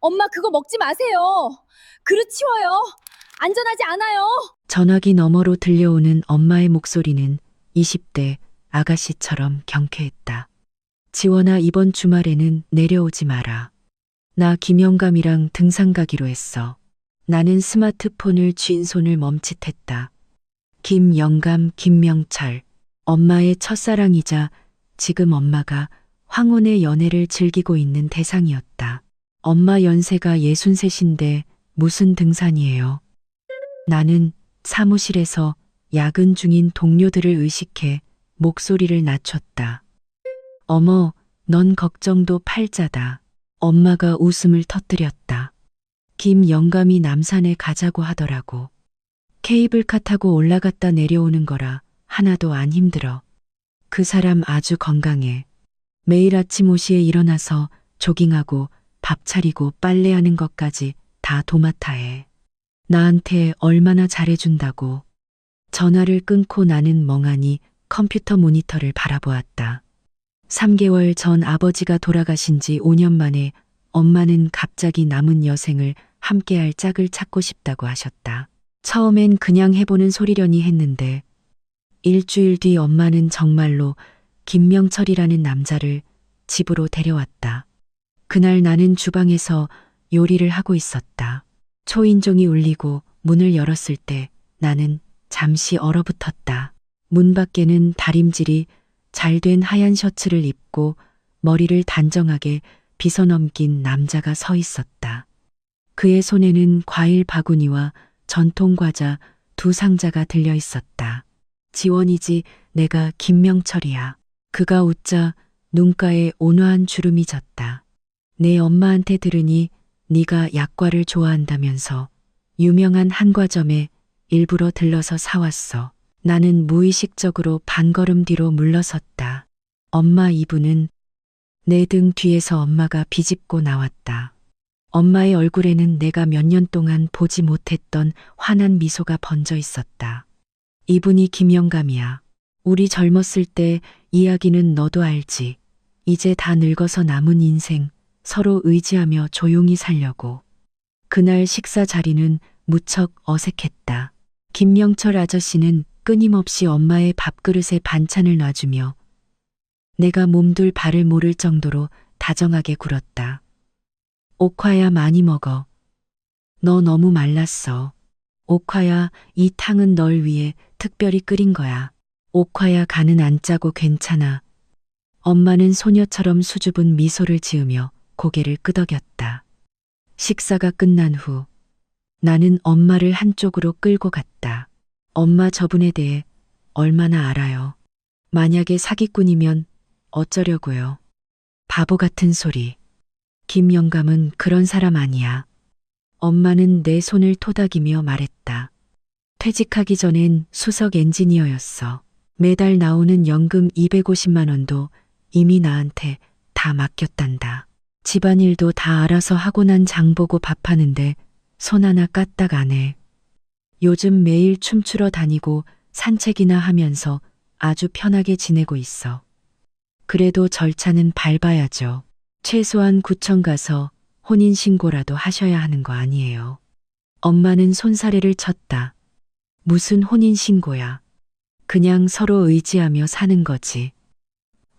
엄마 그거 먹지 마세요. 그릇 치워요. 안전하지 않아요. 전화기 너머로 들려오는 엄마의 목소리는 20대 아가씨처럼 경쾌했다. 지원아, 이번 주말에는 내려오지 마라. 나 김영감이랑 등산 가기로 했어. 나는 스마트폰을 쥔 손을 멈칫했다. 김영감, 김명철. 엄마의 첫사랑이자 지금 엄마가 황혼의 연애를 즐기고 있는 대상이었다. 엄마 연세가 63인데 무슨 등산이에요. 나는 사무실에서 야근 중인 동료들을 의식해 목소리를 낮췄다. 어머, 넌 걱정도 팔자다. 엄마가 웃음을 터뜨렸다. 김영감이 남산에 가자고 하더라고. 케이블카 타고 올라갔다 내려오는 거라 하나도 안 힘들어. 그 사람 아주 건강해. 매일 아침 5시에 일어나서 조깅하고 밥 차리고 빨래하는 것까지 다 도맡아 해. 나한테 얼마나 잘해준다고. 전화를 끊고 나는 멍하니 컴퓨터 모니터를 바라보았다. 3개월 전 아버지가 돌아가신 지 5년 만에 엄마는 갑자기 남은 여생을 함께할 짝을 찾고 싶다고 하셨다. 처음엔 그냥 해보는 소리려니 했는데 일주일 뒤 엄마는 정말로 김명철이라는 남자를 집으로 데려왔다. 그날 나는 주방에서 요리를 하고 있었다. 초인종이 울리고 문을 열었을 때 나는 잠시 얼어붙었다. 문 밖에는 다림질이 잘 된 하얀 셔츠를 입고 머리를 단정하게 빗어넘긴 남자가 서 있었다. 그의 손에는 과일 바구니와 전통 과자 2상자가 들려 있었다. 지원이지, 내가 김명철이야. 그가 웃자 눈가에 온화한 주름이 졌다. 내 엄마한테 들으니 네가 약과를 좋아한다면서 유명한 한과점에 일부러 들러서 사왔어. 나는 무의식적으로 반걸음 뒤로 물러섰다. 엄마, 이분은. 내 등 뒤에서 엄마가 비집고 나왔다. 엄마의 얼굴에는 내가 몇 년 동안 보지 못했던 환한 미소가 번져 있었다. 이분이 김영감이야. 우리 젊었을 때 이야기는 너도 알지. 이제 다 늙어서 남은 인생 서로 의지하며 조용히 살려고. 그날 식사 자리는 무척 어색했다. 김명철 아저씨는 끊임없이 엄마의 밥그릇에 반찬을 놔주며 내가 몸둘 바를 모를 정도로 다정하게 굴었다. 옥화야, 많이 먹어. 너 너무 말랐어. 옥화야, 이 탕은 널 위해 특별히 끓인 거야. 옥화야, 간은 안 짜고 괜찮아. 엄마는 소녀처럼 수줍은 미소를 지으며 고개를 끄덕였다. 식사가 끝난 후 나는 엄마를 한쪽으로 끌고 갔다. 엄마, 저분에 대해 얼마나 알아요? 만약에 사기꾼이면 어쩌려고요? 바보 같은 소리. 김영감은 그런 사람 아니야. 엄마는 내 손을 토닥이며 말했다. 퇴직하기 전엔 수석 엔지니어였어. 매달 나오는 연금 250만 원도 이미 나한테 다 맡겼단다. 집안일도 다 알아서 하고 난 장 보고 밥하는데 손 하나 까딱 안 해. 요즘 매일 춤추러 다니고 산책이나 하면서 아주 편하게 지내고 있어. 그래도 절차는 밟아야죠. 최소한 구청 가서 혼인신고라도 하셔야 하는 거 아니에요. 엄마는 손사래를 쳤다. 무슨 혼인신고야. 그냥 서로 의지하며 사는 거지.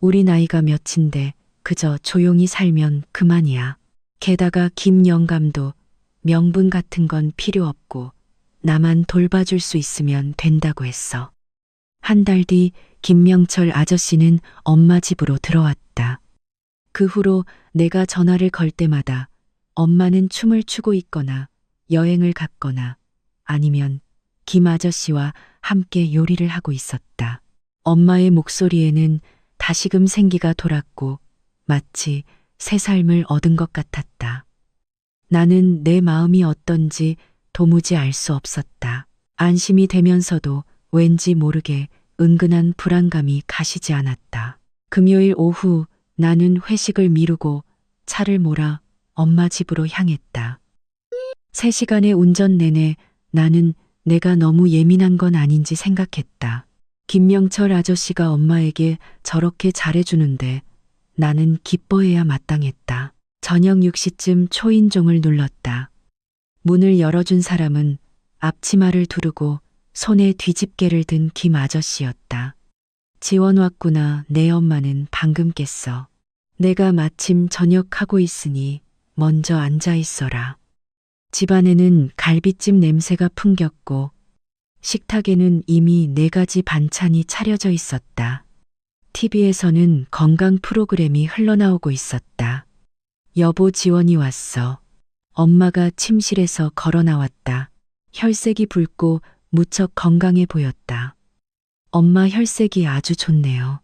우리 나이가 몇인데 그저 조용히 살면 그만이야. 게다가 김영감도 명분 같은 건 필요 없고 나만 돌봐줄 수 있으면 된다고 했어. 한 달 뒤 김명철 아저씨는 엄마 집으로 들어왔다. 그 후로 내가 전화를 걸 때마다 엄마는 춤을 추고 있거나 여행을 갔거나 아니면 김 아저씨와 함께 요리를 하고 있었다. 엄마의 목소리에는 다시금 생기가 돌았고 마치 새 삶을 얻은 것 같았다. 나는 내 마음이 어떤지 도무지 알 수 없었다. 안심이 되면서도 왠지 모르게 은근한 불안감이 가시지 않았다. 금요일 오후 나는 회식을 미루고 차를 몰아 엄마 집으로 향했다. 3시간의 운전 내내 나는 내가 너무 예민한 건 아닌지 생각했다. 김명철 아저씨가 엄마에게 저렇게 잘해주는데 나는 기뻐해야 마땅했다. 저녁 6시쯤 초인종을 눌렀다. 문을 열어준 사람은 앞치마를 두르고 손에 뒤집개를 든 김 아저씨였다. 지원 왔구나. 내 엄마는 방금 깼어. 내가 마침 저녁하고 있으니 먼저 앉아 있어라. 집안에는 갈비찜 냄새가 풍겼고 식탁에는 이미 4가지 반찬이 차려져 있었다. TV에서는 건강 프로그램이 흘러나오고 있었다. 여보, 지원이 왔어. 엄마가 침실에서 걸어 나왔다. 혈색이 붉고 무척 건강해 보였다. 엄마 혈색이 아주 좋네요.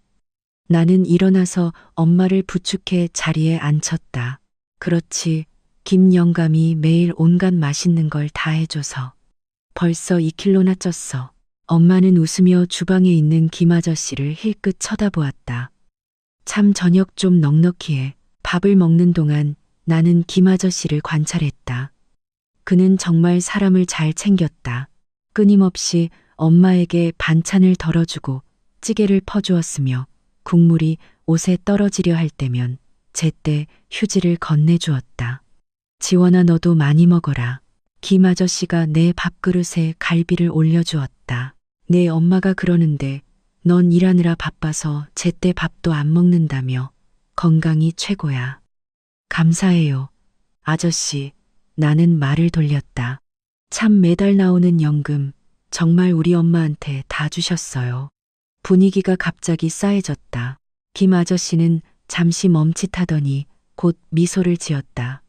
나는 일어나서 엄마를 부축해 자리에 앉혔다. 그렇지. 김 영감이 매일 온갖 맛있는 걸 다 해줘서 벌써 2kg나 쪘어. 엄마는 웃으며 주방에 있는 김 아저씨를 힐끗 쳐다보았다. 참 저녁 좀 넉넉히 해. 밥을 먹는 동안 나는 김 아저씨를 관찰했다. 그는 정말 사람을 잘 챙겼다. 끊임없이 엄마에게 반찬을 덜어주고 찌개를 퍼주었으며 국물이 옷에 떨어지려 할 때면 제때 휴지를 건네주었다. 지원아, 너도 많이 먹어라. 김 아저씨가 내 밥그릇에 갈비를 올려주었다. 내 엄마가 그러는데 넌 일하느라 바빠서 제때 밥도 안 먹는다며 건강이 최고야. 감사해요. 아저씨, 나는 말을 돌렸다. 참 매달 나오는 연금 정말 우리 엄마한테 다 주셨어요. 분위기가 갑자기 싸해졌다. 김 아저씨는 잠시 멈칫하더니 곧 미소를 지었다.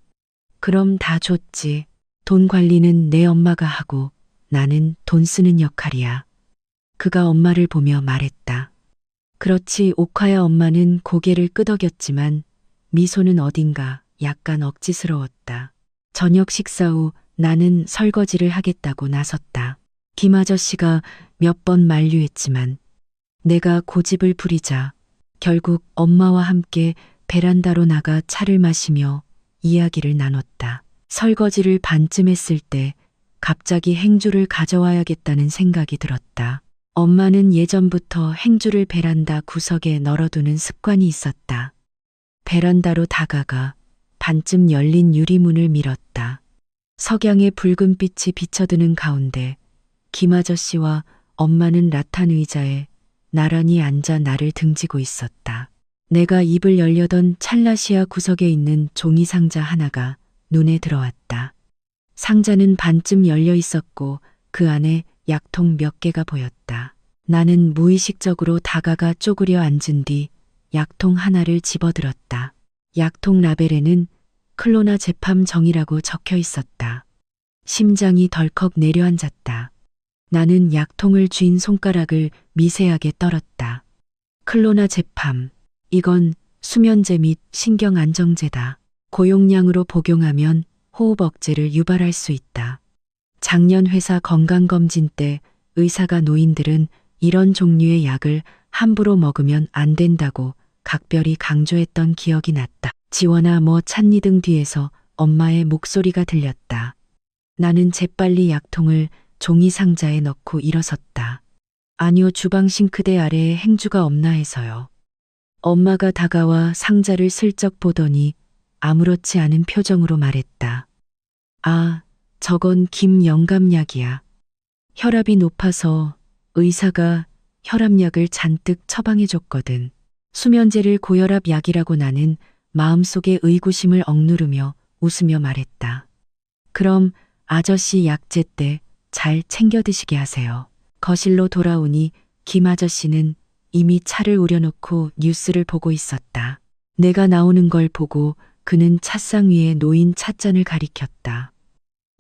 그럼 다 줬지. 돈 관리는 내 엄마가 하고 나는 돈 쓰는 역할이야. 그가 엄마를 보며 말했다. 그렇지. 옥화야. 엄마는 고개를 끄덕였지만 미소는 어딘가 약간 억지스러웠다. 저녁 식사 후 나는 설거지를 하겠다고 나섰다. 김 아저씨가 몇 번 만류했지만 내가 고집을 부리자 결국 엄마와 함께 베란다로 나가 차를 마시며 이야기를 나눴다. 설거지를 반쯤 했을 때 갑자기 행주를 가져와야겠다는 생각이 들었다. 엄마는 예전부터 행주를 베란다 구석에 널어두는 습관이 있었다. 베란다로 다가가 반쯤 열린 유리문을 밀었다. 석양의 붉은 빛이 비쳐드는 가운데 김 아저씨와 엄마는 라탄 의자에 나란히 앉아 나를 등지고 있었다. 내가 입을 열려던 찰나시아 구석에 있는 종이 상자 하나가 눈에 들어왔다. 상자는 반쯤 열려 있었고 그 안에 약통 몇 개가 보였다. 나는 무의식적으로 다가가 쪼그려 앉은 뒤 약통 하나를 집어들었다. 약통 라벨에는 클로나제팜 정이라고 적혀 있었다. 심장이 덜컥 내려앉았다. 나는 약통을 쥔 손가락을 미세하게 떨었다. 클로나제팜, 이건 수면제 및 신경안정제다. 고용량으로 복용하면 호흡 억제를 유발할 수 있다. 작년 회사 건강검진 때 의사가 노인들은 이런 종류의 약을 함부로 먹으면 안 된다고 각별히 강조했던 기억이 났다. 지원아, 뭐 찾니 등 뒤에서 엄마의 목소리가 들렸다. 나는 재빨리 약통을 종이 상자에 넣고 일어섰다. 아니요, 주방 싱크대 아래에 행주가 없나 해서요. 엄마가 다가와 상자를 슬쩍 보더니 아무렇지 않은 표정으로 말했다. 아, 저건 김 영감약이야. 혈압이 높아서 의사가 혈압약을 잔뜩 처방해줬거든. 수면제를 고혈압 약이라고 나는 마음속에 의구심을 억누르며 웃으며 말했다. 그럼 아저씨 약제 때 잘 챙겨 드시게 하세요. 거실로 돌아오니 김 아저씨는 이미 차를 우려놓고 뉴스를 보고 있었다. 내가 나오는 걸 보고 그는 찻상 위에 놓인 찻잔을 가리켰다.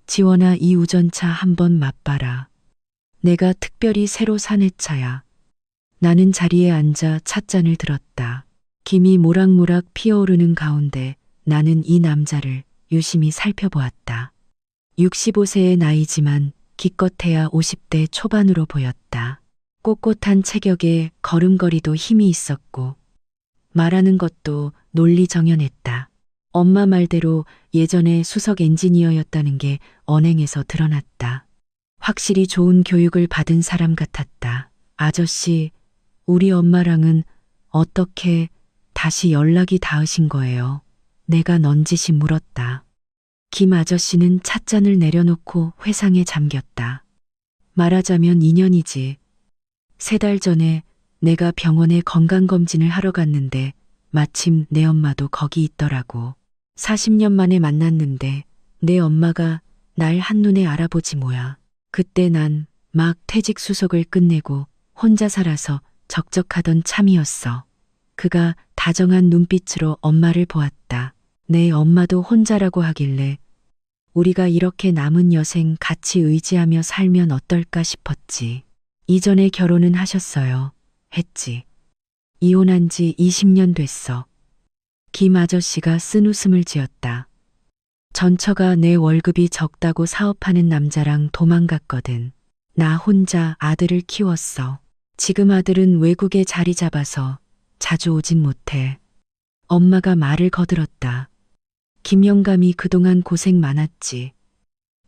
지원아, 이 우전차 한번 맛봐라. 내가 특별히 새로 산 해차야. 나는 자리에 앉아 찻잔을 들었다. 김이 모락모락 피어오르는 가운데 나는 이 남자를 유심히 살펴보았다. 65세의 나이지만 기껏해야 50대 초반으로 보였다. 꼿꼿한 체격에 걸음걸이도 힘이 있었고 말하는 것도 논리정연했다. 엄마 말대로 예전에 수석 엔지니어였다는 게 언행에서 드러났다. 확실히 좋은 교육을 받은 사람 같았다. 아저씨, 우리 엄마랑은 어떻게 다시 연락이 닿으신 거예요? 내가 넌지시 물었다. 김 아저씨는 찻잔을 내려놓고 회상에 잠겼다. 말하자면 2년이지. 3달 전에 내가 병원에 건강검진을 하러 갔는데 마침 내 엄마도 거기 있더라고. 40년 만에 만났는데 내 엄마가 날 한눈에 알아보지 뭐야. 그때 난 막 퇴직 수속을 끝내고 혼자 살아서 적적하던 참이었어. 그가 다정한 눈빛으로 엄마를 보았다. 내 엄마도 혼자라고 하길래 우리가 이렇게 남은 여생 같이 의지하며 살면 어떨까 싶었지. 이전에 결혼은 하셨어요. 했지. 이혼한 지 20년 됐어. 김 아저씨가 쓴 웃음을 지었다. 전처가 내 월급이 적다고 사업하는 남자랑 도망갔거든. 나 혼자 아들을 키웠어. 지금 아들은 외국에 자리 잡아서 자주 오진 못해. 엄마가 말을 거들었다. 김영감이 그동안 고생 많았지.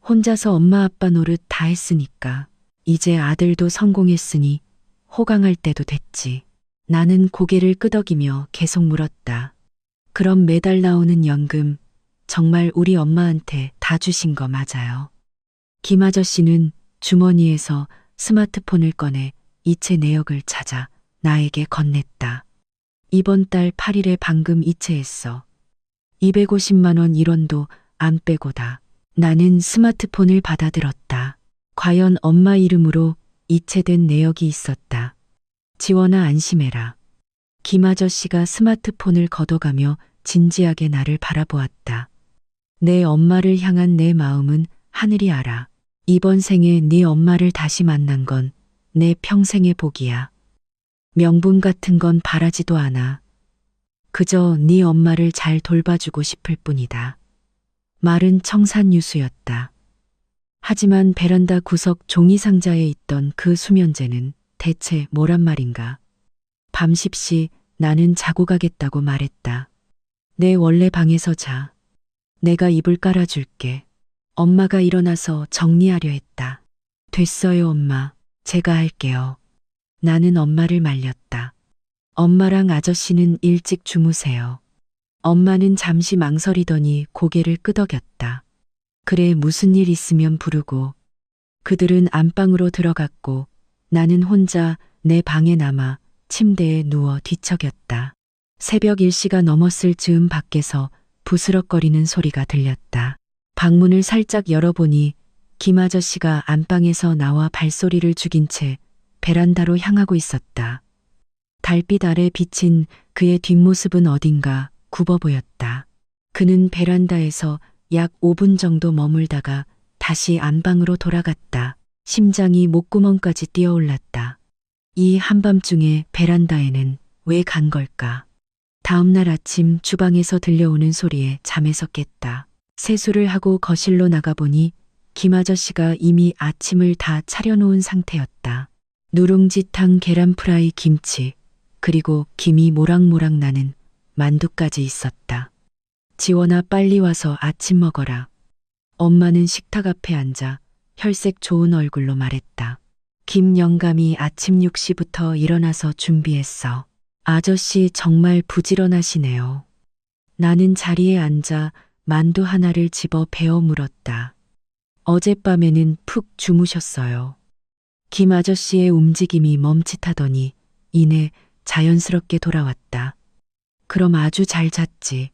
혼자서 엄마 아빠 노릇 다 했으니까. 이제 아들도 성공했으니 호강할 때도 됐지. 나는 고개를 끄덕이며 계속 물었다. 그럼 매달 나오는 연금 정말 우리 엄마한테 다 주신 거 맞아요? 김 아저씨는 주머니에서 스마트폰을 꺼내 이체 내역을 찾아 나에게 건넸다. 이번 달 8일에 방금 이체했어. 250만 원 1원도 안 빼고다. 나는 스마트폰을 받아들었다. 과연 엄마 이름으로 이체된 내역이 있었다. 지원아 안심해라. 김 아저씨가 스마트폰을 걷어가며 진지하게 나를 바라보았다. 내 엄마를 향한 내 마음은 하늘이 알아. 이번 생에 네 엄마를 다시 만난 건 내 평생의 복이야. 명분 같은 건 바라지도 않아. 그저 네 엄마를 잘 돌봐주고 싶을 뿐이다. 말은 청산유수였다. 하지만 베란다 구석 종이상자에 있던 그 수면제는 대체 뭐란 말인가. 밤 10시 나는 자고 가겠다고 말했다. 내 원래 방에서 자. 내가 이불 깔아줄게. 엄마가 일어나서 정리하려 했다. 됐어요, 엄마. 제가 할게요. 나는 엄마를 말렸다. 엄마랑 아저씨는 일찍 주무세요. 엄마는 잠시 망설이더니 고개를 끄덕였다. 그래, 무슨 일 있으면 부르고. 그들은 안방으로 들어갔고 나는 혼자 내 방에 남아 침대에 누워 뒤척였다. 새벽 1시가 넘었을 즈음 밖에서 부스럭거리는 소리가 들렸다. 방문을 살짝 열어보니 김 아저씨가 안방에서 나와 발소리를 죽인 채 베란다로 향하고 있었다. 달빛 아래 비친 그의 뒷모습은 어딘가 굽어 보였다. 그는 베란다에서 약 5분 정도 머물다가 다시 안방으로 돌아갔다. 심장이 목구멍까지 뛰어올랐다. 이 한밤중에 베란다에는 왜 간 걸까? 다음날 아침 주방에서 들려오는 소리에 잠에서 깼다. 세수를 하고 거실로 나가보니 김 아저씨가 이미 아침을 다 차려놓은 상태였다. 누룽지탕, 계란 프라이, 김치, 그리고 김이 모락모락 나는 만두까지 있었다. 지원아, 빨리 와서 아침 먹어라. 엄마는 식탁 앞에 앉아 혈색 좋은 얼굴로 말했다. 김 영감이 아침 6시부터 일어나서 준비했어. 아저씨 정말 부지런하시네요. 나는 자리에 앉아 만두 하나를 집어 베어 물었다. 어젯밤에는 푹 주무셨어요. 김 아저씨의 움직임이 멈칫하더니 이내 자연스럽게 돌아왔다. 그럼 아주 잘 잤지.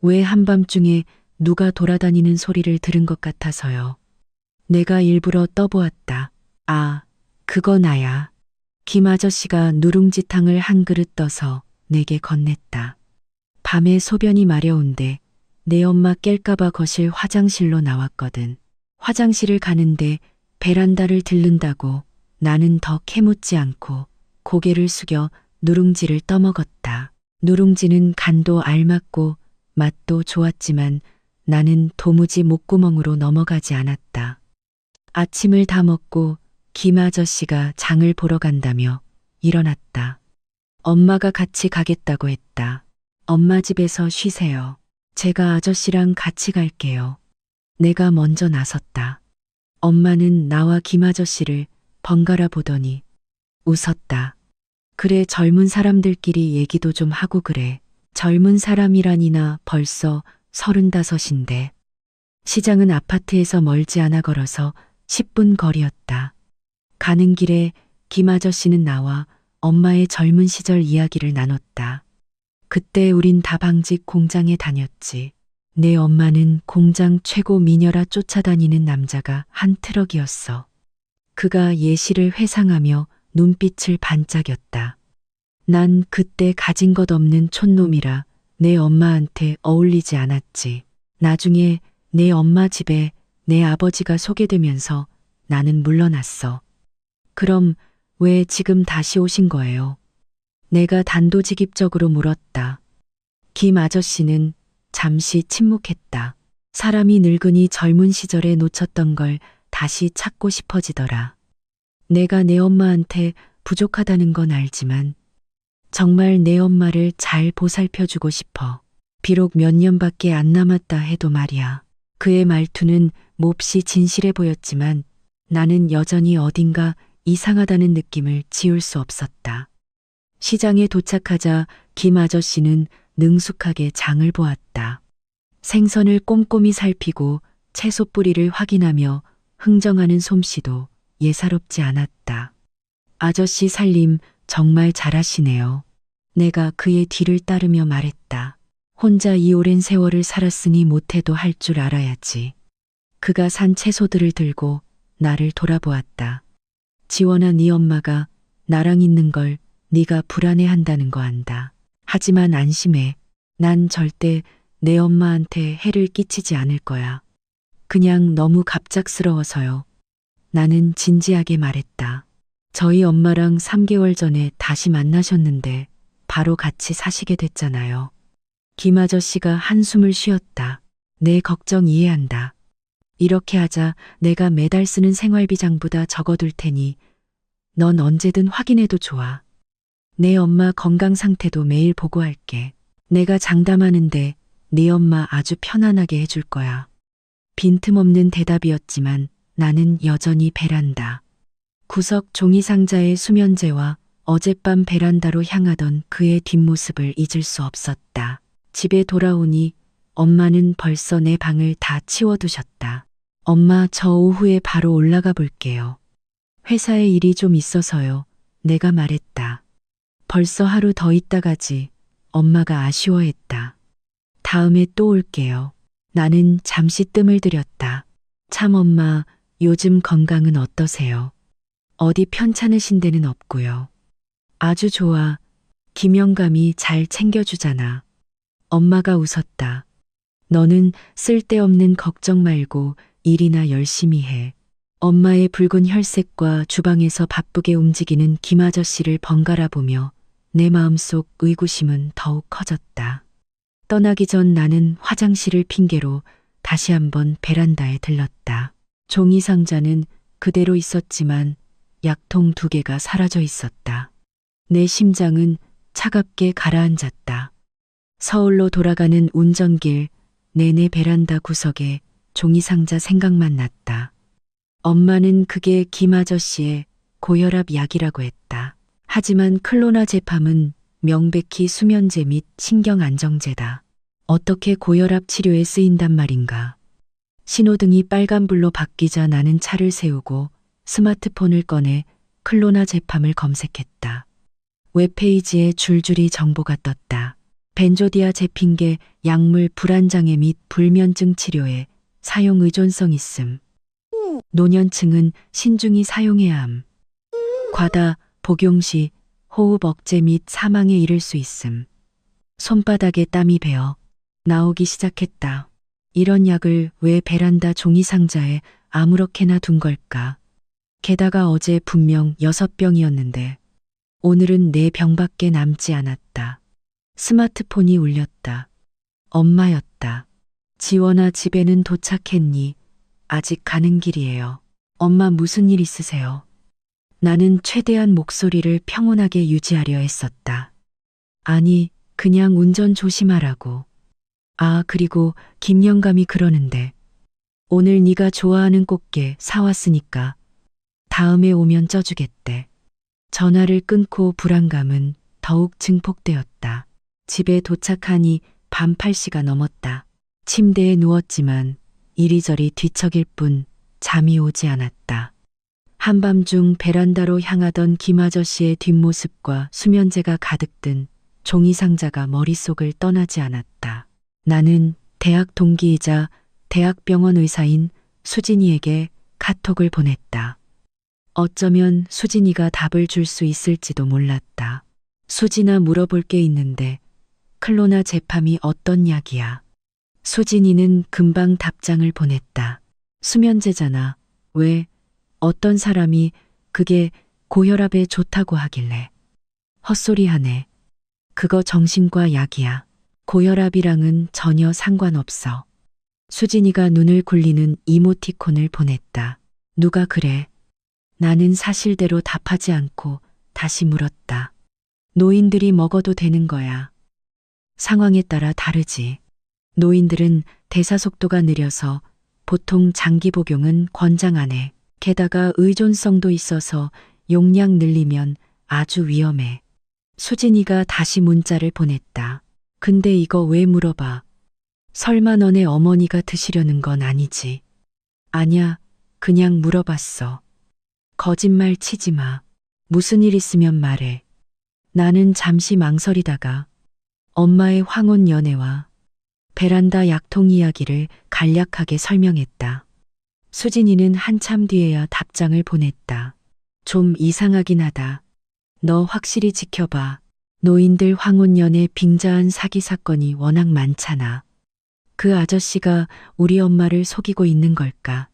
왜 한밤중에 누가 돌아다니는 소리를 들은 것 같아서요. 내가 일부러 떠보았다. 아, 그거 나야. 김 아저씨가 누룽지탕을 한 그릇 떠서 내게 건넸다. 밤에 소변이 마려운데 내 엄마 깰까봐 거실 화장실로 나왔거든. 화장실을 가는데 베란다를 들른다고 나는 더 캐묻지 않고 고개를 숙여 누룽지를 떠먹었다. 누룽지는 간도 알맞고 맛도 좋았지만 나는 도무지 목구멍으로 넘어가지 않았다. 아침을 다 먹고 김 아저씨가 장을 보러 간다며 일어났다. 엄마가 같이 가겠다고 했다. 엄마 집에서 쉬세요. 제가 아저씨랑 같이 갈게요. 내가 먼저 나섰다. 엄마는 나와 김 아저씨를 번갈아 보더니 웃었다. 그래, 젊은 사람들끼리 얘기도 좀 하고 그래. 젊은 사람이라니나 벌써 35인데 시장은 아파트에서 멀지 않아 걸어서 10분 거리였다. 가는 길에 김 아저씨는 나와 엄마의 젊은 시절 이야기를 나눴다. 그때 우린 다방직 공장에 다녔지. 내 엄마는 공장 최고 미녀라 쫓아다니는 남자가 한 트럭이었어. 그가 예시를 회상하며 눈빛을 반짝였다. 난 그때 가진 것 없는 촌놈이라 내 엄마한테 어울리지 않았지. 나중에 내 엄마 집에 내 아버지가 소개되면서 나는 물러났어. 그럼 왜 지금 다시 오신 거예요? 내가 단도직입적으로 물었다. 김 아저씨는 잠시 침묵했다. 사람이 늙으니 젊은 시절에 놓쳤던 걸 다시 찾고 싶어지더라. 내가 내 엄마한테 부족하다는 건 알지만 정말 내 엄마를 잘 보살펴주고 싶어. 비록 몇 년밖에 안 남았다 해도 말이야. 그의 말투는 몹시 진실해 보였지만 나는 여전히 어딘가 이상하다는 느낌을 지울 수 없었다. 시장에 도착하자 김 아저씨는 능숙하게 장을 보았다. 생선을 꼼꼼히 살피고 채소 뿌리를 확인하며 흥정하는 솜씨도 예사롭지 않았다. 아저씨 살림 정말 잘하시네요. 내가 그의 뒤를 따르며 말했다. 혼자 이 오랜 세월을 살았으니 못해도 할 줄 알아야지. 그가 산 채소들을 들고 나를 돌아보았다. 지원아, 네 엄마가 나랑 있는 걸 네가 불안해한다는 거 안다. 하지만 안심해. 난 절대 내 엄마한테 해를 끼치지 않을 거야. 그냥 너무 갑작스러워서요. 나는 진지하게 말했다. 저희 엄마랑 3개월 전에 다시 만나셨는데 바로 같이 사시게 됐잖아요. 김 아저씨가 한숨을 쉬었다. 내 걱정 이해한다. 이렇게 하자. 내가 매달 쓰는 생활비장보다 적어둘 테니 넌 언제든 확인해도 좋아. 내 엄마 건강 상태도 매일 보고할게. 내가 장담하는데 네 엄마 아주 편안하게 해줄 거야. 빈틈없는 대답이었지만 나는 여전히 베란다. 구석 종이 상자의 수면제와 어젯밤 베란다로 향하던 그의 뒷모습을 잊을 수 없었다. 집에 돌아오니 엄마는 벌써 내 방을 다 치워두셨다. 엄마, 저 오후에 바로 올라가 볼게요. 회사에 일이 좀 있어서요. 내가 말했다. 벌써 하루 더 있다 가지. 엄마가 아쉬워했다. 다음에 또 올게요. 나는 잠시 뜸을 들였다. 참 엄마, 요즘 건강은 어떠세요? 어디 편찮으신 데는 없고요. 아주 좋아. 김영감이 잘 챙겨주잖아. 엄마가 웃었다. 너는 쓸데없는 걱정 말고 일이나 열심히 해. 엄마의 붉은 혈색과 주방에서 바쁘게 움직이는 김 아저씨를 번갈아 보며 내 마음속 의구심은 더욱 커졌다. 떠나기 전 나는 화장실을 핑계로 다시 한번 베란다에 들렀다. 종이 상자는 그대로 있었지만 약통 2개가 사라져 있었다. 내 심장은 차갑게 가라앉았다. 서울로 돌아가는 운전길 내내 베란다 구석에 종이 상자 생각만 났다. 엄마는 그게 김 아저씨의 고혈압 약이라고 했다. 하지만 클로나 제팜은 명백히 수면제 및 신경안정제다. 어떻게 고혈압 치료에 쓰인단 말인가. 신호등이 빨간불로 바뀌자 나는 차를 세우고 스마트폰을 꺼내 클로나 제팜을 검색했다. 웹페이지에 줄줄이 정보가 떴다. 벤조디아제핀계 약물 불안장애 및 불면증 치료에 사용 의존성 있음. 노년층은 신중히 사용해야 함. 과다 복용 시 호흡 억제 및 사망에 이를 수 있음. 손바닥에 땀이 배어 나오기 시작했다. 이런 약을 왜 베란다 종이 상자에 아무렇게나 둔 걸까? 게다가 어제 분명 6병이었는데 오늘은 4병밖에 남지 않았다. 스마트폰이 울렸다. 엄마였다. 지원아, 집에는 도착했니? 아직 가는 길이에요. 엄마, 무슨 일 있으세요? 나는 최대한 목소리를 평온하게 유지하려 했었다. 아니, 그냥 운전 조심하라고. 아, 그리고 김영감이 그러는데 오늘 네가 좋아하는 꽃게 사왔으니까 다음에 오면 쪄주겠대. 전화를 끊고 불안감은 더욱 증폭되었다. 집에 도착하니 밤 8시가 넘었다. 침대에 누웠지만 이리저리 뒤척일 뿐 잠이 오지 않았다. 한밤중 베란다로 향하던 김 아저씨의 뒷모습과 수면제가 가득 든 종이 상자가 머릿속을 떠나지 않았다. 나는 대학 동기이자 대학병원 의사인 수진이에게 카톡을 보냈다. 어쩌면 수진이가 답을 줄 수 있을지도 몰랐다. 수진아, 물어볼 게 있는데 클로나 제팜이 어떤 약이야? 수진이는 금방 답장을 보냈다. 수면제잖아. 왜? 어떤 사람이 그게 고혈압에 좋다고 하길래. 헛소리하네. 그거 정신과 약이야. 고혈압이랑은 전혀 상관없어. 수진이가 눈을 굴리는 이모티콘을 보냈다. 누가 그래? 나는 사실대로 답하지 않고 다시 물었다. 노인들이 먹어도 되는 거야. 상황에 따라 다르지. 노인들은 대사 속도가 느려서 보통 장기 복용은 권장 안 해. 게다가 의존성도 있어서 용량 늘리면 아주 위험해. 수진이가 다시 문자를 보냈다. 근데 이거 왜 물어봐? 설마 너네 어머니가 드시려는 건 아니지? 아냐, 그냥 물어봤어. 거짓말 치지 마. 무슨 일 있으면 말해. 나는 잠시 망설이다가 엄마의 황혼 연애와 베란다 약통 이야기를 간략하게 설명했다. 수진이는 한참 뒤에야 답장을 보냈다. 좀 이상하긴 하다. 너 확실히 지켜봐. 노인들 황혼 연애 빙자한 사기 사건이 워낙 많잖아. 그 아저씨가 우리 엄마를 속이고 있는 걸까?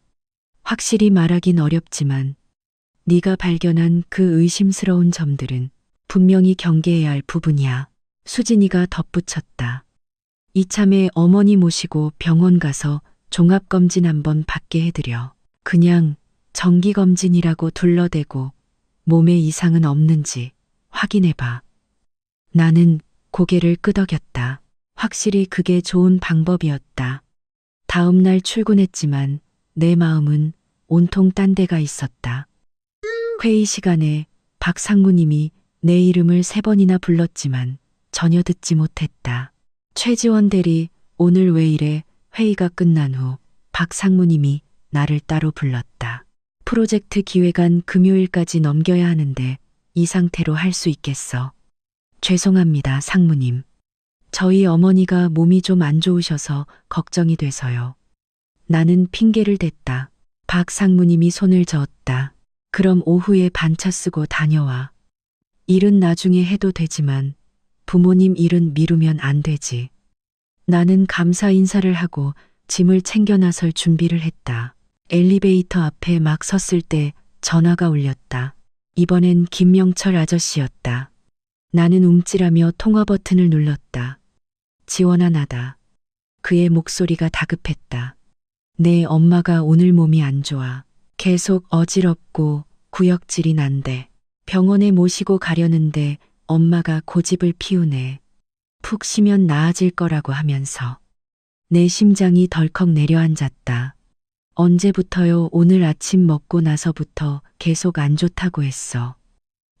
확실히 말하긴 어렵지만 네가 발견한 그 의심스러운 점들은 분명히 경계해야 할 부분이야. 수진이가 덧붙였다. 이참에 어머니 모시고 병원 가서 종합검진 한번 받게 해드려. 그냥 정기검진이라고 둘러대고 몸에 이상은 없는지 확인해봐. 나는 고개를 끄덕였다. 확실히 그게 좋은 방법이었다. 다음 날 출근했지만 내 마음은 온통 딴 데가 있었다. 회의 시간에 박 상무님이 내 이름을 3번이나 불렀지만 전혀 듣지 못했다. 최지원 대리, 오늘 왜 이래? 회의가 끝난 후 박 상무님이 나를 따로 불렀다. 프로젝트 기획안 금요일까지 넘겨야 하는데 이 상태로 할 수 있겠어? 죄송합니다, 상무님. 저희 어머니가 몸이 좀 안 좋으셔서 걱정이 돼서요. 나는 핑계를 댔다. 박 상무님이 손을 저었다. 그럼 오후에 반차 쓰고 다녀와. 일은 나중에 해도 되지만 부모님 일은 미루면 안 되지. 나는 감사 인사를 하고 짐을 챙겨 나설 준비를 했다. 엘리베이터 앞에 막 섰을 때 전화가 울렸다. 이번엔 김명철 아저씨였다. 나는 움찔하며 통화 버튼을 눌렀다. 지원아, 나다. 그의 목소리가 다급했다. 내 엄마가 오늘 몸이 안 좋아. 계속 어지럽고 구역질이 난대. 병원에 모시고 가려는데 엄마가 고집을 피우네. 푹 쉬면 나아질 거라고 하면서. 내 심장이 덜컥 내려앉았다. 언제부터요? 오늘 아침 먹고 나서부터 계속 안 좋다고 했어.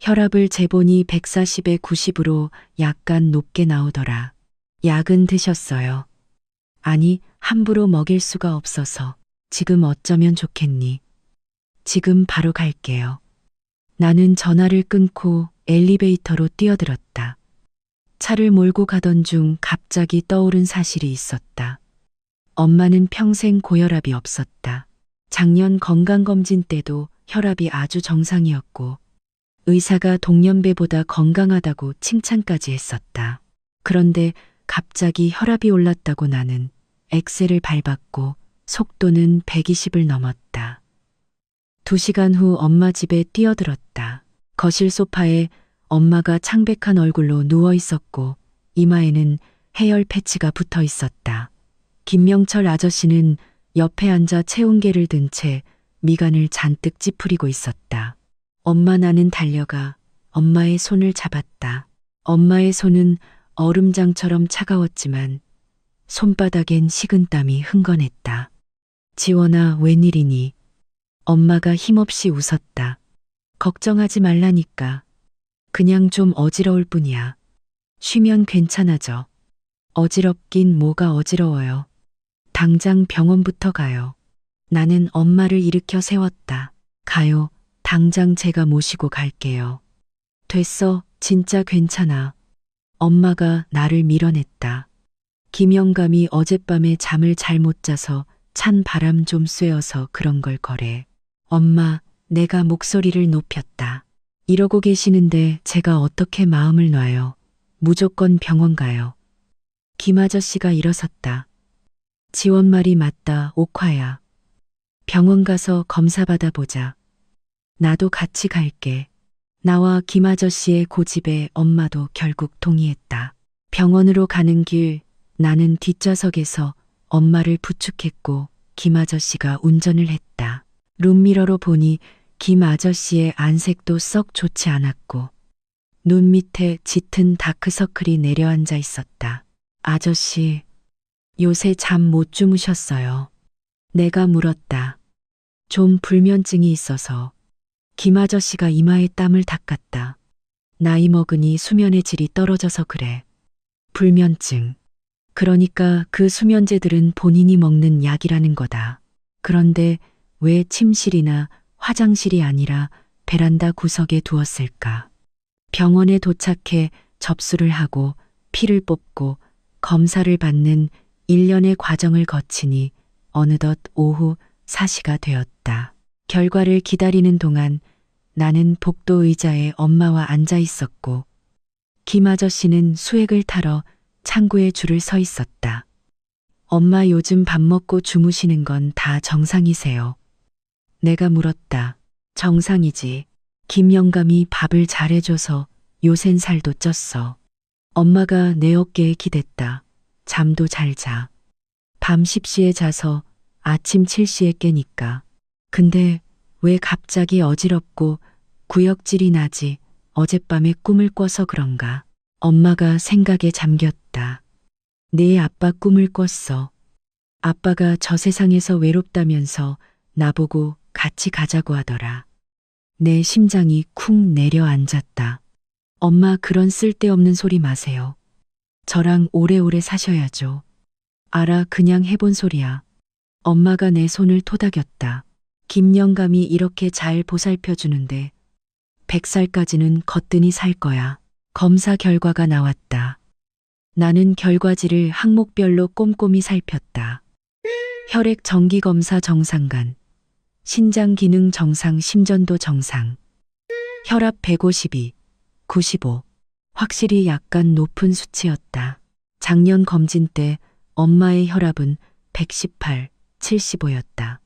혈압을 재보니 140에 90으로 약간 높게 나오더라. 약은 드셨어요? 아니, 함부로 먹일 수가 없어서. 지금 어쩌면 좋겠니? 지금 바로 갈게요. 나는 전화를 끊고 엘리베이터로 뛰어들었다. 차를 몰고 가던 중 갑자기 떠오른 사실이 있었다. 엄마는 평생 고혈압이 없었다. 작년 건강검진 때도 혈압이 아주 정상이었고 의사가 동년배보다 건강하다고 칭찬까지 했었다. 그런데 갑자기 혈압이 올랐다고 나는 엑셀을 밟았고 속도는 120을 넘었다. 2시간 후 엄마 집에 뛰어들었다. 거실 소파에 엄마가 창백한 얼굴로 누워 있었고 이마에는 해열 패치가 붙어 있었다. 김명철 아저씨는 옆에 앉아 체온계를 든 채 미간을 잔뜩 찌푸리고 있었다. 엄마, 나는 달려가 엄마의 손을 잡았다. 엄마의 손은 얼음장처럼 차가웠지만 손바닥엔 식은땀이 흥건했다. 지원아, 웬일이니? 엄마가 힘없이 웃었다. 걱정하지 말라니까. 그냥 좀 어지러울 뿐이야. 쉬면 괜찮아져. 어지럽긴 뭐가 어지러워요. 당장 병원부터 가요. 나는 엄마를 일으켜 세웠다. 가요. 당장 제가 모시고 갈게요. 됐어. 진짜 괜찮아. 엄마가 나를 밀어냈다. 김영감이 어젯밤에 잠을 잘 못 자서 찬 바람 좀 쐬어서 그런 걸 거래. 엄마, 내가 목소리를 높였다. 이러고 계시는데 제가 어떻게 마음을 놔요. 무조건 병원 가요. 김 아저씨가 일어섰다. 지원 말이 맞다, 옥화야. 병원 가서 검사 받아보자. 나도 같이 갈게. 나와 김 아저씨의 고집에 엄마도 결국 동의했다. 병원으로 가는 길 나는 뒷좌석에서 엄마를 부축했고 김 아저씨가 운전을 했다. 룸미러로 보니 김 아저씨의 안색도 썩 좋지 않았고 눈 밑에 짙은 다크서클이 내려앉아 있었다. 아저씨, 요새 잠 못 주무셨어요. 내가 물었다. 좀 불면증이 있어서. 김 아저씨가 이마에 땀을 닦았다. 나이 먹으니 수면의 질이 떨어져서 그래. 불면증. 그러니까 그 수면제들은 본인이 먹는 약이라는 거다. 그런데 왜 침실이나 화장실이 아니라 베란다 구석에 두었을까? 병원에 도착해 접수를 하고 피를 뽑고 검사를 받는 일련의 과정을 거치니 어느덧 오후 4시가 되었다. 결과를 기다리는 동안 나는 복도 의자에 엄마와 앉아 있었고 김 아저씨는 수액을 타러 창구에 줄을 서 있었다. 엄마 요즘 밥 먹고 주무시는 건 다 정상이세요? 내가 물었다. 정상이지. 김영감이 밥을 잘해줘서 요샌 살도 쪘어. 엄마가 내 어깨에 기댔다. 잠도 잘 자. 밤 10시에 자서 아침 7시에 깨니까. 근데 왜 갑자기 어지럽고 구역질이 나지? 어젯밤에 꿈을 꿔서 그런가? 엄마가 생각에 잠겼다. 네 아빠 꿈을 꿨어. 아빠가 저 세상에서 외롭다면서 나보고 같이 가자고 하더라. 내 심장이 쿵 내려앉았다. 엄마 그런 쓸데없는 소리 마세요. 저랑 오래오래 사셔야죠. 알아, 그냥 해본 소리야. 엄마가 내 손을 토닥였다. 김영감이 이렇게 잘 보살펴주는데 100살까지는 거뜬히 살 거야. 검사 결과가 나왔다. 나는 결과지를 항목별로 꼼꼼히 살폈다. 혈액 정기검사 정상간, 신장 기능 정상, 심전도 정상, 혈압 152, 95. 확실히 약간 높은 수치였다. 작년 검진 때 엄마의 혈압은 118, 75였다.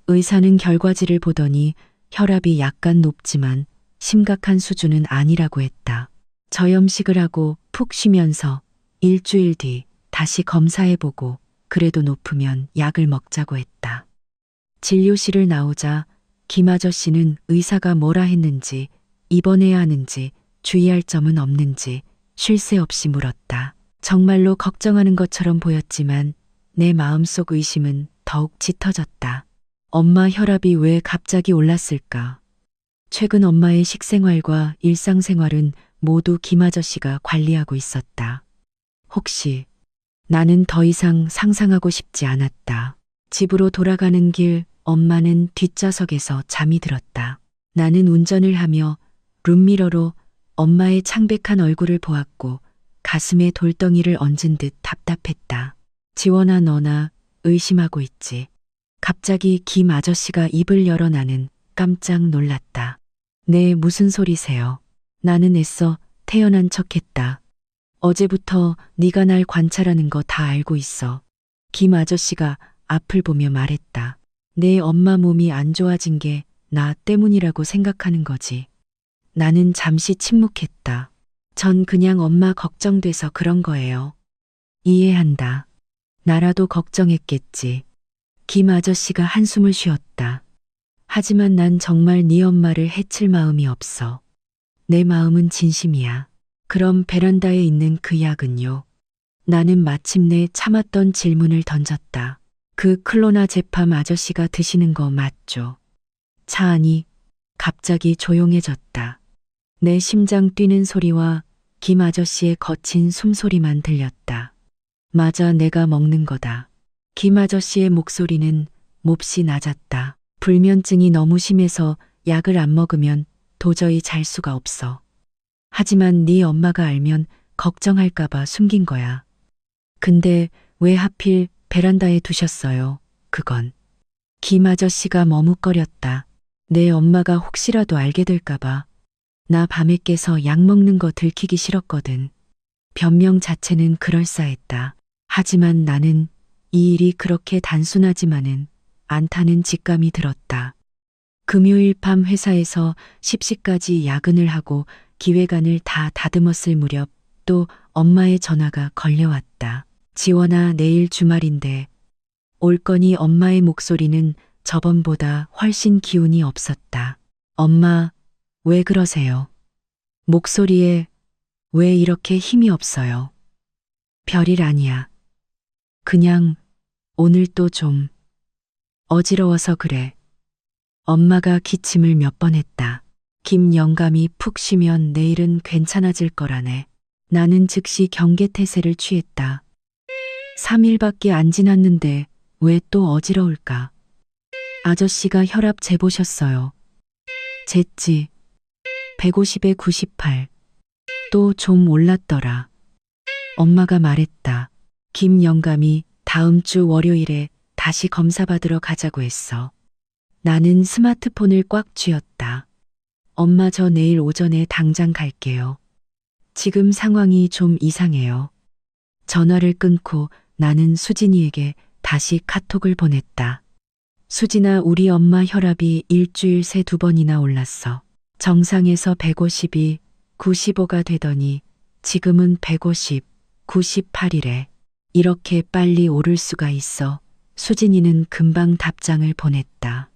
의사는 결과지를 보더니 혈압이 약간 높지만 심각한 수준은 아니라고 했다. 저염식을 하고 푹 쉬면서 일주일 뒤 다시 검사해보고 그래도 높으면 약을 먹자고 했다. 진료실을 나오자 김 아저씨는 의사가 뭐라 했는지, 입원해야 하는지, 주의할 점은 없는지 쉴 새 없이 물었다. 정말로 걱정하는 것처럼 보였지만 내 마음속 의심은 더욱 짙어졌다. 엄마 혈압이 왜 갑자기 올랐을까? 최근 엄마의 식생활과 일상생활은 모두 김 아저씨가 관리하고 있었다. 혹시 나는 더 이상 상상하고 싶지 않았다. 집으로 돌아가는 길 엄마는 뒷좌석에서 잠이 들었다. 나는 운전을 하며 룸미러로 엄마의 창백한 얼굴을 보았고 가슴에 돌덩이를 얹은 듯 답답했다. 지원아, 너나 의심하고 있지. 갑자기 김 아저씨가 입을 열어 나는 깜짝 놀랐다. 네, 무슨 소리세요? 나는 애써 태연한 척했다. 어제부터 네가 날 관찰하는 거 다 알고 있어. 김 아저씨가 앞을 보며 말했다. 내 엄마 몸이 안 좋아진 게 나 때문이라고 생각하는 거지. 나는 잠시 침묵했다. 전 그냥 엄마 걱정돼서 그런 거예요. 이해한다. 나라도 걱정했겠지. 김 아저씨가 한숨을 쉬었다. 하지만 난 정말 네 엄마를 해칠 마음이 없어. 내 마음은 진심이야. 그럼 베란다에 있는 그 약은요? 나는 마침내 참았던 질문을 던졌다. 그 클로나 제팜 아저씨가 드시는 거 맞죠? 차 안이 갑자기 조용해졌다. 내 심장 뛰는 소리와 김 아저씨의 거친 숨소리만 들렸다. 맞아, 내가 먹는 거다. 김 아저씨의 목소리는 몹시 낮았다. 불면증이 너무 심해서 약을 안 먹으면 도저히 잘 수가 없어. 하지만 네 엄마가 알면 걱정할까봐 숨긴 거야. 근데 왜 하필 베란다에 두셨어요? 그건. 김 아저씨가 머뭇거렸다. 내 엄마가 혹시라도 알게 될까봐. 나 밤에 깨서 약 먹는 거 들키기 싫었거든. 변명 자체는 그럴싸했다. 하지만 나는 이 일이 그렇게 단순하지만은 않다는 직감이 들었다. 금요일 밤 회사에서 십시까지 야근을 하고 기획안을 다 다듬었을 무렵 또 엄마의 전화가 걸려왔다. 지원아, 내일 주말인데 올 거니? 엄마의 목소리는 저번보다 훨씬 기운이 없었다. 엄마, 왜 그러세요? 목소리에 왜 이렇게 힘이 없어요? 별일 아니야. 그냥 오늘 또 좀 어지러워서 그래. 엄마가 기침을 몇 번 했다. 김 영감이 푹 쉬면 내일은 괜찮아질 거라네. 나는 즉시 경계태세를 취했다. 3일밖에 안 지났는데 왜 또 어지러울까? 아저씨가 혈압 재보셨어요. 쟀지. 150에 98. 또 좀 올랐더라. 엄마가 말했다. 김 영감이 다음 주 월요일에 다시 검사받으러 가자고 했어. 나는 스마트폰을 꽉 쥐었다. 엄마, 저 내일 오전에 당장 갈게요. 지금 상황이 좀 이상해요. 전화를 끊고 나는 수진이에게 다시 카톡을 보냈다. 수진아, 우리 엄마 혈압이 일주일 새 2번이나 올랐어. 정상에서 150이 95가 되더니 지금은 150, 98이래. 이렇게 빨리 오를 수가 있어. 수진이는 금방 답장을 보냈다.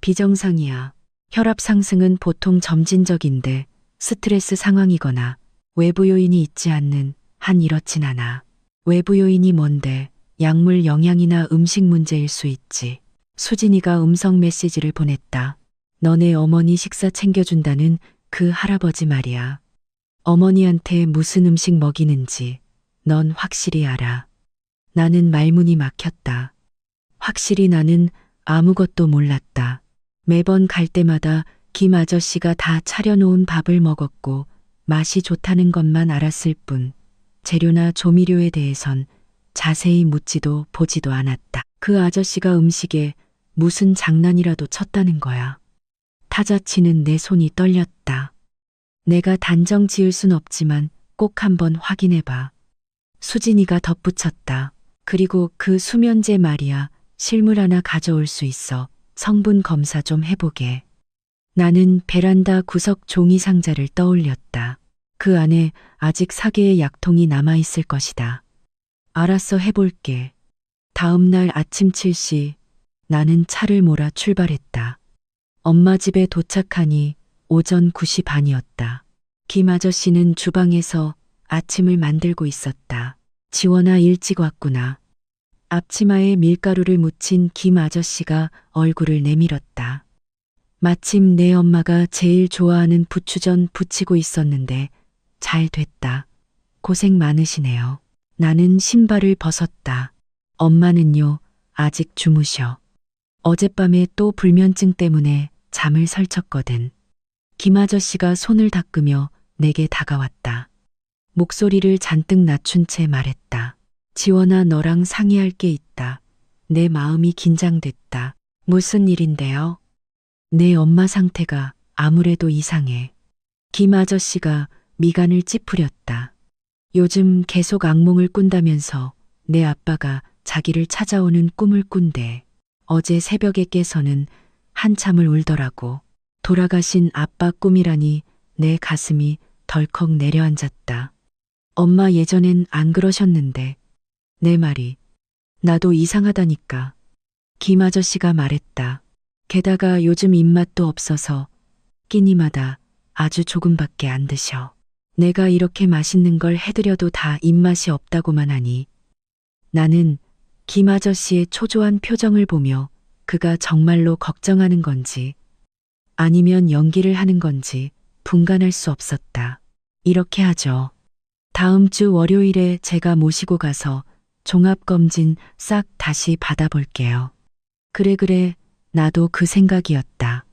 비정상이야. 혈압 상승은 보통 점진적인데 스트레스 상황이거나 외부 요인이 있지 않는 한 이렇진 않아. 외부 요인이 뭔데? 약물 영향이나 음식 문제일 수 있지. 수진이가 음성 메시지를 보냈다. 너네 어머니 식사 챙겨준다는 그 할아버지 말이야. 어머니한테 무슨 음식 먹이는지 넌 확실히 알아. 나는 말문이 막혔다. 확실히 나는 아무것도 몰랐다. 매번 갈 때마다 김 아저씨가 다 차려놓은 밥을 먹었고 맛이 좋다는 것만 알았을 뿐 재료나 조미료에 대해선 자세히 묻지도 보지도 않았다. 그 아저씨가 음식에 무슨 장난이라도 쳤다는 거야. 타자치는 내 손이 떨렸다. 내가 단정 지을 순 없지만 꼭 한번 확인해봐. 수진이가 덧붙였다. 그리고 그 수면제 말이야. 실물 하나 가져올 수 있어. 성분 검사 좀 해보게. 나는 베란다 구석 종이 상자를 떠올렸다. 그 안에 아직 4개의 약통이 남아있을 것이다. 알았어, 해볼게. 다음 날 아침 7시 나는 차를 몰아 출발했다. 엄마 집에 도착하니 오전 9시 반이었다. 김 아저씨는 주방에서 아침을 만들고 있었다. 지원아, 일찍 왔구나. 앞치마에 밀가루를 묻힌 김 아저씨가 얼굴을 내밀었다. 마침 내 엄마가 제일 좋아하는 부추전 부치고 있었는데 잘 됐다. 고생 많으시네요. 나는 신발을 벗었다. 엄마는요, 아직 주무셔. 어젯밤에 또 불면증 때문에 잠을 설쳤거든. 김 아저씨가 손을 닦으며 내게 다가왔다. 목소리를 잔뜩 낮춘 채 말했다. 지원아, 너랑 상의할 게 있다. 내 마음이 긴장됐다. 무슨 일인데요? 내 엄마 상태가 아무래도 이상해. 김 아저씨가 미간을 찌푸렸다. 요즘 계속 악몽을 꾼다면서 내 아빠가 자기를 찾아오는 꿈을 꾼대. 어제 새벽에 깨서는 한참을 울더라고. 돌아가신 아빠 꿈이라니 내 가슴이 덜컥 내려앉았다. 엄마 예전엔 안 그러셨는데. 내 말이 나도 이상하다니까. 김 아저씨가 말했다. 게다가 요즘 입맛도 없어서 끼니마다 아주 조금밖에 안 드셔. 내가 이렇게 맛있는 걸 해드려도 다 입맛이 없다고만 하니. 나는 김 아저씨의 초조한 표정을 보며 그가 정말로 걱정하는 건지 아니면 연기를 하는 건지 분간할 수 없었다. 이렇게 하죠. 다음 주 월요일에 제가 모시고 가서 종합검진 싹 다시 받아볼게요. 그래, 나도 그 생각이었다.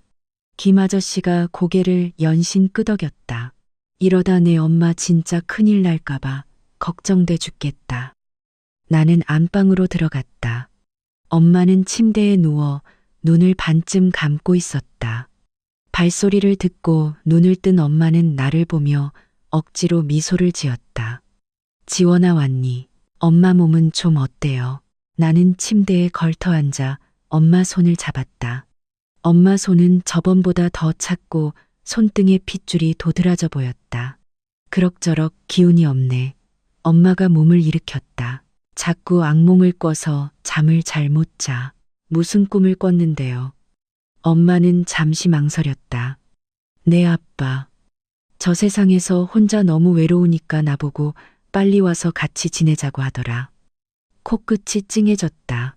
김 아저씨가 고개를 연신 끄덕였다. 이러다 내 엄마 진짜 큰일 날까봐 걱정돼 죽겠다. 나는 안방으로 들어갔다. 엄마는 침대에 누워 눈을 반쯤 감고 있었다. 발소리를 듣고 눈을 뜬 엄마는 나를 보며 억지로 미소를 지었다. 지원아 왔니? 엄마 몸은 좀 어때요? 나는 침대에 걸터 앉아 엄마 손을 잡았다. 엄마 손은 저번보다 더 찼고 손등에 핏줄이 도드라져 보였다. 그럭저럭 기운이 없네. 엄마가 몸을 일으켰다. 자꾸 악몽을 꿔서 잠을 잘 못 자. 무슨 꿈을 꿨는데요? 엄마는 잠시 망설였다. 내 아빠. 저 세상에서 혼자 너무 외로우니까 나보고 빨리 와서 같이 지내자고 하더라. 코끝이 찡해졌다.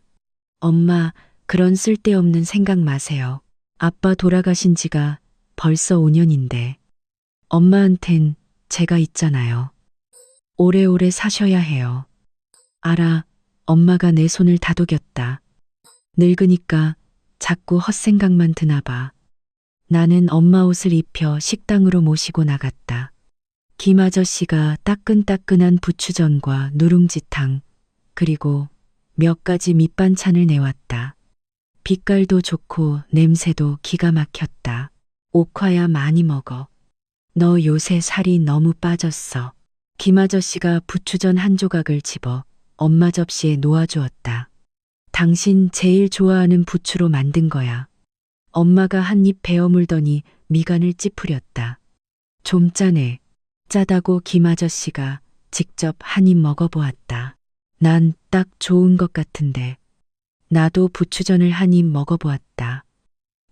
엄마, 그런 쓸데없는 생각 마세요. 아빠 돌아가신 지가 벌써 5년인데. 엄마한텐 제가 있잖아요. 오래오래 사셔야 해요. 알아. 엄마가 내 손을 다독였다. 늙으니까 자꾸 헛생각만 드나 봐. 나는 엄마 옷을 입혀 식당으로 모시고 나갔다. 김 아저씨가 따끈따끈한 부추전과 누룽지탕, 그리고 몇 가지 밑반찬을 내왔다. 빛깔도 좋고 냄새도 기가 막혔다. 옥화야 많이 먹어. 너 요새 살이 너무 빠졌어. 김 아저씨가 부추전 한 조각을 집어 엄마 접시에 놓아주었다. 당신 제일 좋아하는 부추로 만든 거야. 엄마가 한 입 베어 물더니 미간을 찌푸렸다. 좀 짜네. 짜다고 김 아저씨가 직접 한 입 먹어보았다. 난 딱 좋은 것 같은데. 나도 부추전을 한 입 먹어보았다.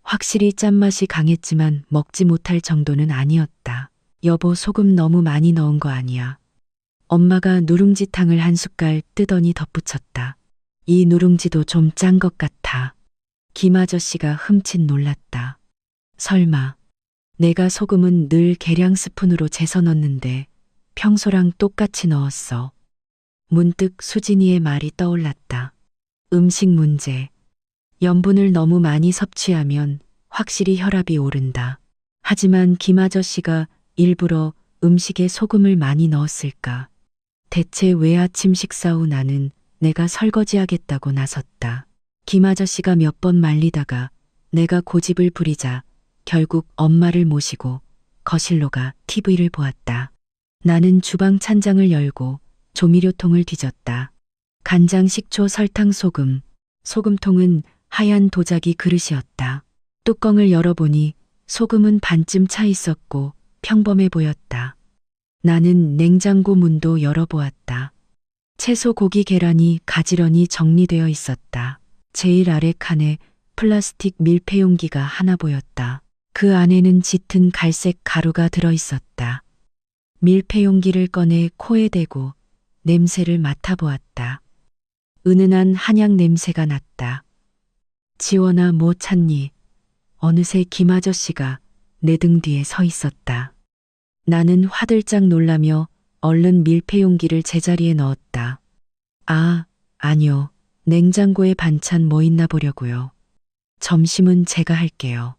확실히 짠맛이 강했지만 먹지 못할 정도는 아니었다. 여보, 소금 너무 많이 넣은 거 아니야? 엄마가 누룽지탕을 한 숟갈 뜨더니 덧붙였다. 이 누룽지도 좀 짠 것 같아. 김 아저씨가 흠칫 놀랐다. 설마. 내가 소금은 늘 계량 스푼으로 재서 넣는데 평소랑 똑같이 넣었어. 문득 수진이의 말이 떠올랐다. 음식 문제. 염분을 너무 많이 섭취하면 확실히 혈압이 오른다. 하지만 김 아저씨가 일부러 음식에 소금을 많이 넣었을까? 대체 왜 아침 식사 후 나는 내가 설거지하겠다고 나섰다. 김 아저씨가 몇 번 말리다가 내가 고집을 부리자 결국 엄마를 모시고 거실로 가 TV를 보았다. 나는 주방 찬장을 열고 조미료통을 뒤졌다. 간장, 식초, 설탕, 소금. 소금통은 하얀 도자기 그릇이었다. 뚜껑을 열어보니 소금은 반쯤 차 있었고 평범해 보였다. 나는 냉장고 문도 열어보았다. 채소, 고기, 계란이 가지런히 정리되어 있었다. 제일 아래 칸에 플라스틱 밀폐용기가 하나 보였다. 그 안에는 짙은 갈색 가루가 들어 있었다. 밀폐용기를 꺼내 코에 대고 냄새를 맡아보았다. 은은한 한약 냄새가 났다. 지원아, 뭐 찾니? 어느새 김 아저씨가 내 등 뒤에 서 있었다. 나는 화들짝 놀라며 얼른 밀폐용기를 제자리에 넣었다. 아, 아니요. 냉장고에 반찬 뭐 있나 보려고요. 점심은 제가 할게요.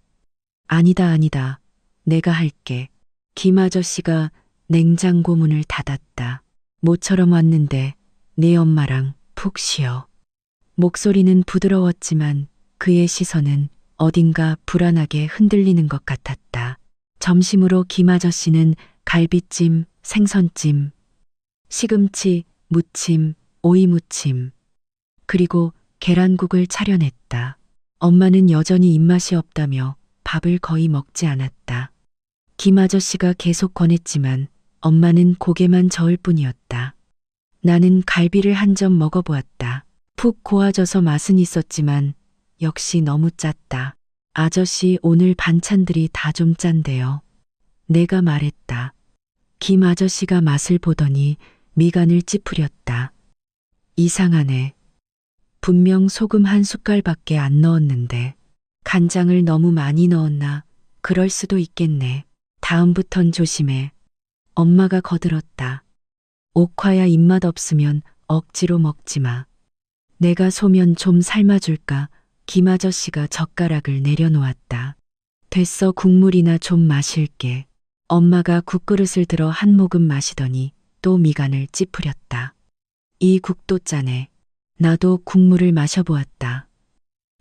아니다. 내가 할게. 김 아저씨가 냉장고 문을 닫았다. 모처럼 왔는데 네 엄마랑 푹 쉬어. 목소리는 부드러웠지만 그의 시선은 어딘가 불안하게 흔들리는 것 같았다. 점심으로 김 아저씨는 갈비찜, 생선찜, 시금치, 무침, 오이 무침, 그리고 계란국을 차려냈다. 엄마는 여전히 입맛이 없다며 밥을 거의 먹지 않았다. 김 아저씨가 계속 권했지만 엄마는 고개만 저을 뿐이었다. 나는 갈비를 한 점 먹어보았다. 푹 고아져서 맛은 있었지만 역시 너무 짰다. 아저씨, 오늘 반찬들이 다 좀 짠데요. 내가 말했다. 김 아저씨가 맛을 보더니 미간을 찌푸렸다. 이상하네. 분명 소금 한 숟갈밖에 안 넣었는데 간장을 너무 많이 넣었나? 그럴 수도 있겠네. 다음부턴 조심해. 엄마가 거들었다. 옥화야 입맛 없으면 억지로 먹지 마. 내가 소면 좀 삶아줄까? 김 아저씨가 젓가락을 내려놓았다. 됐어, 국물이나 좀 마실게. 엄마가 국그릇을 들어 한 모금 마시더니 또 미간을 찌푸렸다. 이 국도 짜네. 나도 국물을 마셔보았다.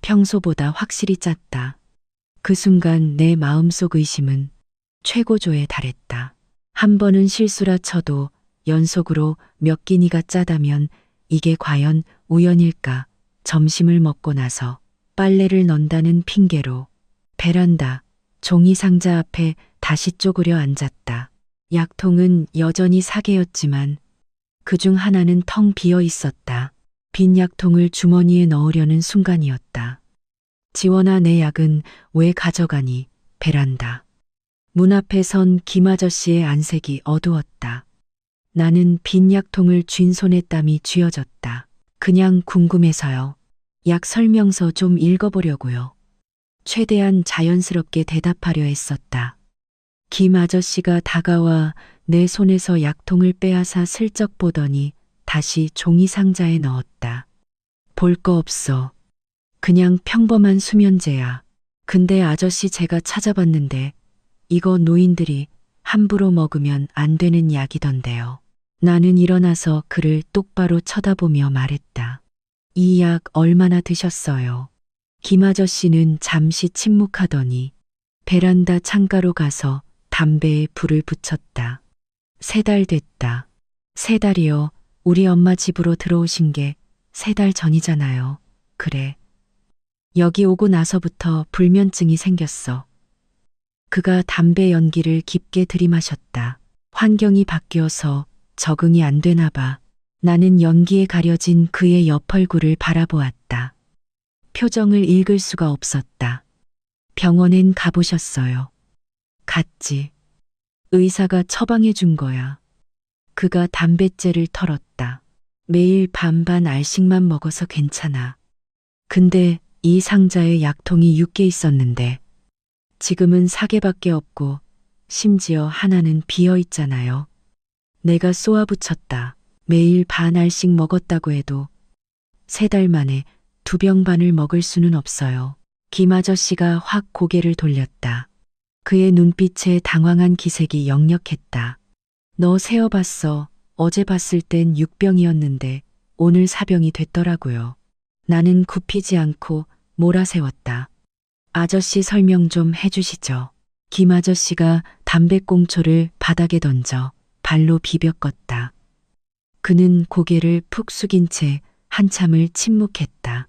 평소보다 확실히 짰다. 그 순간 내 마음속 의심은 최고조에 달했다. 한 번은 실수라 쳐도 연속으로 몇 끼니가 짜다면 이게 과연 우연일까? 점심을 먹고 나서 빨래를 넌다는 핑계로 베란다 종이 상자 앞에 다시 쪼그려 앉았다. 약통은 여전히 4개였지만 그중 하나는 텅 비어 있었다. 빈 약통을 주머니에 넣으려는 순간이었다. 지원아, 내 약은 왜 가져가니? 베란다. 문 앞에 선 김 아저씨의 안색이 어두웠다. 나는 빈 약통을 쥔 손에 땀이 쥐어졌다. 그냥 궁금해서요. 약 설명서 좀 읽어보려고요. 최대한 자연스럽게 대답하려 했었다. 김 아저씨가 다가와 내 손에서 약통을 빼앗아 슬쩍 보더니 다시 종이 상자에 넣었다. 볼 거 없어. 그냥 평범한 수면제야. 근데 아저씨, 제가 찾아봤는데 이거 노인들이 함부로 먹으면 안 되는 약이던데요. 나는 일어나서 그를 똑바로 쳐다보며 말했다. 이 약 얼마나 드셨어요? 김 아저씨는 잠시 침묵하더니 베란다 창가로 가서 담배에 불을 붙였다. 3달 됐다. 3달이요? 우리 엄마 집으로 들어오신 게 3달 전이잖아요. 그래. 여기 오고 나서부터 불면증이 생겼어. 그가 담배 연기를 깊게 들이마셨다. 환경이 바뀌어서 적응이 안 되나 봐. 나는 연기에 가려진 그의 옆 얼굴을 바라보았다. 표정을 읽을 수가 없었다. 병원엔 가보셨어요? 갔지. 의사가 처방해 준 거야. 그가 담뱃재를 털었다. 매일 반반 알씩만 먹어서 괜찮아. 근데 이 상자에 약통이 6개 있었는데 지금은 4개밖에 없고 심지어 하나는 비어 있잖아요. 내가 쏘아붙였다. 매일 반 알씩 먹었다고 해도 3달 만에 2병 반을 먹을 수는 없어요. 김 아저씨가 확 고개를 돌렸다. 그의 눈빛에 당황한 기색이 역력했다. 너 세어봤어. 어제 봤을 땐 6병이었는데 오늘 4병이 됐더라고요. 나는 굽히지 않고 몰아세웠다. 아저씨, 설명 좀 해주시죠. 김 아저씨가 담배꽁초를 바닥에 던져 발로 비벼 껐다. 그는 고개를 푹 숙인 채 한참을 침묵했다.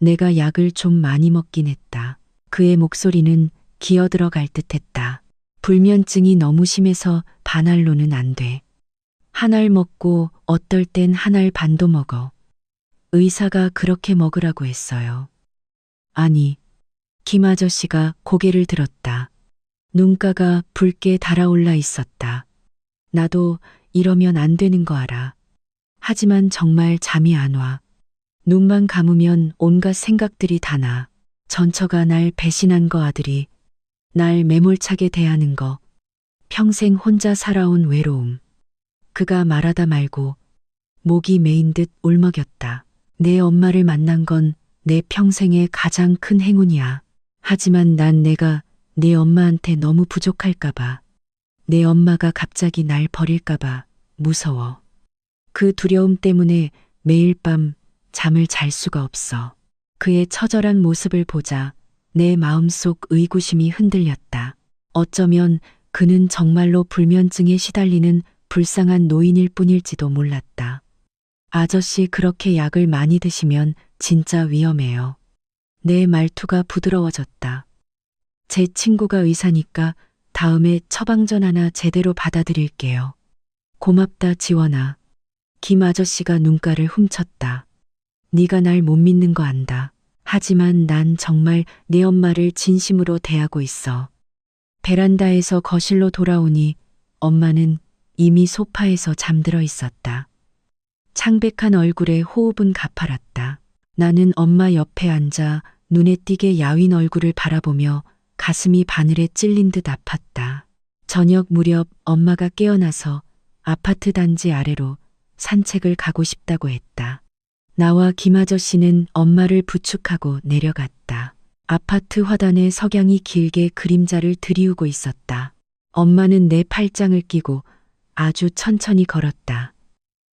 내가 약을 좀 많이 먹긴 했다. 그의 목소리는 기어들어갈 듯했다. 불면증이 너무 심해서 반알로는 안 돼. 한 알 먹고 어떨 땐 한 알 반도 먹어. 의사가 그렇게 먹으라고 했어요. 아니, 김 아저씨가 고개를 들었다. 눈가가 붉게 달아올라 있었다. 나도 이러면 안 되는 거 알아. 하지만 정말 잠이 안 와. 눈만 감으면 온갖 생각들이 다 나. 전처가 날 배신한 거, 아들이 날 매몰차게 대하는 거, 평생 혼자 살아온 외로움. 그가 말하다 말고 목이 메인 듯 울먹였다. 내 엄마를 만난 건 내 평생의 가장 큰 행운이야. 하지만 난 내가 내 엄마한테 너무 부족할까봐, 내 엄마가 갑자기 날 버릴까봐 무서워. 그 두려움 때문에 매일 밤 잠을 잘 수가 없어. 그의 처절한 모습을 보자 내 마음속 의구심이 흔들렸다. 어쩌면 그는 정말로 불면증에 시달리는 불쌍한 노인일 뿐일지도 몰랐다. 아저씨, 그렇게 약을 많이 드시면 진짜 위험해요. 내 말투가 부드러워졌다. 제 친구가 의사니까 다음에 처방전 하나 제대로 받아드릴게요. 고맙다, 지원아. 김 아저씨가 눈가를 훔쳤다. 네가 날 못 믿는 거 안다. 하지만 난 정말 내 엄마를 진심으로 대하고 있어. 베란다에서 거실로 돌아오니 엄마는 이미 소파에서 잠들어 있었다. 창백한 얼굴에 호흡은 가파랐다. 나는 엄마 옆에 앉아 눈에 띄게 야윈 얼굴을 바라보며 가슴이 바늘에 찔린 듯 아팠다. 저녁 무렵 엄마가 깨어나서 아파트 단지 아래로 산책을 가고 싶다고 했다. 나와 김아저씨는 엄마를 부축하고 내려갔다. 아파트 화단에 석양이 길게 그림자를 들이우고 있었다. 엄마는 내 팔짱을 끼고 아주 천천히 걸었다.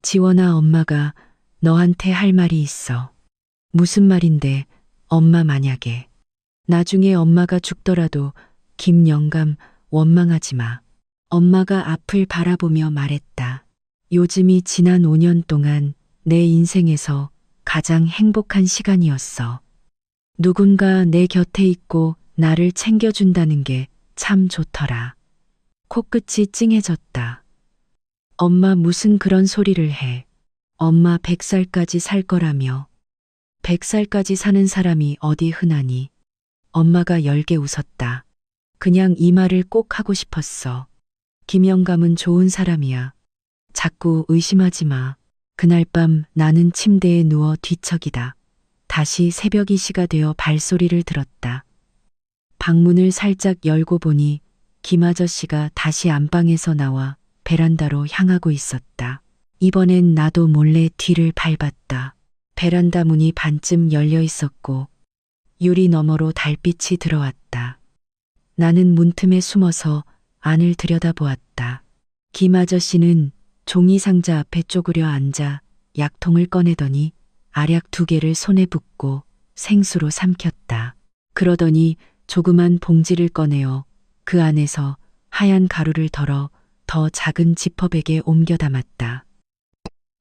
지원아, 엄마가 너한테 할 말이 있어. 무슨 말인데, 엄마 만약에. 나중에 엄마가 죽더라도 김영감 원망하지 마. 엄마가 앞을 바라보며 말했다. 요즘이 지난 5년 동안 내 인생에서 가장 행복한 시간이었어. 누군가 내 곁에 있고 나를 챙겨준다는 게 참 좋더라. 코끝이 찡해졌다. 엄마 무슨 그런 소리를 해. 엄마 100살까지 살 거라며. 100살까지 사는 사람이 어디 흔하니. 엄마가 열게 웃었다. 그냥 이 말을 꼭 하고 싶었어. 김영감은 좋은 사람이야. 자꾸 의심하지 마. 그날 밤 나는 침대에 누워 뒤척이다. 다시 새벽 2시가 되어 발소리를 들었다. 방문을 살짝 열고 보니 김아저씨가 다시 안방에서 나와 베란다로 향하고 있었다. 이번엔 나도 몰래 뒤를 밟았다. 베란다 문이 반쯤 열려 있었고 유리 너머로 달빛이 들어왔다. 나는 문틈에 숨어서 안을 들여다보았다. 김아저씨는 종이 상자 앞에 쪼그려 앉아 약통을 꺼내더니 알약 2개를 손에 붓고 생수로 삼켰다. 그러더니 조그만 봉지를 꺼내어 그 안에서 하얀 가루를 덜어 더 작은 지퍼백에 옮겨 담았다.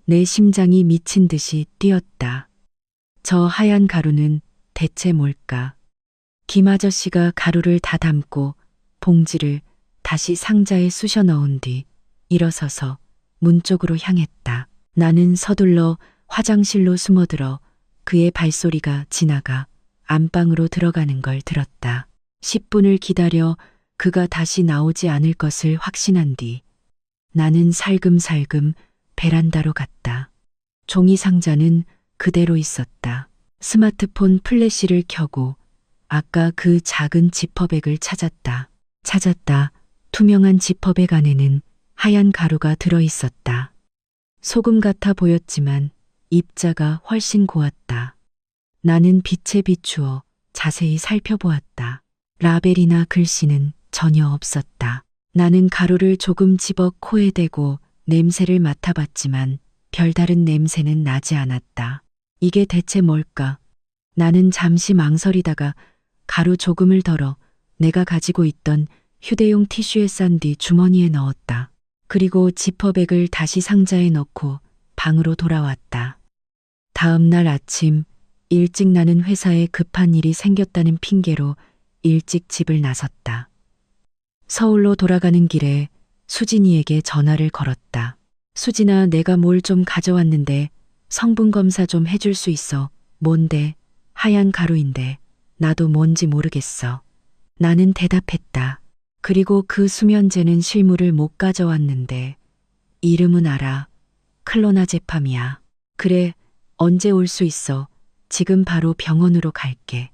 내 심장이 미친 듯이 뛰었다. 저 하얀 가루는 대체 뭘까? 김아저씨가 가루를 다 담고 봉지를 다시 상자에 쑤셔 넣은 뒤 일어서서 문 쪽으로 향했다. 나는 서둘러 화장실로 숨어들어 그의 발소리가 지나가 안방으로 들어가는 걸 들었다. 10분을 기다려 그가 다시 나오지 않을 것을 확신한 뒤 나는 살금살금 베란다로 갔다. 종이 상자는 그대로 있었다. 스마트폰 플래시를 켜고 아까 그 작은 지퍼백을 찾았다. 투명한 지퍼백 안에는 하얀 가루가 들어 있었다. 소금 같아 보였지만 입자가 훨씬 고왔다. 나는 빛에 비추어 자세히 살펴보았다. 라벨이나 글씨는 전혀 없었다. 나는 가루를 조금 집어 코에 대고 냄새를 맡아봤지만 별다른 냄새는 나지 않았다. 이게 대체 뭘까? 나는 잠시 망설이다가 가루 조금을 덜어 내가 가지고 있던 휴대용 티슈에 싼 뒤 주머니에 넣었다. 그리고 지퍼백을 다시 상자에 넣고 방으로 돌아왔다. 다음 날 아침 일찍 나는 회사에 급한 일이 생겼다는 핑계로 일찍 집을 나섰다. 서울로 돌아가는 길에 수진이에게 전화를 걸었다. 수진아, 내가 뭘 좀 가져왔는데 성분 검사 좀 해줄 수 있어. 뭔데? 하얀 가루인데 나도 뭔지 모르겠어. 나는 대답했다. 그리고 그 수면제는 실물을 못 가져왔는데 이름은 알아. 클로나제팜이야. 그래, 언제 올 수 있어? 지금 바로 병원으로 갈게.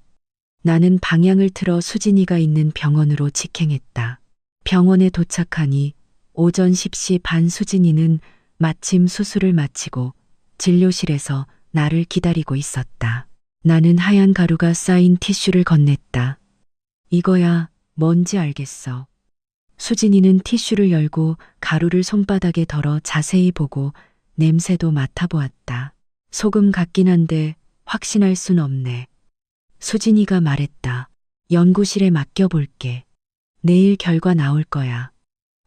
나는 방향을 틀어 수진이가 있는 병원으로 직행했다. 병원에 도착하니 오전 10시 반 수진이는 마침 수술을 마치고 진료실에서 나를 기다리고 있었다. 나는 하얀 가루가 쌓인 티슈를 건넸다. 이거야, 뭔지 알겠어. 수진이는 티슈를 열고 가루를 손바닥에 덜어 자세히 보고 냄새도 맡아보았다. 소금 같긴 한데 확신할 순 없네. 수진이가 말했다. 연구실에 맡겨볼게. 내일 결과 나올 거야.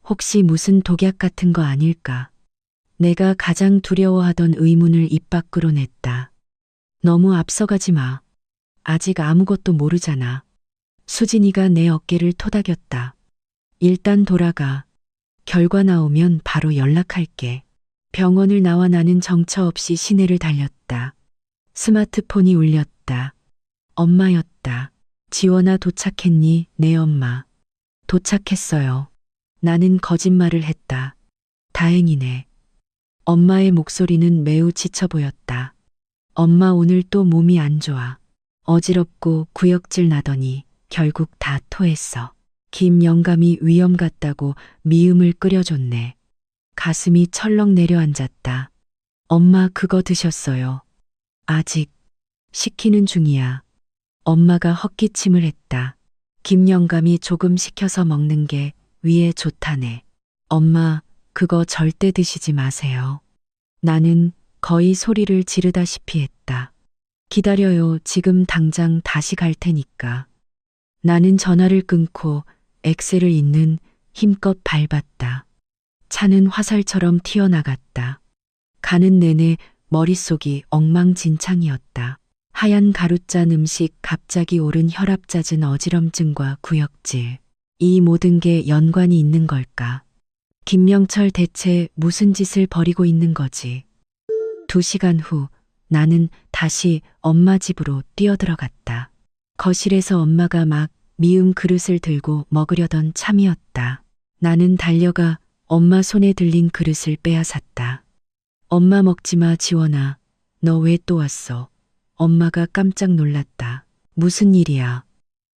혹시 무슨 독약 같은 거 아닐까? 내가 가장 두려워하던 의문을 입 밖으로 냈다. 너무 앞서가지 마. 아직 아무것도 모르잖아. 수진이가 내 어깨를 토닥였다. 일단 돌아가. 결과 나오면 바로 연락할게. 병원을 나와 나는 정처 없이 시내를 달렸다. 스마트폰이 울렸다. 엄마였다. 지원아, 도착했니? 네, 엄마. 도착했어요. 나는 거짓말을 했다. 다행이네. 엄마의 목소리는 매우 지쳐 보였다. 엄마, 오늘 또 몸이 안 좋아. 어지럽고 구역질 나더니 결국 다 토했어. 김영감이 위험 같다고 미음을 끓여줬네. 가슴이 철렁 내려앉았다. 엄마 그거 드셨어요. 아직 식히는 중이야. 엄마가 헛기침을 했다. 김영감이 조금 식혀서 먹는 게 위에 좋다네. 엄마, 그거 절대 드시지 마세요. 나는 거의 소리를 지르다시피 했다. 기다려요. 지금 당장 다시 갈 테니까. 나는 전화를 끊고 엑셀을 잇는 힘껏 밟았다. 차는 화살처럼 튀어나갔다. 가는 내내 머릿속이 엉망진창이었다. 하얀 가루짠 음식, 갑자기 오른 혈압, 잦은 어지럼증과 구역질. 이 모든 게 연관이 있는 걸까? 김명철 대체 무슨 짓을 벌이고 있는 거지? 2시간 후 나는 다시 엄마 집으로 뛰어들어갔다. 거실에서 엄마가 막 미음 그릇을 들고 먹으려던 참이었다. 나는 달려가 엄마 손에 들린 그릇을 빼앗았다. 엄마 먹지 마, 지원아. 너 왜 또 왔어? 엄마가 깜짝 놀랐다. 무슨 일이야?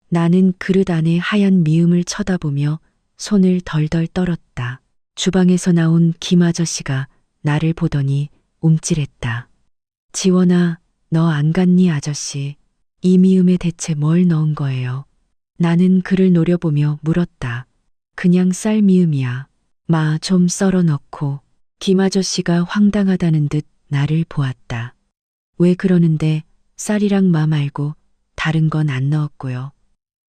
나는 그릇 안에 하얀 미음을 쳐다보며 손을 덜덜 떨었다. 주방에서 나온 김 아저씨가 나를 보더니 움찔했다. 지원아, 너 안 갔니, 아저씨? 이 미음에 대체 뭘 넣은 거예요? 나는 그를 노려보며 물었다. 그냥 쌀 미음이야. 마 좀 썰어 넣고. 김 아저씨가 황당하다는 듯 나를 보았다. 왜 그러는데? 쌀이랑 마 말고 다른 건 안 넣었고요.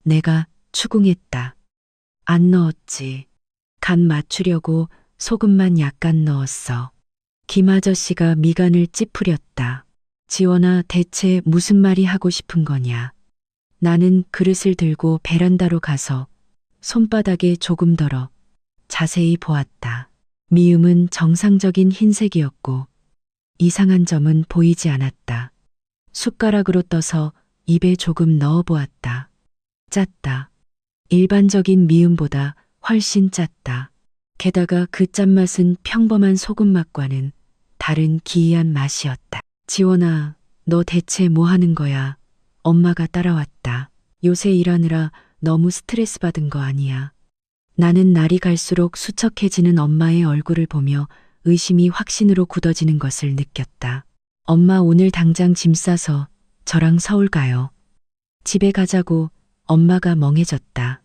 내가 추궁했다. 안 넣었지. 간 맞추려고 소금만 약간 넣었어. 김 아저씨가 미간을 찌푸렸다. 지원아, 대체 무슨 말이 하고 싶은 거냐? 나는 그릇을 들고 베란다로 가서 손바닥에 조금 덜어 자세히 보았다. 미음은 정상적인 흰색이었고 이상한 점은 보이지 않았다. 숟가락으로 떠서 입에 조금 넣어 보았다. 짰다. 일반적인 미음보다 훨씬 짰다. 게다가 그 짠맛은 평범한 소금 맛과는 다른 기이한 맛이었다. 지원아, 너 대체 뭐 하는 거야? 엄마가 따라왔다. 요새 일하느라 너무 스트레스 받은 거 아니야? 나는 날이 갈수록 수척해지는 엄마의 얼굴을 보며 의심이 확신으로 굳어지는 것을 느꼈다. 엄마, 오늘 당장 짐 싸서 저랑 서울 가요. 집에 가자고. 엄마가 멍해졌다.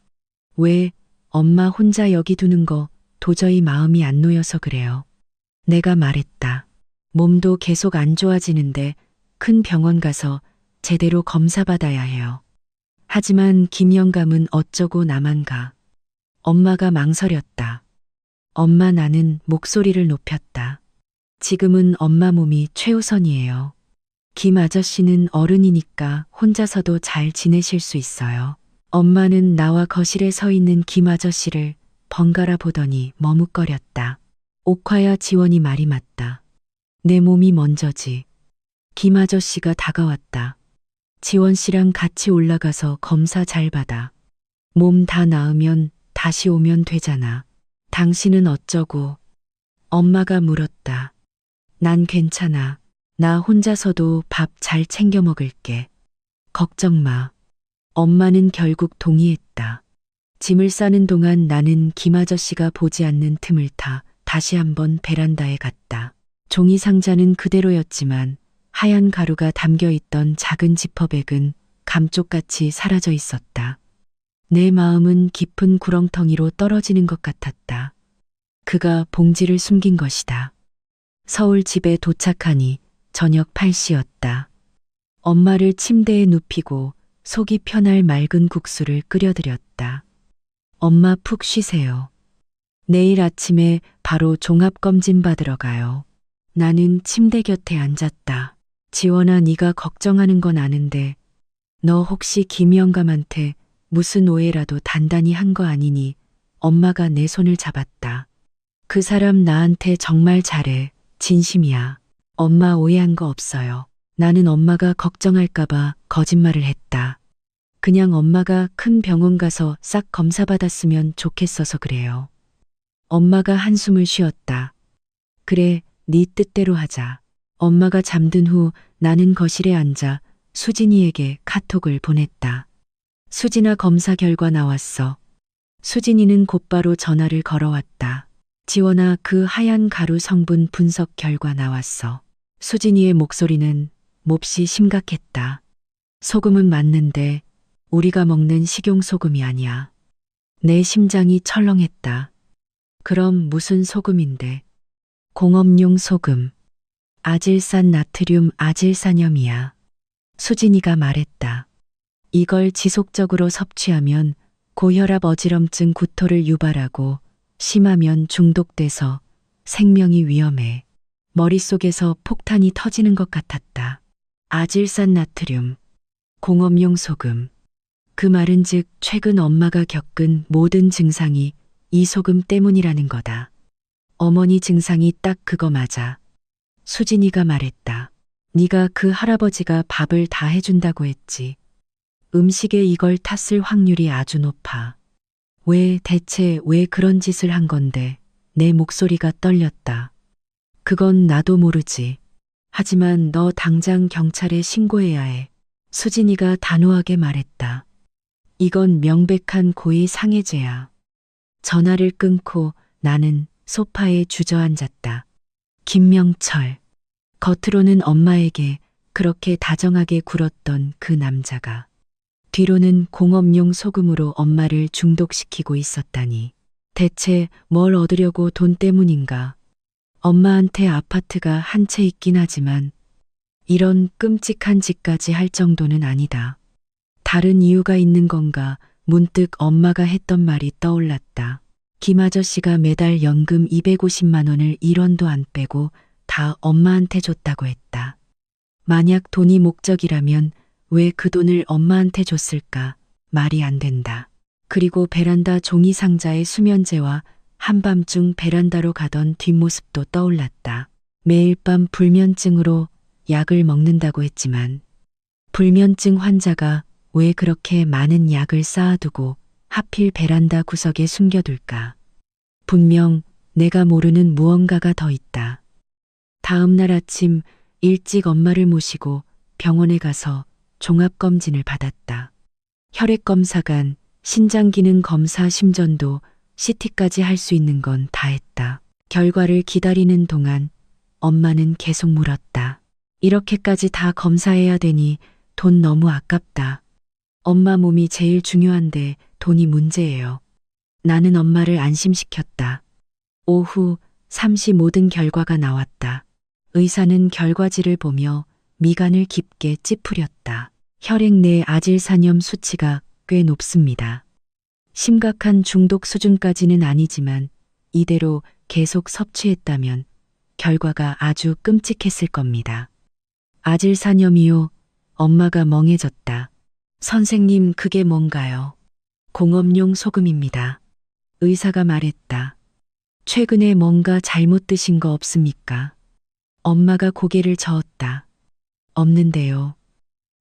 왜? 엄마 혼자 여기 두는 거 도저히 마음이 안 놓여서 그래요. 내가 말했다. 몸도 계속 안 좋아지는데 큰 병원 가서 제대로 검사받아야 해요. 하지만 김영감은 어쩌고 나만 가. 엄마가 망설였다. 엄마, 나는 목소리를 높였다. 지금은 엄마 몸이 최우선이에요. 김 아저씨는 어른이니까 혼자서도 잘 지내실 수 있어요. 엄마는 나와 거실에 서 있는 김 아저씨를 번갈아 보더니 머뭇거렸다. 옥화야, 지원이 말이 맞다. 내 몸이 먼저지. 김 아저씨가 다가왔다. 지원 씨랑 같이 올라가서 검사 잘 받아. 몸 다 나으면 다시 오면 되잖아. 당신은 어쩌고? 엄마가 물었다. 난 괜찮아. 나 혼자서도 밥 잘 챙겨 먹을게. 걱정 마. 엄마는 결국 동의했다. 짐을 싸는 동안 나는 김 아저씨가 보지 않는 틈을 타 다시 한번 베란다에 갔다. 종이 상자는 그대로였지만 하얀 가루가 담겨 있던 작은 지퍼백은 감쪽같이 사라져 있었다. 내 마음은 깊은 구렁텅이로 떨어지는 것 같았다. 그가 봉지를 숨긴 것이다. 서울 집에 도착하니 저녁 8시였다. 엄마를 침대에 눕히고 속이 편할 맑은 국수를 끓여드렸다. 엄마, 푹 쉬세요. 내일 아침에 바로 종합검진 받으러 가요. 나는 침대 곁에 앉았다. 지원아, 네가 걱정하는 건 아는데 너 혹시 김영감한테 무슨 오해라도 단단히 한 거 아니니? 엄마가 내 손을 잡았다. 그 사람 나한테 정말 잘해. 진심이야. 엄마, 오해한 거 없어요. 나는 엄마가 걱정할까봐 거짓말을 했다. 그냥 엄마가 큰 병원 가서 싹 검사받았으면 좋겠어서 그래요. 엄마가 한숨을 쉬었다. 그래, 네 뜻대로 하자. 엄마가 잠든 후 나는 거실에 앉아 수진이에게 카톡을 보냈다. 수진아, 검사 결과 나왔어. 수진이는 곧바로 전화를 걸어왔다. 지원아, 그 하얀 가루 성분 분석 결과 나왔어. 수진이의 목소리는 몹시 심각했다. 소금은 맞는데 우리가 먹는 식용소금이 아니야. 내 심장이 철렁했다. 그럼 무슨 소금인데? 공업용 소금. 아질산 나트륨 아질산염이야. 수진이가 말했다. 이걸 지속적으로 섭취하면 고혈압 어지럼증 구토를 유발하고 심하면 중독돼서 생명이 위험해. 머릿속에서 폭탄이 터지는 것 같았다. 아질산 나트륨, 공업용 소금. 그 말은 즉 최근 엄마가 겪은 모든 증상이 이 소금 때문이라는 거다. 어머니 증상이 딱 그거 맞아. 수진이가 말했다. 네가 그 할아버지가 밥을 다 해준다고 했지. 음식에 이걸 탔을 확률이 아주 높아. 대체 왜 그런 짓을 한 건데? 내 목소리가 떨렸다. 그건 나도 모르지. 하지만 너 당장 경찰에 신고해야 해. 수진이가 단호하게 말했다. 이건 명백한 고의 상해죄야. 전화를 끊고 나는 소파에 주저앉았다. 김명철. 겉으로는 엄마에게 그렇게 다정하게 굴었던 그 남자가 뒤로는 공업용 소금으로 엄마를 중독시키고 있었다니. 대체 뭘 얻으려고 돈 때문인가? 엄마한테 아파트가 한 채 있긴 하지만 이런 끔찍한 짓까지 할 정도는 아니다. 다른 이유가 있는 건가? 문득 엄마가 했던 말이 떠올랐다. 김 아저씨가 매달 연금 250만 원을 1원도 안 빼고 다 엄마한테 줬다고 했다. 만약 돈이 목적이라면 왜 그 돈을 엄마한테 줬을까? 말이 안 된다. 그리고 베란다 종이 상자의 수면제와 한밤중 베란다로 가던 뒷모습도 떠올랐다. 매일 밤 불면증으로 약을 먹는다고 했지만 불면증 환자가 왜 그렇게 많은 약을 쌓아두고 하필 베란다 구석에 숨겨둘까? 분명 내가 모르는 무언가가 더 있다. 다음 날 아침 일찍 엄마를 모시고 병원에 가서 종합검진을 받았다. 혈액검사관, 신장기능 검사, 심전도, CT까지 할 수 있는 건 다 했다. 결과를 기다리는 동안 엄마는 계속 물었다. 이렇게까지 다 검사해야 되니 돈 너무 아깝다. 엄마 몸이 제일 중요한데 돈이 문제예요. 나는 엄마를 안심시켰다. 오후 3시 모든 결과가 나왔다. 의사는 결과지를 보며 미간을 깊게 찌푸렸다. 혈액 내 아질산염 수치가 꽤 높습니다. 심각한 중독 수준까지는 아니지만 이대로 계속 섭취했다면 결과가 아주 끔찍했을 겁니다. 아질산염이요. 엄마가 멍해졌다. 선생님, 그게 뭔가요? 공업용 소금입니다. 의사가 말했다. 최근에 뭔가 잘못 드신 거 없습니까? 엄마가 고개를 저었다. 없는데요.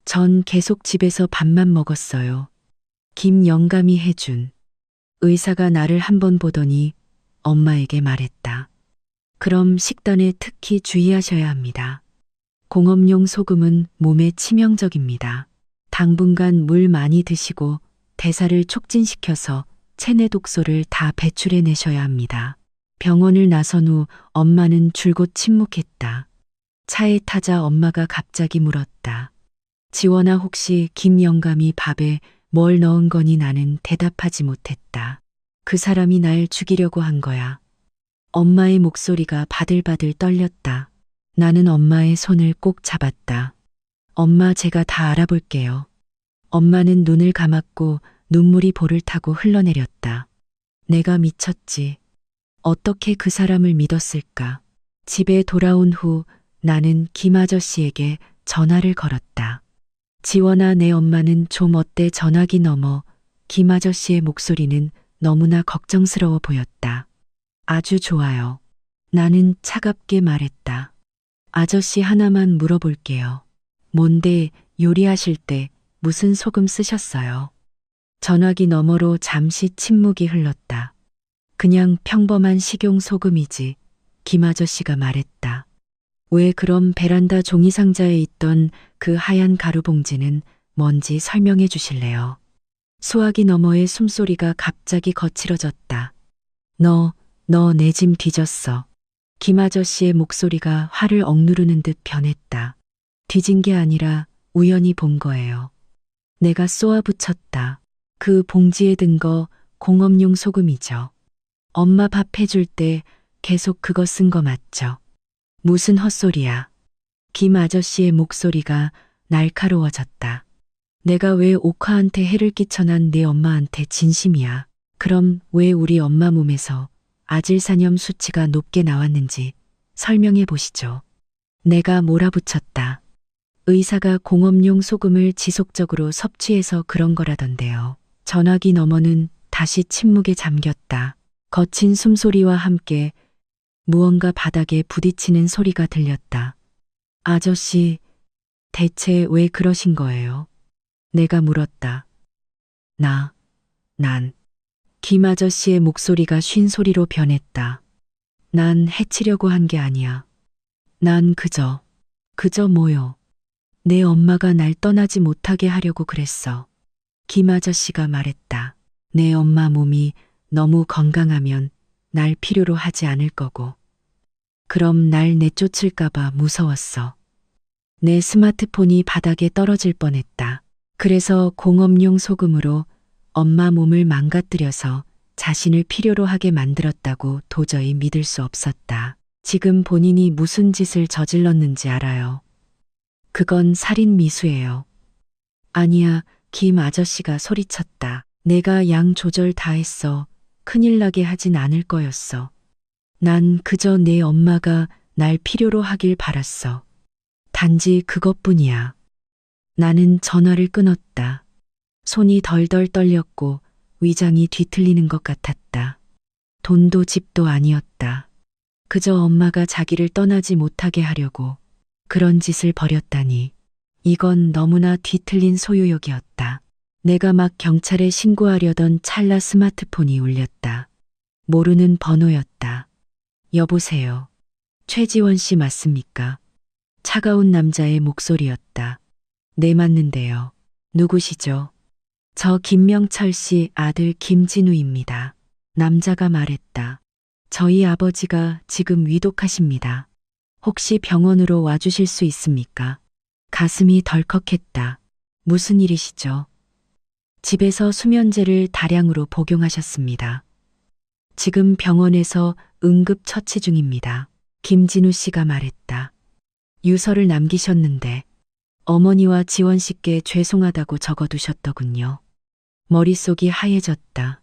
전 계속 집에서 밥만 먹었어요. 김영감이 해준. 의사가 나를 한번 보더니 엄마에게 말했다. 그럼 식단에 특히 주의하셔야 합니다. 공업용 소금은 몸에 치명적입니다. 당분간 물 많이 드시고 대사를 촉진시켜서 체내 독소를 다 배출해내셔야 합니다. 병원을 나선 후 엄마는 줄곧 침묵했다. 차에 타자 엄마가 갑자기 물었다. 지원아, 혹시 김영감이 밥에 뭘 넣은 거니? 나는 대답하지 못했다. 그 사람이 날 죽이려고 한 거야. 엄마의 목소리가 바들바들 떨렸다. 나는 엄마의 손을 꼭 잡았다. 엄마, 제가 다 알아볼게요. 엄마는 눈을 감았고 눈물이 볼을 타고 흘러내렸다. 내가 미쳤지. 어떻게 그 사람을 믿었을까? 집에 돌아온 후 나는 김 아저씨에게 전화를 걸었다. 지원아, 내 엄마는 좀 어때? 전화기 너머 김 아저씨의 목소리는 너무나 걱정스러워 보였다. 아주 좋아요. 나는 차갑게 말했다. 아저씨, 하나만 물어볼게요. 뭔데? 요리하실 때 무슨 소금 쓰셨어요? 전화기 너머로 잠시 침묵이 흘렀다. 그냥 평범한 식용 소금이지. 김 아저씨가 말했다. 왜 그럼 베란다 종이 상자에 있던 그 하얀 가루 봉지는 뭔지 설명해 주실래요? 수화기 너머의 숨소리가 갑자기 거칠어졌다. 너 너 내 짐 뒤졌어. 김 아저씨의 목소리가 화를 억누르는 듯 변했다. 뒤진 게 아니라 우연히 본 거예요. 내가 쏘아붙였다. 그 봉지에 든 거 공업용 소금이죠. 엄마 밥 해줄 때 계속 그거 쓴 거 맞죠? 무슨 헛소리야. 김 아저씨의 목소리가 날카로워졌다. 내가 왜 옥화한테 해를 끼쳐난 내 엄마한테 진심이야. 그럼 왜 우리 엄마 몸에서 아질산염 수치가 높게 나왔는지 설명해 보시죠. 내가 몰아붙였다. 의사가 공업용 소금을 지속적으로 섭취해서 그런 거라던데요. 전화기 너머는 다시 침묵에 잠겼다. 거친 숨소리와 함께 무언가 바닥에 부딪히는 소리가 들렸다. 아저씨, 대체 왜 그러신 거예요? 내가 물었다. 난. 김 아저씨의 목소리가 쉰 소리로 변했다. 난 해치려고 한 게 아니야. 난 그저 뭐요. 내 엄마가 날 떠나지 못하게 하려고 그랬어. 김 아저씨가 말했다. 내 엄마 몸이 너무 건강하면 날 필요로 하지 않을 거고. 그럼 날 내쫓을까봐 무서웠어. 내 스마트폰이 바닥에 떨어질 뻔했다. 그래서 공업용 소금으로 엄마 몸을 망가뜨려서 자신을 필요로 하게 만들었다고 도저히 믿을 수 없었다. 지금 본인이 무슨 짓을 저질렀는지 알아요. 그건 살인 미수예요. 아니야, 김 아저씨가 소리쳤다. 내가 양 조절 다 했어. 큰일 나게 하진 않을 거였어. 난 그저 내 엄마가 날 필요로 하길 바랐어. 단지 그것뿐이야. 나는 전화를 끊었다. 손이 덜덜 떨렸고 위장이 뒤틀리는 것 같았다. 돈도 집도 아니었다. 그저 엄마가 자기를 떠나지 못하게 하려고 그런 짓을 벌였다니. 이건 너무나 뒤틀린 소유욕이었다. 내가 막 경찰에 신고하려던 찰나 스마트폰이 울렸다. 모르는 번호였다. 여보세요. 최지원 씨 맞습니까? 차가운 남자의 목소리였다. 네, 맞는데요. 누구시죠? 저 김명철 씨 아들 김진우입니다. 남자가 말했다. 저희 아버지가 지금 위독하십니다. 혹시 병원으로 와주실 수 있습니까? 가슴이 덜컥했다. 무슨 일이시죠? 집에서 수면제를 다량으로 복용하셨습니다. 지금 병원에서 응급처치 중입니다. 김진우 씨가 말했다. 유서를 남기셨는데 어머니와 지원 씨께 죄송하다고 적어두셨더군요. 머릿속이 하얘졌다.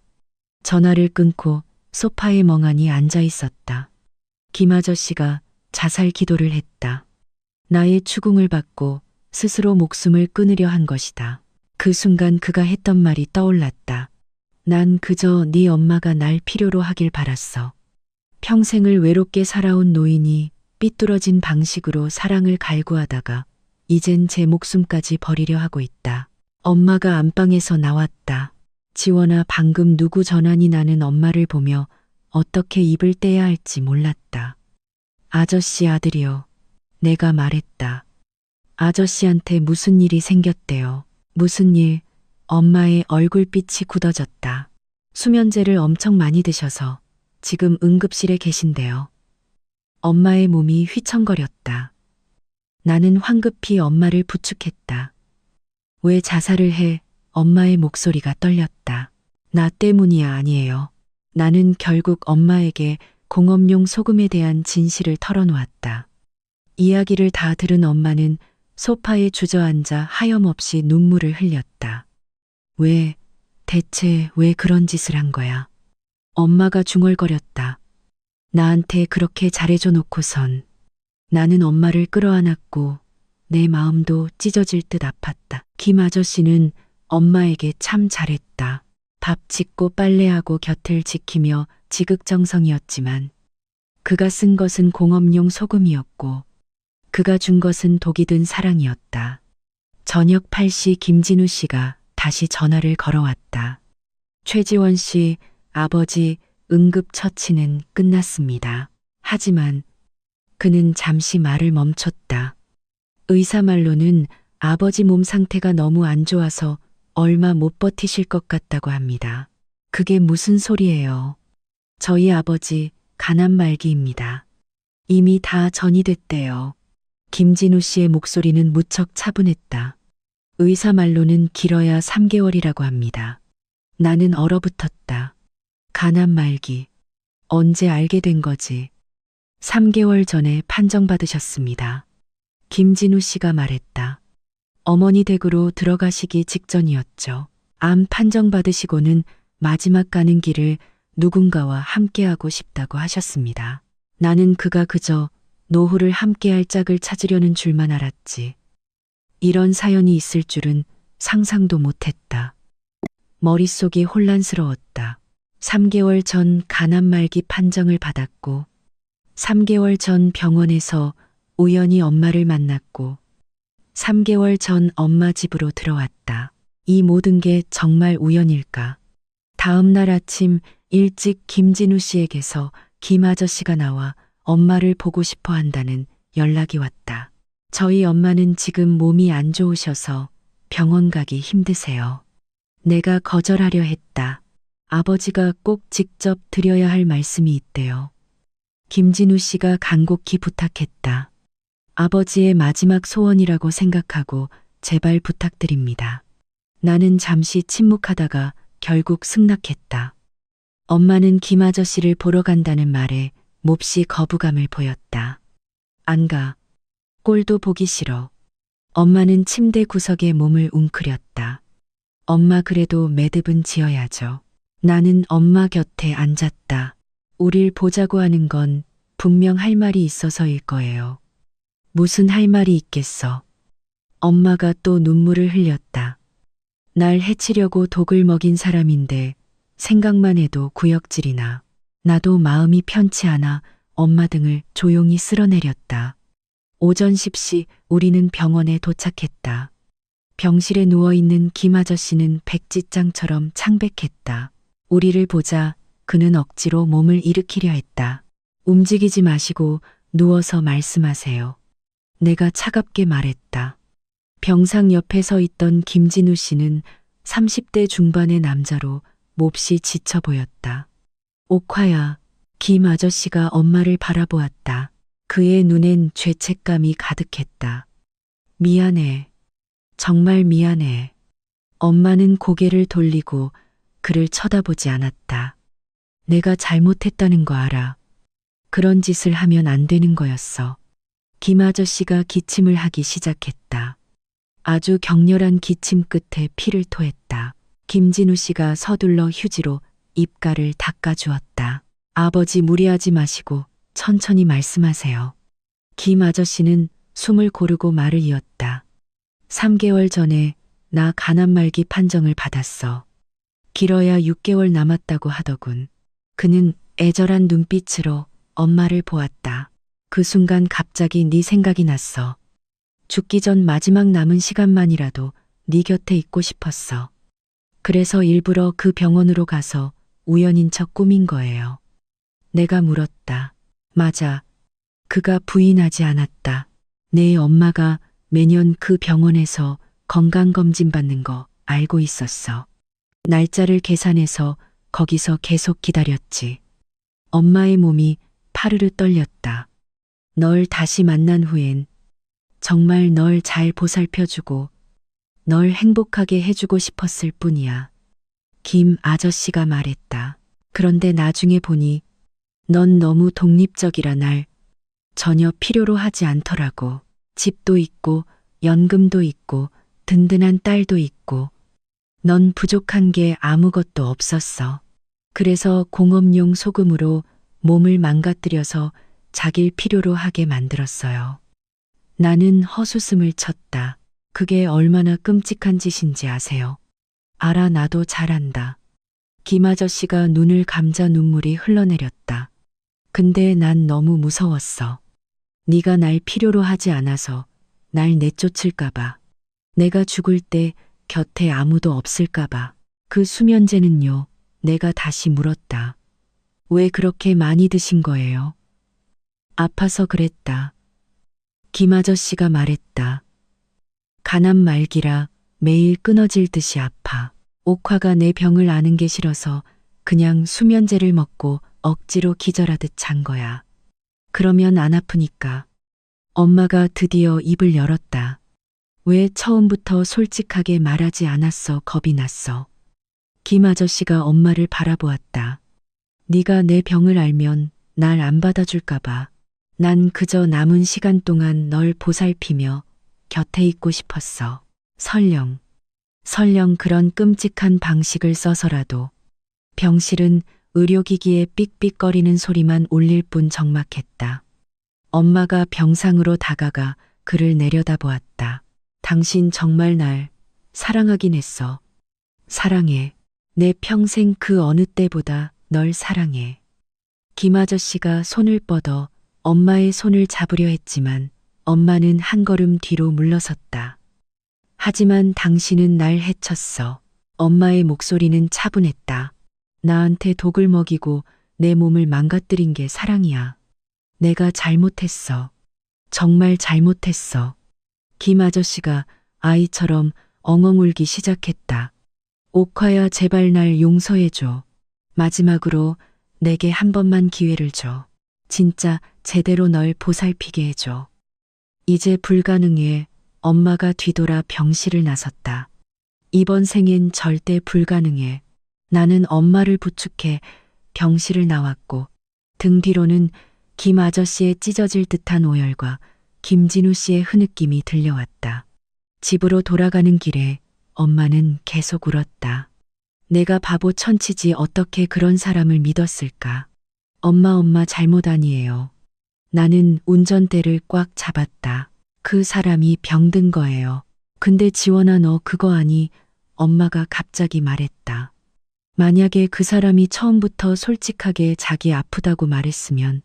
전화를 끊고 소파에 멍하니 앉아 있었다. 김 아저씨가 자살 기도를 했다. 나의 추궁을 받고 스스로 목숨을 끊으려 한 것이다. 그 순간 그가 했던 말이 떠올랐다. 난 그저 네 엄마가 날 필요로 하길 바랐어. 평생을 외롭게 살아온 노인이 삐뚤어진 방식으로 사랑을 갈구하다가 이젠 제 목숨까지 버리려 하고 있다. 엄마가 안방에서 나왔다. 지원아, 방금 누구 전화니? 나는 엄마를 보며 어떻게 입을 떼야 할지 몰랐다. 아저씨 아들이요. 내가 말했다. 아저씨한테 무슨 일이 생겼대요. 무슨 일? 엄마의 얼굴빛이 굳어졌다. 수면제를 엄청 많이 드셔서 지금 응급실에 계신데요. 엄마의 몸이 휘청거렸다. 나는 황급히 엄마를 부축했다. 왜 자살을 해? 엄마의 목소리가 떨렸다. 나 때문이야. 아니에요. 나는 결국 엄마에게 공업용 소금에 대한 진실을 털어놓았다. 이야기를 다 들은 엄마는 소파에 주저앉아 하염없이 눈물을 흘렸다. 대체 왜 그런 짓을 한 거야? 엄마가 중얼거렸다. 나한테 그렇게 잘해줘 놓고선. 나는 엄마를 끌어안았고 내 마음도 찢어질 듯 아팠다. 김 아저씨는 엄마에게 참 잘했다. 밥 짓고 빨래하고 곁을 지키며 지극정성이었지만 그가 쓴 것은 공업용 소금이었고 그가 준 것은 독이 든 사랑이었다. 저녁 8시 김진우 씨가 다시 전화를 걸어왔다. 최지원 씨, 아버지 응급처치는 끝났습니다. 하지만 그는 잠시 말을 멈췄다. 의사 말로는 아버지 몸 상태가 너무 안 좋아서 얼마 못 버티실 것 같다고 합니다. 그게 무슨 소리예요? 저희 아버지 가난 말기입니다. 이미 다 전이 됐대요. 김진우 씨의 목소리는 무척 차분했다. 의사 말로는 길어야 3개월이라고 합니다. 나는 얼어붙었다. 가난 말기. 언제 알게 된 거지? 3개월 전에 판정받으셨습니다. 김진우 씨가 말했다. 어머니 댁으로 들어가시기 직전이었죠. 암 판정받으시고는 마지막 가는 길을 누군가와 함께하고 싶다고 하셨습니다. 나는 그가 그저 노후를 함께할 짝을 찾으려는 줄만 알았지. 이런 사연이 있을 줄은 상상도 못했다. 머릿속이 혼란스러웠다. 3개월 전 가난 말기 판정을 받았고 3개월 전 병원에서 우연히 엄마를 만났고 3개월 전 엄마 집으로 들어왔다. 이 모든 게 정말 우연일까? 다음 날 아침 일찍 김진우 씨에게서 김 아저씨가 나와 엄마를 보고 싶어 한다는 연락이 왔다. 저희 엄마는 지금 몸이 안 좋으셔서 병원 가기 힘드세요. 내가 거절하려 했다. 아버지가 꼭 직접 드려야 할 말씀이 있대요. 김진우 씨가 간곡히 부탁했다. 아버지의 마지막 소원이라고 생각하고 제발 부탁드립니다. 나는 잠시 침묵하다가 결국 승낙했다. 엄마는 김 아저씨를 보러 간다는 말에 몹시 거부감을 보였다. 안 가. 꼴도 보기 싫어. 엄마는 침대 구석에 몸을 웅크렸다. 엄마 그래도 매듭은 지어야죠. 나는 엄마 곁에 앉았다. 우릴 보자고 하는 건 분명 할 말이 있어서일 거예요. 무슨 할 말이 있겠어. 엄마가 또 눈물을 흘렸다. 날 해치려고 독을 먹인 사람인데 생각만 해도 구역질이나. 나도 마음이 편치 않아 엄마 등을 조용히 쓸어내렸다. 오전 10시 우리는 병원에 도착했다. 병실에 누워있는 김 아저씨는 백지장처럼 창백했다. 우리를 보자 그는 억지로 몸을 일으키려 했다. 움직이지 마시고 누워서 말씀하세요. 내가 차갑게 말했다. 병상 옆에 서 있던 김진우 씨는 30대 중반의 남자로 몹시 지쳐 보였다. 옥화야, 김 아저씨가 엄마를 바라보았다. 그의 눈엔 죄책감이 가득했다. 미안해. 정말 미안해. 엄마는 고개를 돌리고 그를 쳐다보지 않았다. 내가 잘못했다는 거 알아. 그런 짓을 하면 안 되는 거였어. 김 아저씨가 기침을 하기 시작했다. 아주 격렬한 기침 끝에 피를 토했다. 김진우 씨가 서둘러 휴지로 입가를 닦아주었다. 아버지 무리하지 마시고 천천히 말씀하세요. 김 아저씨는 숨을 고르고 말을 이었다. 3개월 전에 나 가난 말기 판정을 받았어. 길어야 6개월 남았다고 하더군. 그는 애절한 눈빛으로 엄마를 보았다. 그 순간 갑자기 네 생각이 났어. 죽기 전 마지막 남은 시간만이라도 네 곁에 있고 싶었어. 그래서 일부러 그 병원으로 가서 우연인 척 꾸민 거예요. 내가 물었다. 맞아. 그가 부인하지 않았다. 내 엄마가 매년 그 병원에서 건강검진 받는 거 알고 있었어. 날짜를 계산해서 거기서 계속 기다렸지. 엄마의 몸이 파르르 떨렸다. 널 다시 만난 후엔 정말 널 잘 보살펴주고 널 행복하게 해주고 싶었을 뿐이야. 김 아저씨가 말했다. 그런데 나중에 보니 넌 너무 독립적이라 날 전혀 필요로 하지 않더라고. 집도 있고 연금도 있고 든든한 딸도 있고 넌 부족한 게 아무것도 없었어. 그래서 공업용 소금으로 몸을 망가뜨려서 자길 필요로 하게 만들었어요. 나는 헛웃음을 쳤다. 그게 얼마나 끔찍한 짓인지 아세요? 알아, 나도 잘 안다. 김 아저씨가 눈을 감자 눈물이 흘러내렸다. 근데 난 너무 무서웠어. 네가 날 필요로 하지 않아서 날 내쫓을까봐. 내가 죽을 때 곁에 아무도 없을까봐. 그 수면제는요, 내가 다시 물었다. 왜 그렇게 많이 드신 거예요? 아파서 그랬다. 김 아저씨가 말했다. 가난 말기라 매일 끊어질 듯이 아파. 옥화가 내 병을 아는 게 싫어서 그냥 수면제를 먹고 억지로 기절하듯 잔 거야. 그러면 안 아프니까. 엄마가 드디어 입을 열었다. 왜 처음부터 솔직하게 말하지 않았어? 겁이 났어. 김 아저씨가 엄마를 바라보았다. 네가 내 병을 알면 날 안 받아줄까 봐. 난 그저 남은 시간 동안 널 보살피며 곁에 있고 싶었어. 설령 그런 끔찍한 방식을 써서라도. 병실은 의료기기의 삑삑거리는 소리만 울릴 뿐 적막했다. 엄마가 병상으로 다가가 그를 내려다보았다. 당신 정말 날 사랑하긴 했어. 사랑해. 내 평생 그 어느 때보다 널 사랑해. 김 아저씨가 손을 뻗어 엄마의 손을 잡으려 했지만 엄마는 한 걸음 뒤로 물러섰다. 하지만 당신은 날 해쳤어. 엄마의 목소리는 차분했다. 나한테 독을 먹이고 내 몸을 망가뜨린 게 사랑이야. 내가 잘못했어. 정말 잘못했어. 김 아저씨가 아이처럼 엉엉 울기 시작했다. 옥화야, 제발 날 용서해줘. 마지막으로 내게 한 번만 기회를 줘. 진짜 제대로 널 보살피게 해줘. 이제 불가능해. 엄마가 뒤돌아 병실을 나섰다. 이번 생엔 절대 불가능해. 나는 엄마를 부축해 병실을 나왔고 등 뒤로는 김 아저씨의 찢어질 듯한 오열과 김진우 씨의 흐느낌이 들려왔다. 집으로 돌아가는 길에 엄마는 계속 울었다. 내가 바보 천치지 어떻게 그런 사람을 믿었을까. 엄마 잘못 아니에요. 나는 운전대를 꽉 잡았다. 그 사람이 병든 거예요. 근데 지원아, 너 그거 아니? 엄마가 갑자기 말했다. 만약에 그 사람이 처음부터 솔직하게 자기 아프다고 말했으면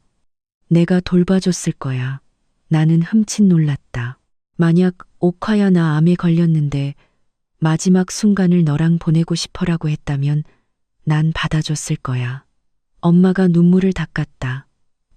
내가 돌봐줬을 거야. 나는 흠칫 놀랐다. 만약 옥화야, 나 암에 걸렸는데 마지막 순간을 너랑 보내고 싶어라고 했다면 난 받아줬을 거야. 엄마가 눈물을 닦았다.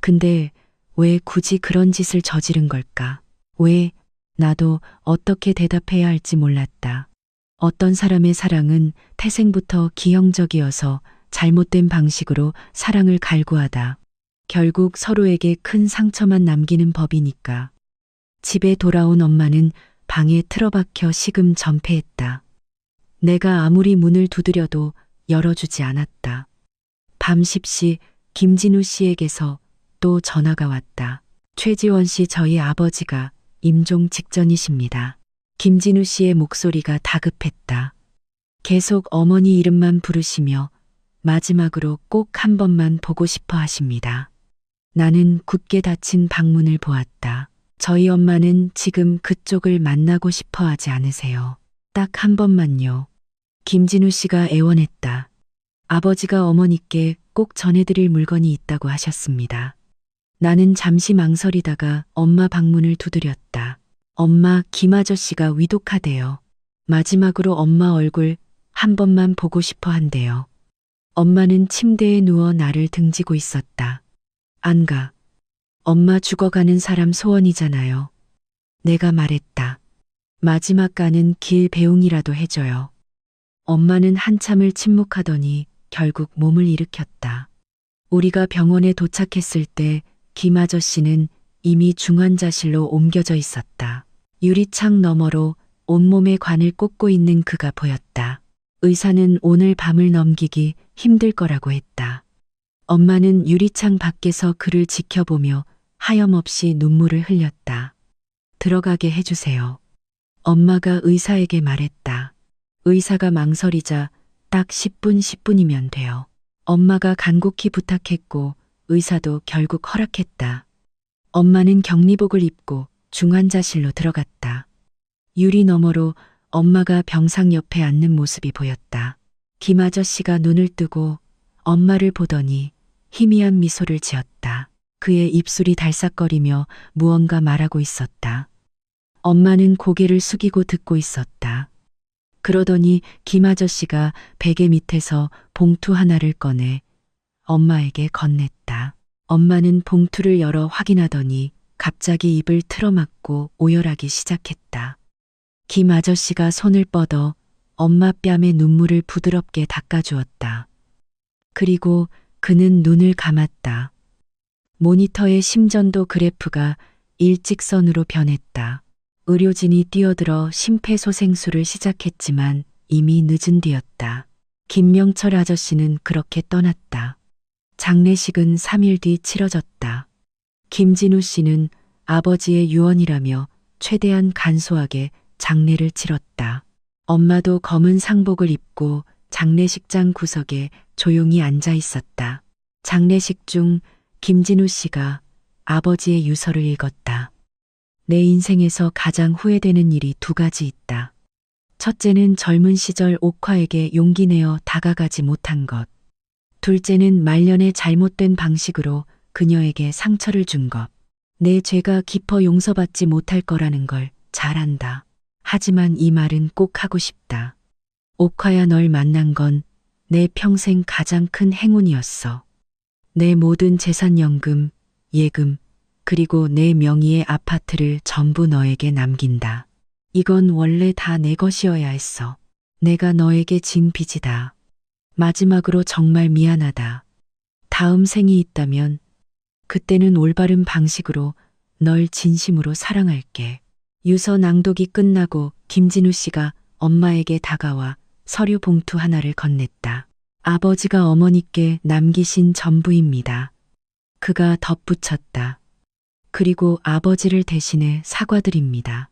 근데 왜 굳이 그런 짓을 저지른 걸까? 왜? 나도 어떻게 대답해야 할지 몰랐다. 어떤 사람의 사랑은 태생부터 기형적이어서 잘못된 방식으로 사랑을 갈구하다. 결국 서로에게 큰 상처만 남기는 법이니까. 집에 돌아온 엄마는 방에 틀어박혀 시금전폐했다. 내가 아무리 문을 두드려도 열어주지 않았다. 밤 10시 김진우 씨에게서 또 전화가 왔다. 최지원 씨, 저희 아버지가 임종 직전이십니다. 김진우 씨의 목소리가 다급했다. 계속 어머니 이름만 부르시며 마지막으로 꼭 한 번만 보고 싶어 하십니다. 나는 굳게 닫힌 방문을 보았다. 저희 엄마는 지금 그쪽을 만나고 싶어 하지 않으세요. 딱 한 번만요. 김진우 씨가 애원했다. 아버지가 어머니께 꼭 전해드릴 물건이 있다고 하셨습니다. 나는 잠시 망설이다가 엄마 방문을 두드렸다. 엄마, 김 아저씨가 위독하대요. 마지막으로 엄마 얼굴 한 번만 보고 싶어 한대요. 엄마는 침대에 누워 나를 등지고 있었다. 안 가. 엄마 죽어가는 사람 소원이잖아요. 내가 말했다. 마지막 가는 길 배웅이라도 해줘요. 엄마는 한참을 침묵하더니 결국 몸을 일으켰다. 우리가 병원에 도착했을 때 김 아저씨는 이미 중환자실로 옮겨져 있었다. 유리창 너머로 온몸에 관을 꽂고 있는 그가 보였다. 의사는 오늘 밤을 넘기기 힘들 거라고 했다. 엄마는 유리창 밖에서 그를 지켜보며 하염없이 눈물을 흘렸다. 들어가게 해주세요. 엄마가 의사에게 말했다. 의사가 망설이자 딱 10분이면 돼요. 엄마가 간곡히 부탁했고 의사도 결국 허락했다. 엄마는 격리복을 입고 중환자실로 들어갔다. 유리 너머로 엄마가 병상 옆에 앉는 모습이 보였다. 김 아저씨가 눈을 뜨고 엄마를 보더니 희미한 미소를 지었다. 그의 입술이 달싹거리며 무언가 말하고 있었다. 엄마는 고개를 숙이고 듣고 있었다. 그러더니 김 아저씨가 베개 밑에서 봉투 하나를 꺼내 엄마에게 건넸다. 엄마는 봉투를 열어 확인하더니 갑자기 입을 틀어막고 오열하기 시작했다. 김 아저씨가 손을 뻗어 엄마 뺨에 눈물을 부드럽게 닦아주었다. 그리고 그는 눈을 감았다. 모니터의 심전도 그래프가 일직선으로 변했다. 의료진이 뛰어들어 심폐소생술을 시작했지만 이미 늦은 뒤였다. 김명철 아저씨는 그렇게 떠났다. 장례식은 3일 뒤 치러졌다. 김진우 씨는 아버지의 유언이라며 최대한 간소하게 장례를 치렀다. 엄마도 검은 상복을 입고 장례식장 구석에 조용히 앉아 있었다. 장례식 중 김진우 씨가 아버지의 유서를 읽었다. 내 인생에서 가장 후회되는 일이 두 가지 있다. 첫째는 젊은 시절 옥화에게 용기 내어 다가가지 못한 것. 둘째는 말년에 잘못된 방식으로 그녀에게 상처를 준 것. 내 죄가 깊어 용서받지 못할 거라는 걸 잘 안다. 하지만 이 말은 꼭 하고 싶다. 옥화야, 널 만난 건 내 평생 가장 큰 행운이었어. 내 모든 재산연금, 예금, 그리고 내 명의의 아파트를 전부 너에게 남긴다. 이건 원래 다 내 것이어야 했어. 내가 너에게 진 빚이다. 마지막으로 정말 미안하다. 다음 생이 있다면 그때는 올바른 방식으로 널 진심으로 사랑할게. 유서 낭독이 끝나고 김진우 씨가 엄마에게 다가와 서류 봉투 하나를 건넸다. 아버지가 어머니께 남기신 전부입니다. 그가 덧붙였다. 그리고 아버지를 대신해 사과드립니다.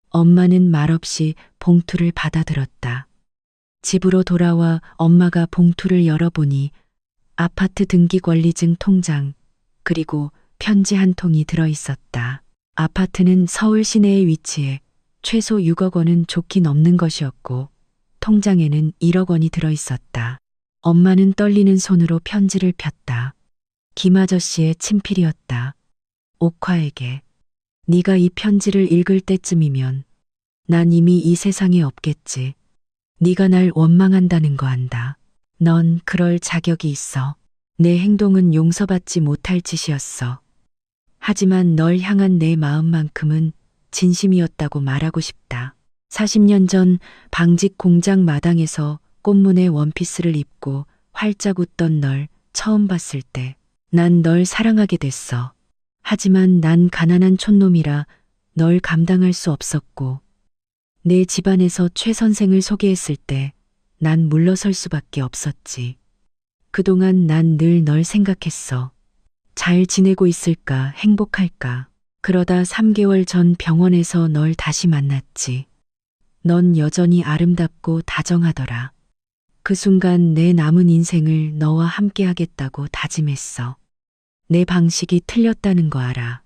엄마는 말없이 봉투를 받아들었다. 집으로 돌아와 엄마가 봉투를 열어보니 아파트 등기권리증 통장, 그리고 편지 한 통이 들어있었다. 아파트는 서울 시내에 위치해 최소 6억 원은 좋게 넘는 것이었고 통장에는 1억 원이 들어있었다. 엄마는 떨리는 손으로 편지를 폈다. 김 아저씨의 친필이었다. 옥화에게. 네가 이 편지를 읽을 때쯤이면 난 이미 이 세상에 없겠지. 네가 날 원망한다는 거 안다. 넌 그럴 자격이 있어. 내 행동은 용서받지 못할 짓이었어. 하지만 널 향한 내 마음만큼은 진심이었다고 말하고 싶다. 40년 전 방직 공장 마당에서 꽃무늬 원피스를 입고 활짝 웃던 널 처음 봤을 때 난 널 사랑하게 됐어. 하지만 난 가난한 촌놈이라 널 감당할 수 없었고 내 집안에서 최 선생을 소개했을 때 난 물러설 수밖에 없었지. 그동안 난 늘 널 생각했어. 잘 지내고 있을까, 행복할까. 그러다 3개월 전 병원에서 널 다시 만났지. 넌 여전히 아름답고 다정하더라. 그 순간 내 남은 인생을 너와 함께 하겠다고 다짐했어. 내 방식이 틀렸다는 거 알아.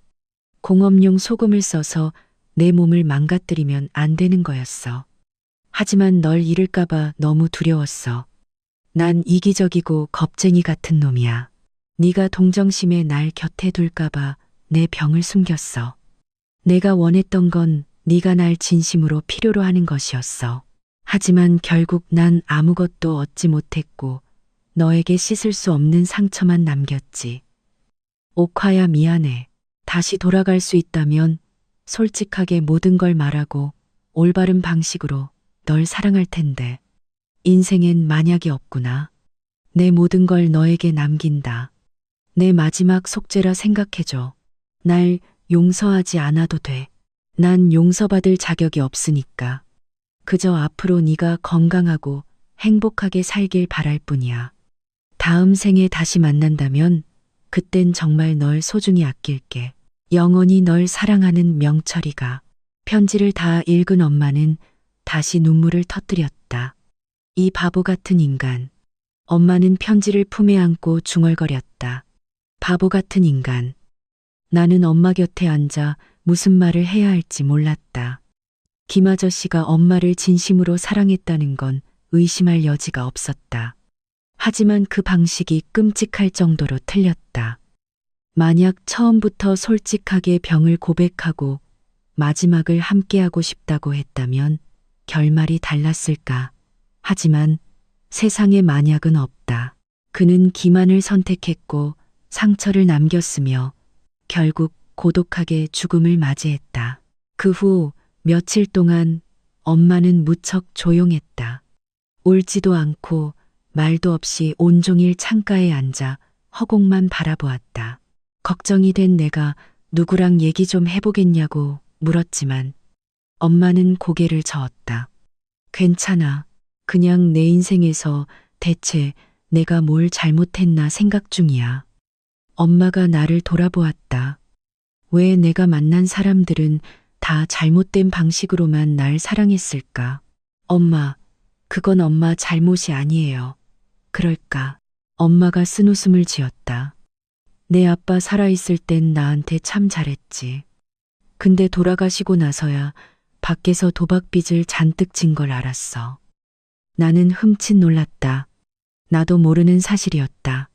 공업용 소금을 써서 내 몸을 망가뜨리면 안 되는 거였어. 하지만 널 잃을까봐 너무 두려웠어. 난 이기적이고 겁쟁이 같은 놈이야. 네가 동정심에 날 곁에 둘까봐 내 병을 숨겼어. 내가 원했던 건 네가 날 진심으로 필요로 하는 것이었어. 하지만 결국 난 아무것도 얻지 못했고 너에게 씻을 수 없는 상처만 남겼지. 옥화야, 미안해. 다시 돌아갈 수 있다면 솔직하게 모든 걸 말하고 올바른 방식으로 널 사랑할 텐데. 인생엔 만약이 없구나. 내 모든 걸 너에게 남긴다. 내 마지막 속죄라 생각해줘. 날 용서하지 않아도 돼. 난 용서받을 자격이 없으니까. 그저 앞으로 네가 건강하고 행복하게 살길 바랄 뿐이야. 다음 생에 다시 만난다면 그땐 정말 널 소중히 아낄게. 영원히 널 사랑하는 명철이가. 편지를 다 읽은 엄마는 다시 눈물을 터뜨렸다. 이 바보 같은 인간. 엄마는 편지를 품에 안고 중얼거렸다. 바보 같은 인간. 나는 엄마 곁에 앉아 무슨 말을 해야 할지 몰랐다. 김 아저씨가 엄마를 진심으로 사랑했다는 건 의심할 여지가 없었다. 하지만 그 방식이 끔찍할 정도로 틀렸다. 만약 처음부터 솔직하게 병을 고백하고 마지막을 함께하고 싶다고 했다면 결말이 달랐을까. 하지만 세상에 만약은 없다. 그는 기만을 선택했고 상처를 남겼으며 결국 고독하게 죽음을 맞이했다. 그 후 며칠 동안 엄마는 무척 조용했다. 울지도 않고 말도 없이 온종일 창가에 앉아 허공만 바라보았다. 걱정이 된 내가 누구랑 얘기 좀 해보겠냐고 물었지만 엄마는 고개를 저었다. 괜찮아. 그냥 내 인생에서 대체 내가 뭘 잘못했나 생각 중이야. 엄마가 나를 돌아보았다. 왜 내가 만난 사람들은 다 잘못된 방식으로만 날 사랑했을까? 엄마, 그건 엄마 잘못이 아니에요. 그럴까? 엄마가 쓴웃음을 지었다. 내 아빠 살아있을 땐 나한테 참 잘했지. 근데 돌아가시고 나서야 밖에서 도박빚을 잔뜩 진 걸 알았어. 나는 흠칫 놀랐다. 나도 모르는 사실이었다.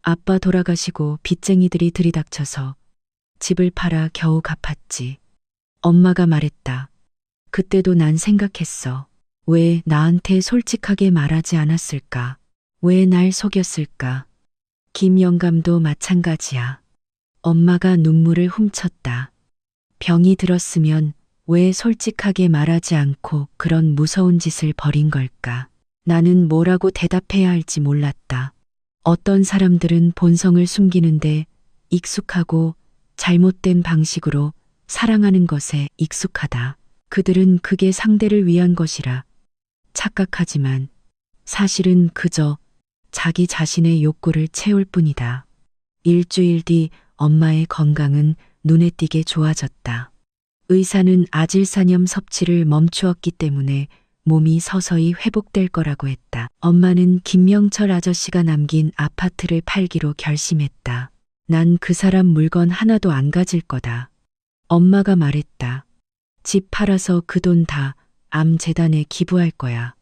아빠 돌아가시고 빚쟁이들이 들이닥쳐서 집을 팔아 겨우 갚았지. 엄마가 말했다. 그때도 난 생각했어. 왜 나한테 솔직하게 말하지 않았을까? 왜 날 속였을까? 김영감도 마찬가지야. 엄마가 눈물을 훔쳤다. 병이 들었으면 왜 솔직하게 말하지 않고 그런 무서운 짓을 벌인 걸까? 나는 뭐라고 대답해야 할지 몰랐다. 어떤 사람들은 본성을 숨기는데 익숙하고 잘못된 방식으로 사랑하는 것에 익숙하다. 그들은 그게 상대를 위한 것이라 착각하지만 사실은 그저 자기 자신의 욕구를 채울 뿐이다. 일주일 뒤 엄마의 건강은 눈에 띄게 좋아졌다. 의사는 아질산염 섭취를 멈추었기 때문에 몸이 서서히 회복될 거라고 했다. 엄마는 김명철 아저씨가 남긴 아파트를 팔기로 결심했다. 난 그 사람 물건 하나도 안 가질 거다. 엄마가 말했다. 집 팔아서 그 돈 다 암재단에 기부할 거야.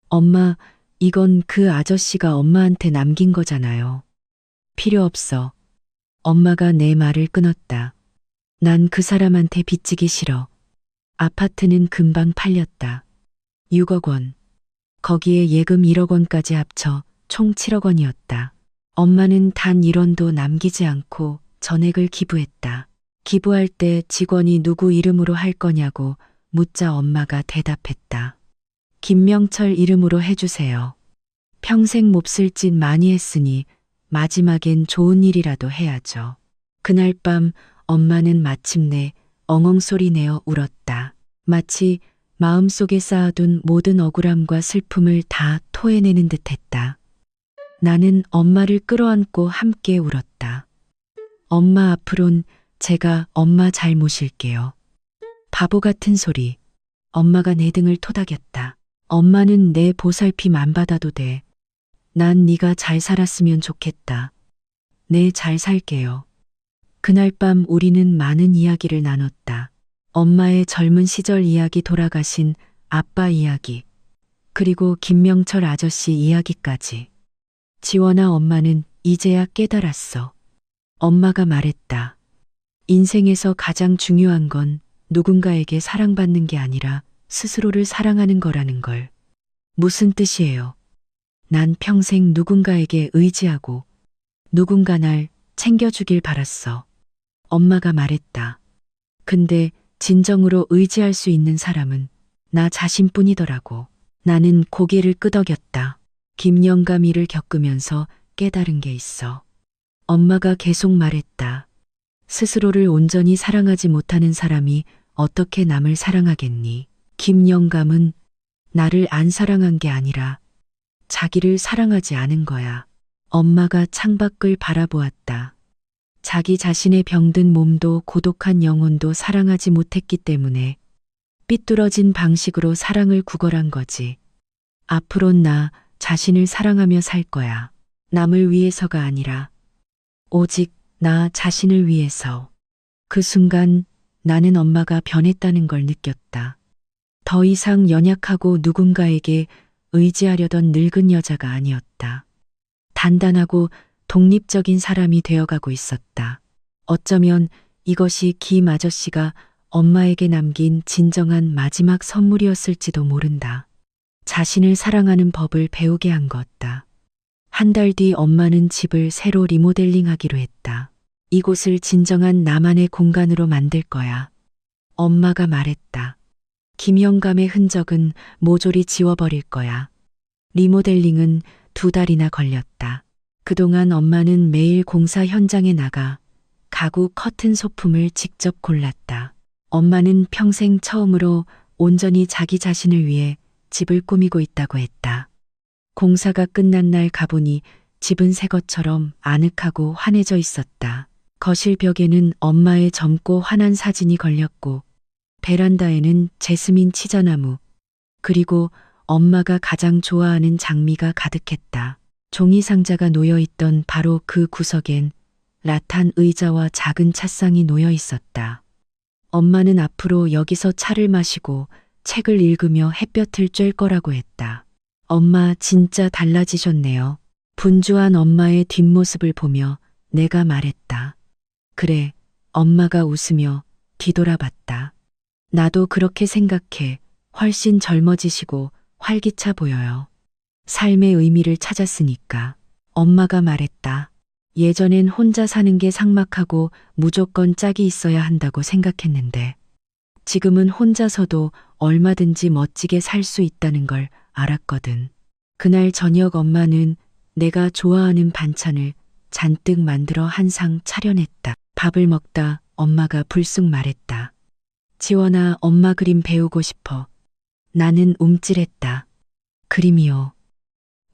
엄마, 이건 그 아저씨가 엄마한테 남긴 거잖아요. 필요 없어. 엄마가 내 말을 끊었다. 난 그 사람한테 빚지기 싫어. 아파트는 금방 팔렸다. 6억 원. 거기에 예금 1억 원까지 합쳐 총 7억 원이었다. 엄마는 단 1원도 남기지 않고 전액을 기부했다. 기부할 때 직원이 누구 이름으로 할 거냐고 묻자 엄마가 대답했다. 김명철 이름으로 해주세요. 평생 몹쓸 짓 많이 했으니 마지막엔 좋은 일이라도 해야죠. 그날 밤 엄마는 마침내 엉엉 소리 내어 울었다. 마치 마음속에 쌓아둔 모든 억울함과 슬픔을 다 토해내는 듯했다. 나는 엄마를 끌어안고 함께 울었다. 엄마, 앞으론 제가 엄마 잘 모실게요. 바보 같은 소리. 엄마가 내 등을 토닥였다. 엄마는 내 보살핌 안 받아도 돼. 난 네가 잘 살았으면 좋겠다. 네, 잘 살게요. 그날 밤 우리는 많은 이야기를 나눴다. 엄마의 젊은 시절 이야기, 돌아가신 아빠 이야기, 그리고 김명철 아저씨 이야기까지. 지원아, 엄마는 이제야 깨달았어. 엄마가 말했다. 인생에서 가장 중요한 건 누군가에게 사랑받는 게 아니라 스스로를 사랑하는 거라는 걸. 무슨 뜻이에요? 난 평생 누군가에게 의지하고 누군가 날 챙겨주길 바랐어. 엄마가 말했다. 근데 진정으로 의지할 수 있는 사람은 나 자신뿐이더라고. 나는 고개를 끄덕였다. 김영감 일을 겪으면서 깨달은 게 있어. 엄마가 계속 말했다. 스스로를 온전히 사랑하지 못하는 사람이 어떻게 남을 사랑하겠니? 김영감은 나를 안 사랑한 게 아니라 자기를 사랑하지 않은 거야. 엄마가 창밖을 바라보았다. 자기 자신의 병든 몸도 고독한 영혼도 사랑하지 못했기 때문에 삐뚤어진 방식으로 사랑을 구걸한 거지. 앞으론 나 자신을 사랑하며 살 거야. 남을 위해서가 아니라 오직 나 자신을 위해서. 그 순간 나는 엄마가 변했다는 걸 느꼈다. 더 이상 연약하고 누군가에게 의지하려던 늙은 여자가 아니었다. 단단하고 독립적인 사람이 되어가고 있었다. 어쩌면 이것이 김 아저씨가 엄마에게 남긴 진정한 마지막 선물이었을지도 모른다. 자신을 사랑하는 법을 배우게 한 거다. 한 달 뒤 엄마는 집을 새로 리모델링하기로 했다. 이곳을 진정한 나만의 공간으로 만들 거야. 엄마가 말했다. 김영감의 흔적은 모조리 지워버릴 거야. 리모델링은 2달이나 걸렸다. 그동안 엄마는 매일 공사 현장에 나가 가구 커튼 소품을 직접 골랐다. 엄마는 평생 처음으로 온전히 자기 자신을 위해 집을 꾸미고 있다고 했다. 공사가 끝난 날 가보니 집은 새 것처럼 아늑하고 환해져 있었다. 거실 벽에는 엄마의 젊고 환한 사진이 걸렸고 베란다에는 제스민 치자나무 그리고 엄마가 가장 좋아하는 장미가 가득했다. 종이 상자가 놓여있던 바로 그 구석엔 라탄 의자와 작은 찻상이 놓여 있었다. 엄마는 앞으로 여기서 차를 마시고 책을 읽으며 햇볕을 쬐을 거라고 했다. 엄마 진짜 달라지셨네요. 분주한 엄마의 뒷모습을 보며 내가 말했다. 그래, 엄마가 웃으며 뒤돌아봤다. 나도 그렇게 생각해. 훨씬 젊어지시고 활기차 보여요. 삶의 의미를 찾았으니까. 엄마가 말했다. 예전엔 혼자 사는 게 삭막하고 무조건 짝이 있어야 한다고 생각했는데 지금은 혼자서도 얼마든지 멋지게 살 수 있다는 걸 알았거든. 그날 저녁 엄마는 내가 좋아하는 반찬을 잔뜩 만들어 한 상 차려냈다. 밥을 먹다 엄마가 불쑥 말했다. 지원아, 엄마 그림 배우고 싶어. 나는 움찔했다. 그림이요.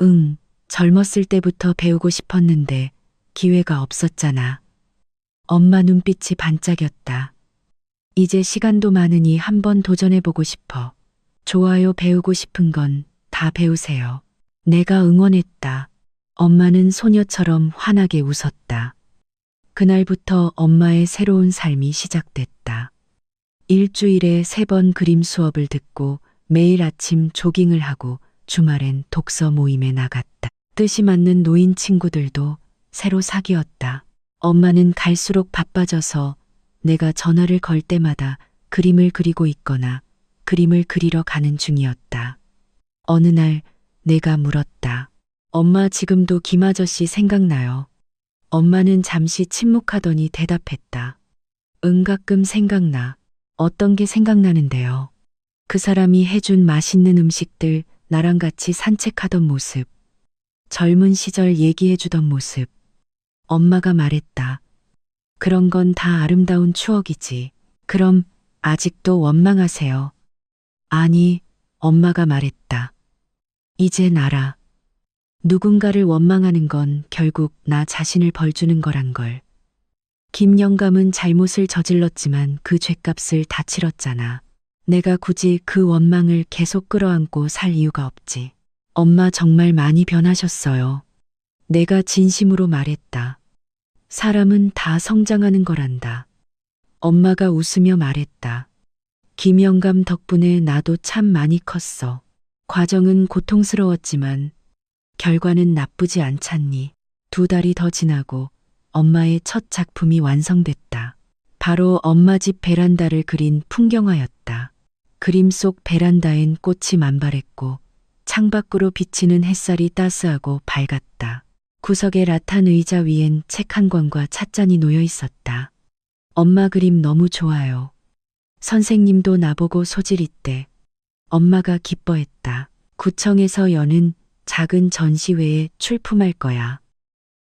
응, 젊었을 때부터 배우고 싶었는데 기회가 없었잖아. 엄마 눈빛이 반짝였다. 이제 시간도 많으니 한번 도전해보고 싶어. 좋아요, 배우고 싶은 건 다 배우세요. 내가 응원했다. 엄마는 소녀처럼 환하게 웃었다. 그날부터 엄마의 새로운 삶이 시작됐다. 일주일에 3번 그림 수업을 듣고 매일 아침 조깅을 하고 주말엔 독서 모임에 나갔다. 뜻이 맞는 노인 친구들도 새로 사귀었다. 엄마는 갈수록 바빠져서 내가 전화를 걸 때마다 그림을 그리고 있거나 그림을 그리러 가는 중이었다. 어느 날 내가 물었다. 엄마 지금도 김 아저씨 생각나요? 엄마는 잠시 침묵하더니 대답했다. 응, 가끔 생각나. 어떤 게 생각나는데요? 그 사람이 해준 맛있는 음식들, 나랑 같이 산책하던 모습, 젊은 시절 얘기해주던 모습. 엄마가 말했다. 그런 건 다 아름다운 추억이지. 그럼 아직도 원망하세요? 아니, 엄마가 말했다. 이젠 알아. 누군가를 원망하는 건 결국 나 자신을 벌주는 거란 걸. 김 영감은 잘못을 저질렀지만 그 죗값을 다 치렀잖아. 내가 굳이 그 원망을 계속 끌어안고 살 이유가 없지. 엄마 정말 많이 변하셨어요. 내가 진심으로 말했다. 사람은 다 성장하는 거란다. 엄마가 웃으며 말했다. 김 영감 덕분에 나도 참 많이 컸어. 과정은 고통스러웠지만 결과는 나쁘지 않잖니. 2달이 더 지나고 엄마의 첫 작품이 완성됐다. 바로 엄마 집 베란다를 그린 풍경화였다. 그림 속 베란다엔 꽃이 만발했고 창밖으로 비치는 햇살이 따스하고 밝았다. 구석의 라탄 의자 위엔 책 한 권과 찻잔이 놓여 있었다. 엄마 그림 너무 좋아요. 선생님도 나보고 소질 있대. 엄마가 기뻐했다. 구청에서 여는 작은 전시회에 출품할 거야.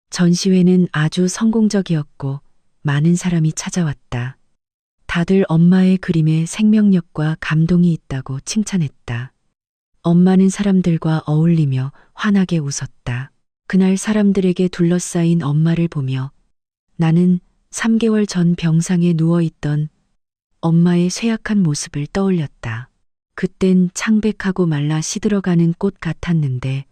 전시회는 아주 성공적이었고 많은 사람이 찾아왔다. 다들 엄마의 그림에 생명력과 감동이 있다고 칭찬했다. 엄마는 사람들과 어울리며 환하게 웃었다. 그날 사람들에게 둘러싸인 엄마를 보며 나는 3개월 전 병상에 누워있던 엄마의 쇠약한 모습을 떠올렸다. 그땐 창백하고 말라 시들어가는 꽃 같았는데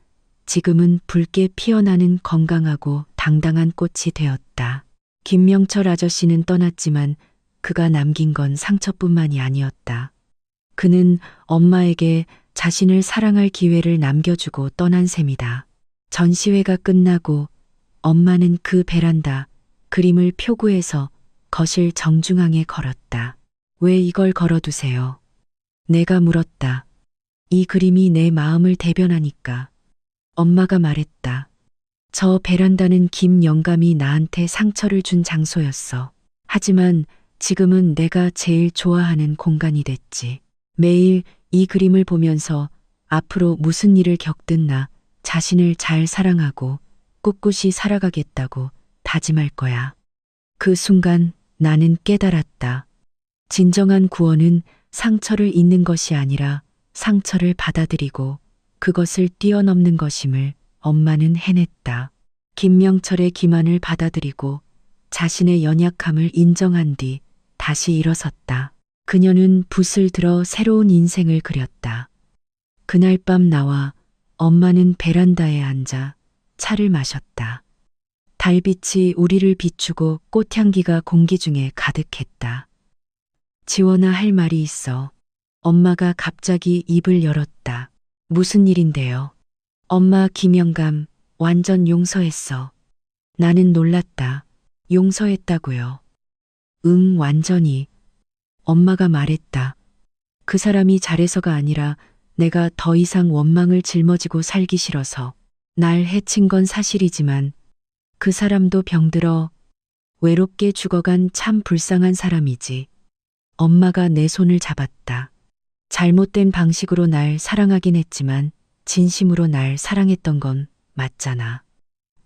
지금은 붉게 피어나는 건강하고 당당한 꽃이 되었다. 김명철 아저씨는 떠났지만 그가 남긴 건 상처뿐만이 아니었다. 그는 엄마에게 자신을 사랑할 기회를 남겨주고 떠난 셈이다. 전시회가 끝나고 엄마는 그 베란다 그림을 표구해서 거실 정중앙에 걸었다. 왜 이걸 걸어두세요? 내가 물었다. 이 그림이 내 마음을 대변하니까. 엄마가 말했다. 저 베란다는 김 영감이 나한테 상처를 준 장소였어. 하지만 지금은 내가 제일 좋아하는 공간이 됐지. 매일 이 그림을 보면서 앞으로 무슨 일을 겪든 나 자신을 잘 사랑하고 꿋꿋이 살아가겠다고 다짐할 거야. 그 순간 나는 깨달았다. 진정한 구원은 상처를 잊는 것이 아니라 상처를 받아들이고 그것을 뛰어넘는 것임을 엄마는 해냈다. 김명철의 기만을 받아들이고 자신의 연약함을 인정한 뒤 다시 일어섰다. 그녀는 붓을 들어 새로운 인생을 그렸다. 그날 밤 나와 엄마는 베란다에 앉아 차를 마셨다. 달빛이 우리를 비추고 꽃향기가 공기 중에 가득했다. 지원아, 할 말이 있어. 엄마가 갑자기 입을 열었다. 무슨 일인데요? 엄마, 김영감 완전 용서했어. 나는 놀랐다. 용서했다고요? 응, 완전히. 엄마가 말했다. 그 사람이 잘해서가 아니라 내가 더 이상 원망을 짊어지고 살기 싫어서. 날 해친 건 사실이지만 그 사람도 병들어 외롭게 죽어간 참 불쌍한 사람이지. 엄마가 내 손을 잡았다. 잘못된 방식으로 날 사랑하긴 했지만 진심으로 날 사랑했던 건 맞잖아.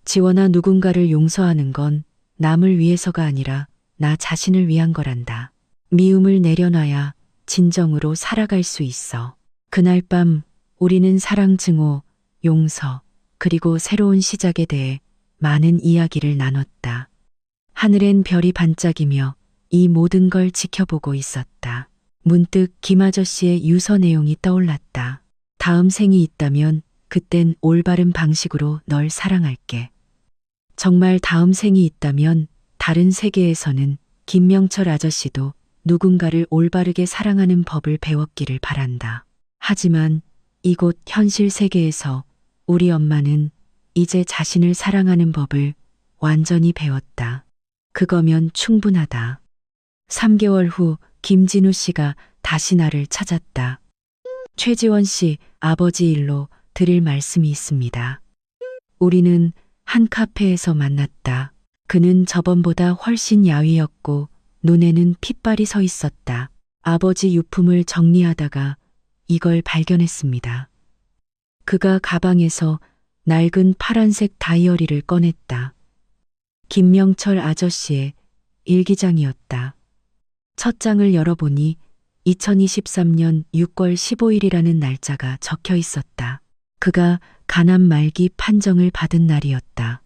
지원아, 누군가를 용서하는 건 남을 위해서가 아니라 나 자신을 위한 거란다. 미움을 내려놔야 진정으로 살아갈 수 있어. 그날 밤 우리는 사랑 증오, 용서, 그리고 새로운 시작에 대해 많은 이야기를 나눴다. 하늘엔 별이 반짝이며 이 모든 걸 지켜보고 있었다. 문득 김 아저씨의 유서 내용이 떠올랐다. 다음 생이 있다면 그땐 올바른 방식으로 널 사랑할게. 정말 다음 생이 있다면 다른 세계에서는 김명철 아저씨도 누군가를 올바르게 사랑하는 법을 배웠기를 바란다. 하지만 이곳 현실 세계에서 우리 엄마는 이제 자신을 사랑하는 법을 완전히 배웠다. 그거면 충분하다. 3개월 후 김진우 씨가 다시 나를 찾았다. 최지원 씨, 아버지 일로 드릴 말씀이 있습니다. 우리는 한 카페에서 만났다. 그는 저번보다 훨씬 야위었고 눈에는 핏발이 서 있었다. 아버지 유품을 정리하다가 이걸 발견했습니다. 그가 가방에서 낡은 파란색 다이어리를 꺼냈다. 김명철 아저씨의 일기장이었다. 첫 장을 열어보니 2023년 6월 15일이라는 날짜가 적혀 있었다. 그가 간암 말기 판정을 받은 날이었다.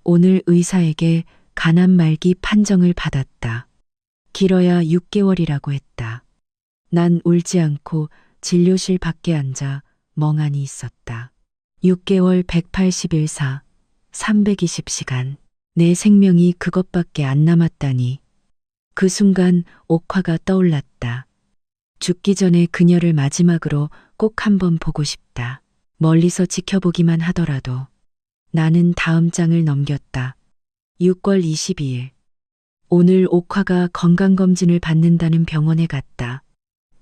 오늘 의사에게 간암 말기 판정을 받았다. 길어야 6개월이라고 했다. 난 울지 않고 진료실 밖에 앉아 멍하니 있었다. 6개월 180일사 320시간. 내 생명이 그것밖에 안 남았다니. 그 순간 옥화가 떠올랐다. 죽기 전에 그녀를 마지막으로 꼭 한번 보고 싶다. 멀리서 지켜보기만 하더라도. 나는 다음 장을 넘겼다. 6월 22일. 오늘 옥화가 건강검진을 받는다는 병원에 갔다.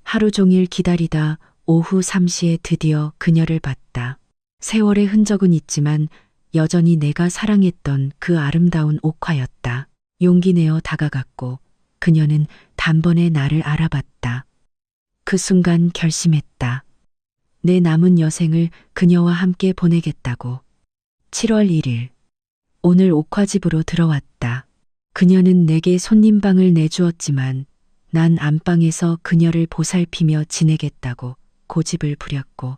하루 종일 기다리다 오후 3시에 드디어 그녀를 봤다. 세월의 흔적은 있지만 여전히 내가 사랑했던 그 아름다운 옥화였다. 용기 내어 다가갔고 그녀는 단번에 나를 알아봤다. 그 순간 결심했다. 내 남은 여생을 그녀와 함께 보내겠다고. 7월 1일. 오늘 옥화집으로 들어왔다. 그녀는 내게 손님방을 내주었지만 난 안방에서 그녀를 보살피며 지내겠다고 고집을 부렸고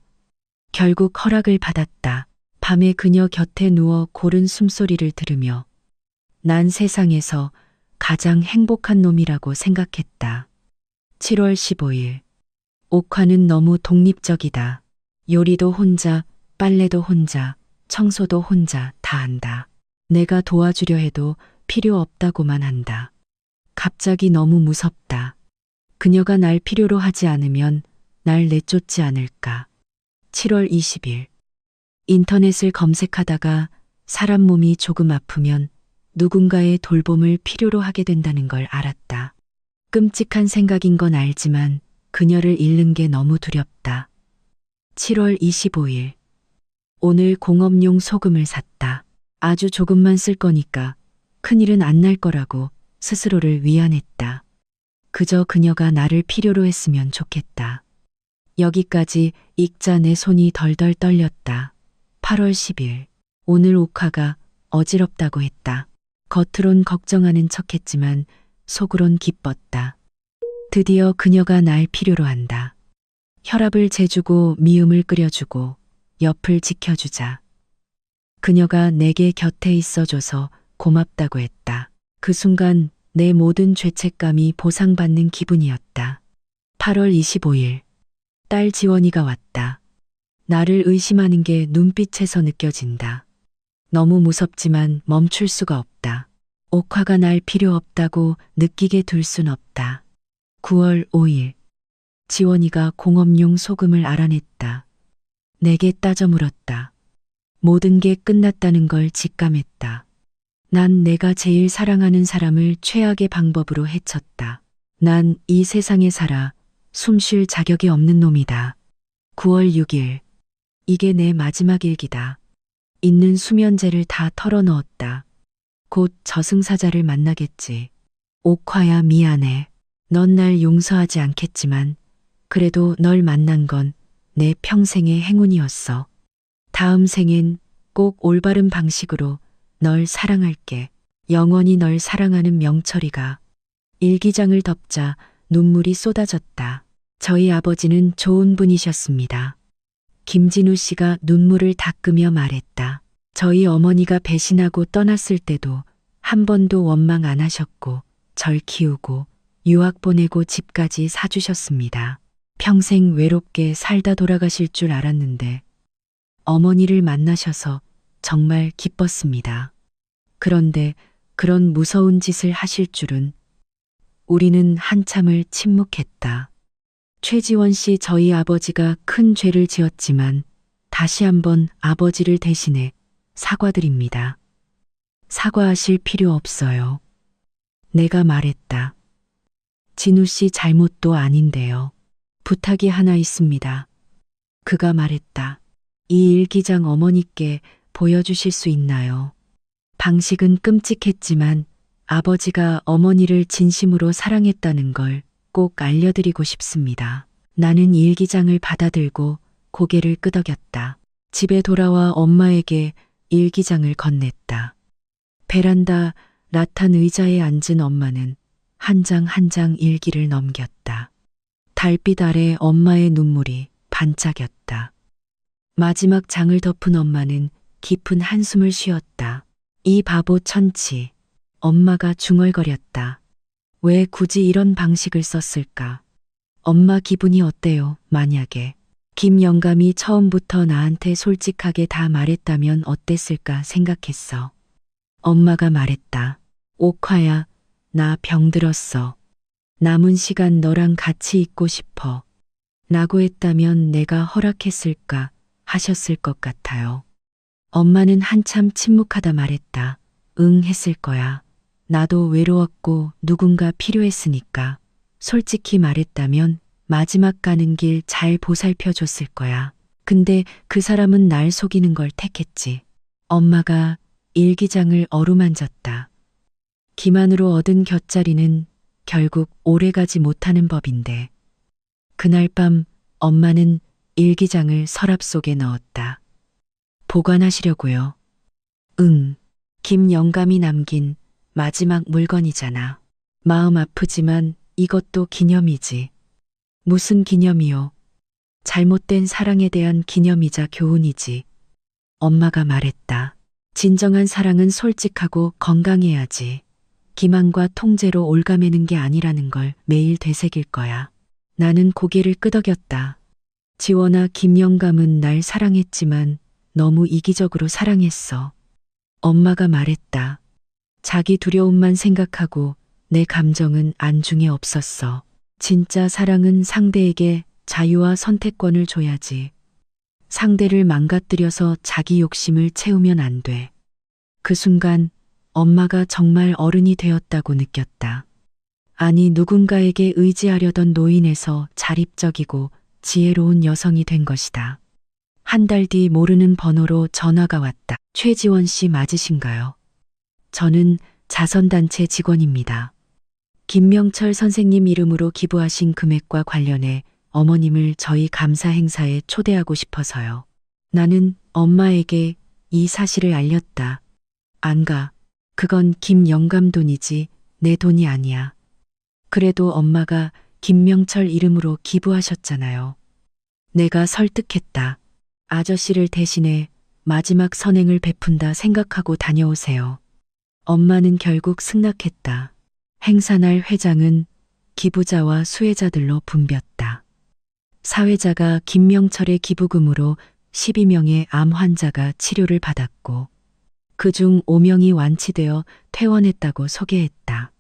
결국 허락을 받았다. 밤에 그녀 곁에 누워 고른 숨소리를 들으며 난 세상에서 가장 행복한 놈이라고 생각했다. 7월 15일. 옥화는 너무 독립적이다. 요리도 혼자, 빨래도 혼자, 청소도 혼자 다 한다. 내가 도와주려 해도 필요 없다고만 한다. 갑자기 너무 무섭다. 그녀가 날 필요로 하지 않으면 날 내쫓지 않을까. 7월 20일. 인터넷을 검색하다가 사람 몸이 조금 아프면 누군가의 돌봄을 필요로 하게 된다는 걸 알았다. 끔찍한 생각인 건 알지만 그녀를 잃는 게 너무 두렵다. 7월 25일. 오늘 공업용 소금을 샀다. 아주 조금만 쓸 거니까 큰일은 안 날 거라고 스스로를 위안했다. 그저 그녀가 나를 필요로 했으면 좋겠다. 여기까지 읽자 내 손이 덜덜 떨렸다. 8월 10일. 오늘 옥화가 어지럽다고 했다. 겉으론 걱정하는 척했지만 속으론 기뻤다. 드디어 그녀가 날 필요로 한다. 혈압을 재주고 미음을 끓여주고 옆을 지켜주자. 그녀가 내게 곁에 있어줘서 고맙다고 했다. 그 순간 내 모든 죄책감이 보상받는 기분이었다. 8월 25일. 딸 지원이가 왔다. 나를 의심하는 게 눈빛에서 느껴진다. 너무 무섭지만 멈출 수가 없다. 옥화가 날 필요 없다고 느끼게 둘 순 없다. 9월 5일. 지원이가 공업용 소금을 알아냈다. 내게 따져 물었다. 모든 게 끝났다는 걸 직감했다. 난 내가 제일 사랑하는 사람을 최악의 방법으로 해쳤다. 난 이 세상에 살아 숨 쉴 자격이 없는 놈이다. 9월 6일. 이게 내 마지막 일기다. 있는 수면제를 다 털어넣었다. 곧 저승사자를 만나겠지. 옥화야, 미안해. 넌 날 용서하지 않겠지만 그래도 널 만난 건 내 평생의 행운이었어. 다음 생엔 꼭 올바른 방식으로 널 사랑할게. 영원히 널 사랑하는 명철이가. 일기장을 덮자 눈물이 쏟아졌다. 저희 아버지는 좋은 분이셨습니다. 김진우 씨가 눈물을 닦으며 말했다. 저희 어머니가 배신하고 떠났을 때도 한 번도 원망 안 하셨고 절 키우고 유학 보내고 집까지 사주셨습니다. 평생 외롭게 살다 돌아가실 줄 알았는데 어머니를 만나셔서 정말 기뻤습니다. 그런데 그런 무서운 짓을 하실 줄은. 우리는 한참을 침묵했다. 최지원 씨, 저희 아버지가 큰 죄를 지었지만 다시 한번 아버지를 대신해 사과드립니다. 사과하실 필요 없어요. 내가 말했다. 진우 씨 잘못도 아닌데요. 부탁이 하나 있습니다. 그가 말했다. 이 일기장 어머니께 보여주실 수 있나요? 방식은 끔찍했지만 아버지가 어머니를 진심으로 사랑했다는 걸 꼭 알려드리고 싶습니다. 나는 일기장을 받아들고 고개를 끄덕였다. 집에 돌아와 엄마에게 일기장을 건넸다. 베란다 라탄 의자에 앉은 엄마는 한 장 한 장 일기를 넘겼다. 달빛 아래 엄마의 눈물이 반짝였다. 마지막 장을 덮은 엄마는 깊은 한숨을 쉬었다. 이 바보 천치. 엄마가 중얼거렸다. 왜 굳이 이런 방식을 썼을까? 엄마 기분이 어때요, 만약에? 김 영감이 처음부터 나한테 솔직하게 다 말했다면 어땠을까 생각했어. 엄마가 말했다. 옥화야, 나 병들었어. 남은 시간 너랑 같이 있고 싶어. 라고 했다면 내가 허락했을까 하셨을 것 같아요. 엄마는 한참 침묵하다 말했다. 응, 했을 거야. 나도 외로웠고 누군가 필요했으니까. 솔직히 말했다면 마지막 가는 길 잘 보살펴 줬을 거야. 근데 그 사람은 날 속이는 걸 택했지. 엄마가 일기장을 어루만졌다. 기만으로 얻은 곁자리는 결국 오래가지 못하는 법인데. 그날 밤 엄마는 일기장을 서랍 속에 넣었다. 보관하시려고요. 응. 김 영감이 남긴 마지막 물건이잖아. 마음 아프지만 이것도 기념이지. 무슨 기념이요? 잘못된 사랑에 대한 기념이자 교훈이지. 엄마가 말했다. 진정한 사랑은 솔직하고 건강해야지. 기만과 통제로 올가매는 게 아니라는 걸 매일 되새길 거야. 나는 고개를 끄덕였다. 지원아, 김영감은 날 사랑했지만 너무 이기적으로 사랑했어. 엄마가 말했다. 자기 두려움만 생각하고 내 감정은 안중에 없었어. 진짜 사랑은 상대에게 자유와 선택권을 줘야지. 상대를 망가뜨려서 자기 욕심을 채우면 안 돼. 그 순간 엄마가 정말 어른이 되었다고 느꼈다. 아니, 누군가에게 의지하려던 노인에서 자립적이고 지혜로운 여성이 된 것이다. 한 달 뒤 모르는 번호로 전화가 왔다. 최지원 씨 맞으신가요? 저는 자선단체 직원입니다. 김명철 선생님 이름으로 기부하신 금액과 관련해 어머님을 저희 감사 행사에 초대하고 싶어서요. 나는 엄마에게 이 사실을 알렸다. 안 가. 그건 김영감 돈이지 내 돈이 아니야. 그래도 엄마가 김명철 이름으로 기부하셨잖아요. 내가 설득했다. 아저씨를 대신해 마지막 선행을 베푼다 생각하고 다녀오세요. 엄마는 결국 승낙했다. 행사날 회장은 기부자와 수혜자들로 붐볐다. 사회자가 김명철의 기부금으로 12명의 암 환자가 치료를 받았고 그중 5명이 완치되어 퇴원했다고 소개했다.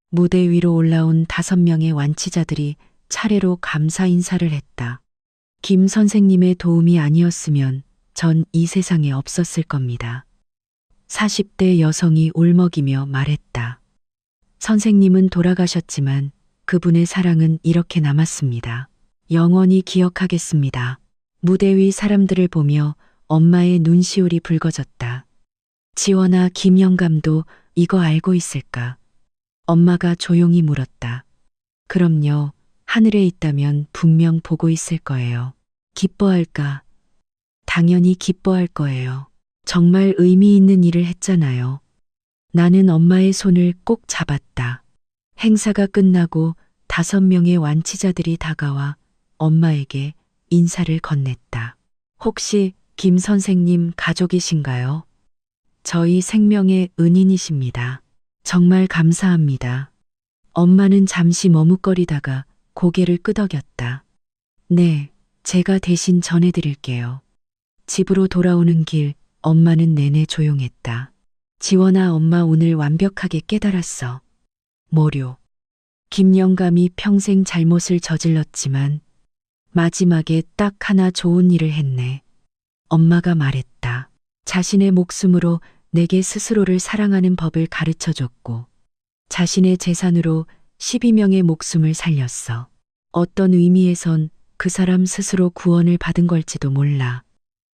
무대 위로 올라온 5명의 완치자들이 차례로 감사 인사를 했다. 김 선생님의 도움이 아니었으면 전 이 세상에 없었을 겁니다. 40대 여성이 울먹이며 말했다. 선생님은 돌아가셨지만 그분의 사랑은 이렇게 남았습니다. 영원히 기억하겠습니다. 무대 위 사람들을 보며 엄마의 눈시울이 붉어졌다. 지원아, 김영감도 이거 알고 있을까? 엄마가 조용히 물었다. 그럼요. 하늘에 있다면 분명 보고 있을 거예요. 기뻐할까? 당연히 기뻐할 거예요. 정말 의미 있는 일을 했잖아요. 나는 엄마의 손을 꼭 잡았다. 행사가 끝나고 5명의 완치자들이 다가와 엄마에게 인사를 건넸다. 혹시 김 선생님 가족이신가요? 저희 생명의 은인이십니다. 정말 감사합니다. 엄마는 잠시 머뭇거리다가 고개를 끄덕였다. 네, 제가 대신 전해드릴게요. 집으로 돌아오는 길, 엄마는 내내 조용했다. 지원아, 엄마 오늘 완벽하게 깨달았어. 뭐료? 김영감이 평생 잘못을 저질렀지만 마지막에 딱 하나 좋은 일을 했네. 엄마가 말했다. 자신의 목숨으로 내게 스스로를 사랑하는 법을 가르쳐줬고 자신의 재산으로 12명의 목숨을 살렸어. 어떤 의미에선 그 사람 스스로 구원을 받은 걸지도 몰라.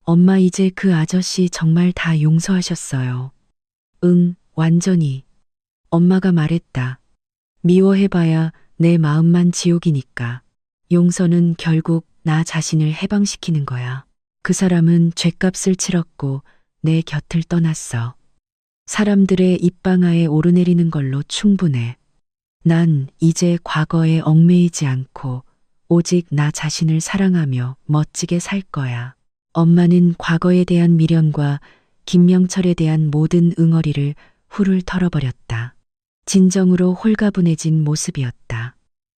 엄마 이제 그 아저씨 정말 다 용서하셨어요. 응, 완전히. 엄마가 말했다. 미워해봐야 내 마음만 지옥이니까. 용서는 결국 나 자신을 해방시키는 거야. 그 사람은 죗값을 치렀고 내 곁을 떠났어. 사람들의 입방아에 오르내리는 걸로 충분해. 난 이제 과거에 얽매이지 않고 오직 나 자신을 사랑하며 멋지게 살 거야. 엄마는 과거에 대한 미련과 김명철에 대한 모든 응어리를 훌훌 털어버렸다. 진정으로 홀가분해진 모습이었다.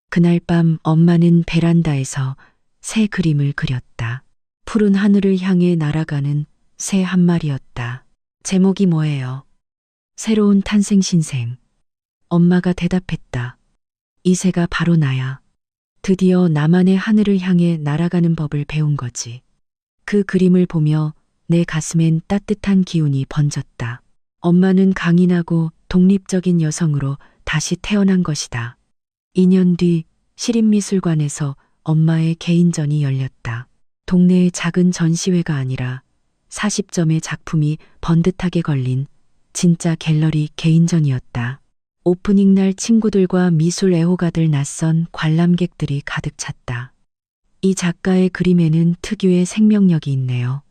그날 밤 엄마는 베란다에서 새 그림을 그렸다. 푸른 하늘을 향해 날아가는 새 한 마리였다. 제목이 뭐예요? 새로운 탄생 신생. 엄마가 대답했다. 이 새가 바로 나야. 드디어 나만의 하늘을 향해 날아가는 법을 배운 거지. 그 그림을 보며 내 가슴엔 따뜻한 기운이 번졌다. 엄마는 강인하고 독립적인 여성으로 다시 태어난 것이다. 2년 뒤 시립미술관에서 엄마의 개인전이 열렸다. 동네의 작은 전시회가 아니라 40점의 작품이 번듯하게 걸린 진짜 갤러리 개인전이었다. 오프닝 날 친구들과 미술 애호가들 낯선 관람객들이 가득 찼다. 이 작가의 그림에는 특유의 생명력이 있네요.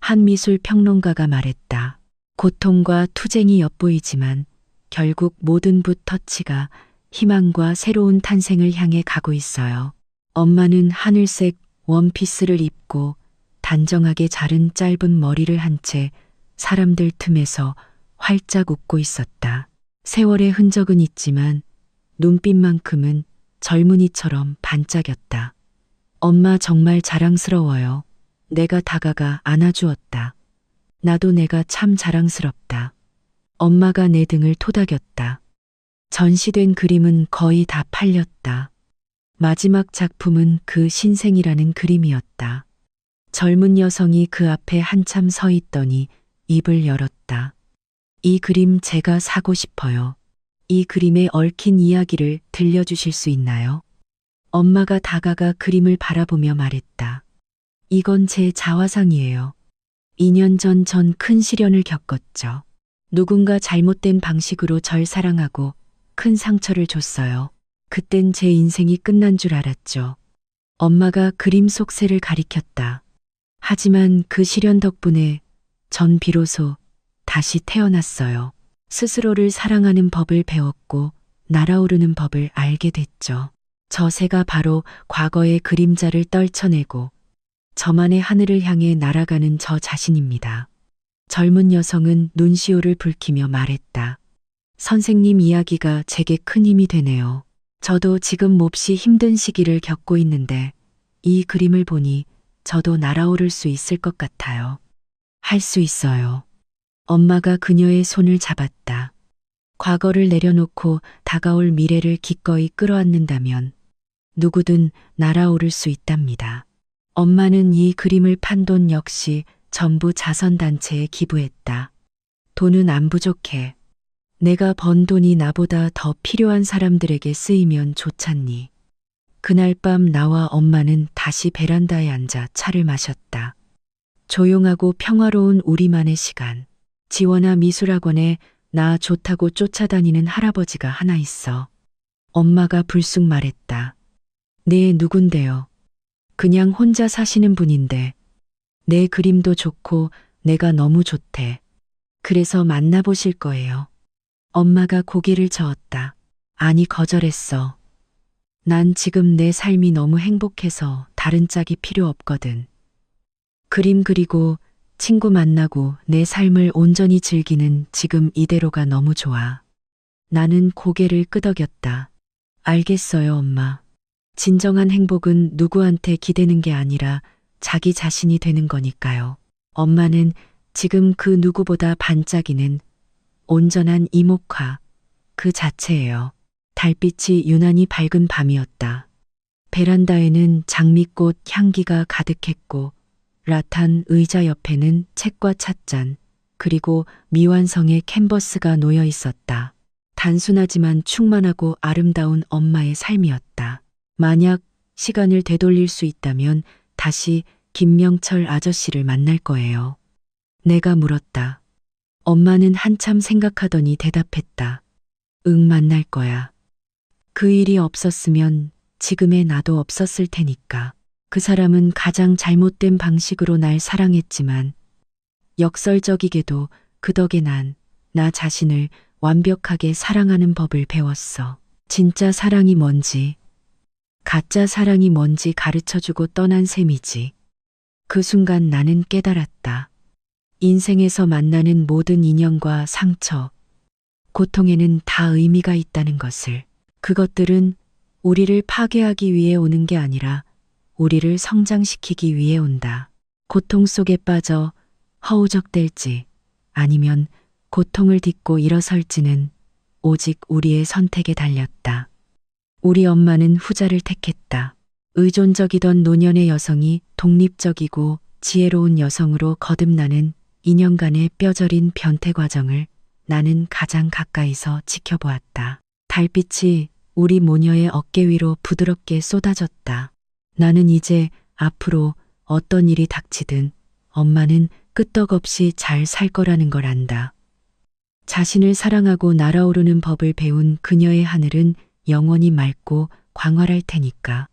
한 미술 평론가가 말했다. 고통과 투쟁이 엿보이지만 결국 모든 붓 터치가 희망과 새로운 탄생을 향해 가고 있어요. 엄마는 하늘색 원피스를 입고 단정하게 자른 짧은 머리를 한 채 사람들 틈에서 활짝 웃고 있었다. 세월의 흔적은 있지만 눈빛만큼은 젊은이처럼 반짝였다. 엄마 정말 자랑스러워요. 내가 다가가 안아주었다. 나도 내가 참 자랑스럽다. 엄마가 내 등을 토닥였다. 전시된 그림은 거의 다 팔렸다. 마지막 작품은 그 신생이라는 그림이었다. 젊은 여성이 그 앞에 한참 서 있더니 입을 열었다. 이 그림 제가 사고 싶어요. 이 그림에 얽힌 이야기를 들려주실 수 있나요? 엄마가 다가가 그림을 바라보며 말했다. 이건 제 자화상이에요. 2년 전 큰 시련을 겪었죠. 누군가 잘못된 방식으로 절 사랑하고 큰 상처를 줬어요. 그땐 제 인생이 끝난 줄 알았죠. 엄마가 그림 속 새를 가리켰다. 하지만 그 시련 덕분에 전 비로소 다시 태어났어요. 스스로를 사랑하는 법을 배웠고 날아오르는 법을 알게 됐죠. 저 새가 바로 과거의 그림자를 떨쳐내고 저만의 하늘을 향해 날아가는 저 자신입니다. 젊은 여성은 눈시울을 붉히며 말했다. 선생님 이야기가 제게 큰 힘이 되네요. 저도 지금 몹시 힘든 시기를 겪고 있는데 이 그림을 보니 저도 날아오를 수 있을 것 같아요. 할 수 있어요. 엄마가 그녀의 손을 잡았다. 과거를 내려놓고 다가올 미래를 기꺼이 끌어안는다면 누구든 날아오를 수 있답니다. 엄마는 이 그림을 판 돈 역시 전부 자선단체에 기부했다. 돈은 안 부족해. 내가 번 돈이 나보다 더 필요한 사람들에게 쓰이면 좋잖니. 그날 밤 나와 엄마는 다시 베란다에 앉아 차를 마셨다. 조용하고 평화로운 우리만의 시간. 지원아 미술학원에 나 좋다고 쫓아다니는 할아버지가 하나 있어. 엄마가 불쑥 말했다. 네, 누군데요? 그냥 혼자 사시는 분인데 내 그림도 좋고 내가 너무 좋대. 그래서 만나보실 거예요. 엄마가 고개를 저었다. 아니, 거절했어. 난 지금 내 삶이 너무 행복해서 다른 짝이 필요 없거든. 그림 그리고 친구 만나고 내 삶을 온전히 즐기는 지금 이대로가 너무 좋아. 나는 고개를 끄덕였다. 알겠어요, 엄마. 진정한 행복은 누구한테 기대는 게 아니라 자기 자신이 되는 거니까요. 엄마는 지금 그 누구보다 반짝이는 온전한 이목화 그 자체예요. 달빛이 유난히 밝은 밤이었다. 베란다에는 장미꽃 향기가 가득했고 라탄 의자 옆에는 책과 찻잔 그리고 미완성의 캔버스가 놓여 있었다. 단순하지만 충만하고 아름다운 엄마의 삶이었다. 만약 시간을 되돌릴 수 있다면 다시 김명철 아저씨를 만날 거예요. 내가 물었다. 엄마는 한참 생각하더니 대답했다. 응, 만날 거야. 그 일이 없었으면 지금의 나도 없었을 테니까. 그 사람은 가장 잘못된 방식으로 날 사랑했지만 역설적이게도 그 덕에 나 자신을 완벽하게 사랑하는 법을 배웠어. 진짜 사랑이 뭔지, 가짜 사랑이 뭔지 가르쳐주고 떠난 셈이지. 그 순간 나는 깨달았다. 인생에서 만나는 모든 인연과 상처, 고통에는 다 의미가 있다는 것을. 그것들은 우리를 파괴하기 위해 오는 게 아니라 우리를 성장시키기 위해 온다. 고통 속에 빠져 허우적댈지 아니면 고통을 딛고 일어설지는 오직 우리의 선택에 달렸다. 우리 엄마는 후자를 택했다. 의존적이던 노년의 여성이 독립적이고 지혜로운 여성으로 거듭나는 2년간의 뼈저린 변태 과정을 나는 가장 가까이서 지켜보았다. 달빛이 우리 모녀의 어깨 위로 부드럽게 쏟아졌다. 나는 이제 앞으로 어떤 일이 닥치든 엄마는 끄떡없이 잘 살 거라는 걸 안다. 자신을 사랑하고 날아오르는 법을 배운 그녀의 하늘은 영원히 맑고 광활할 테니까.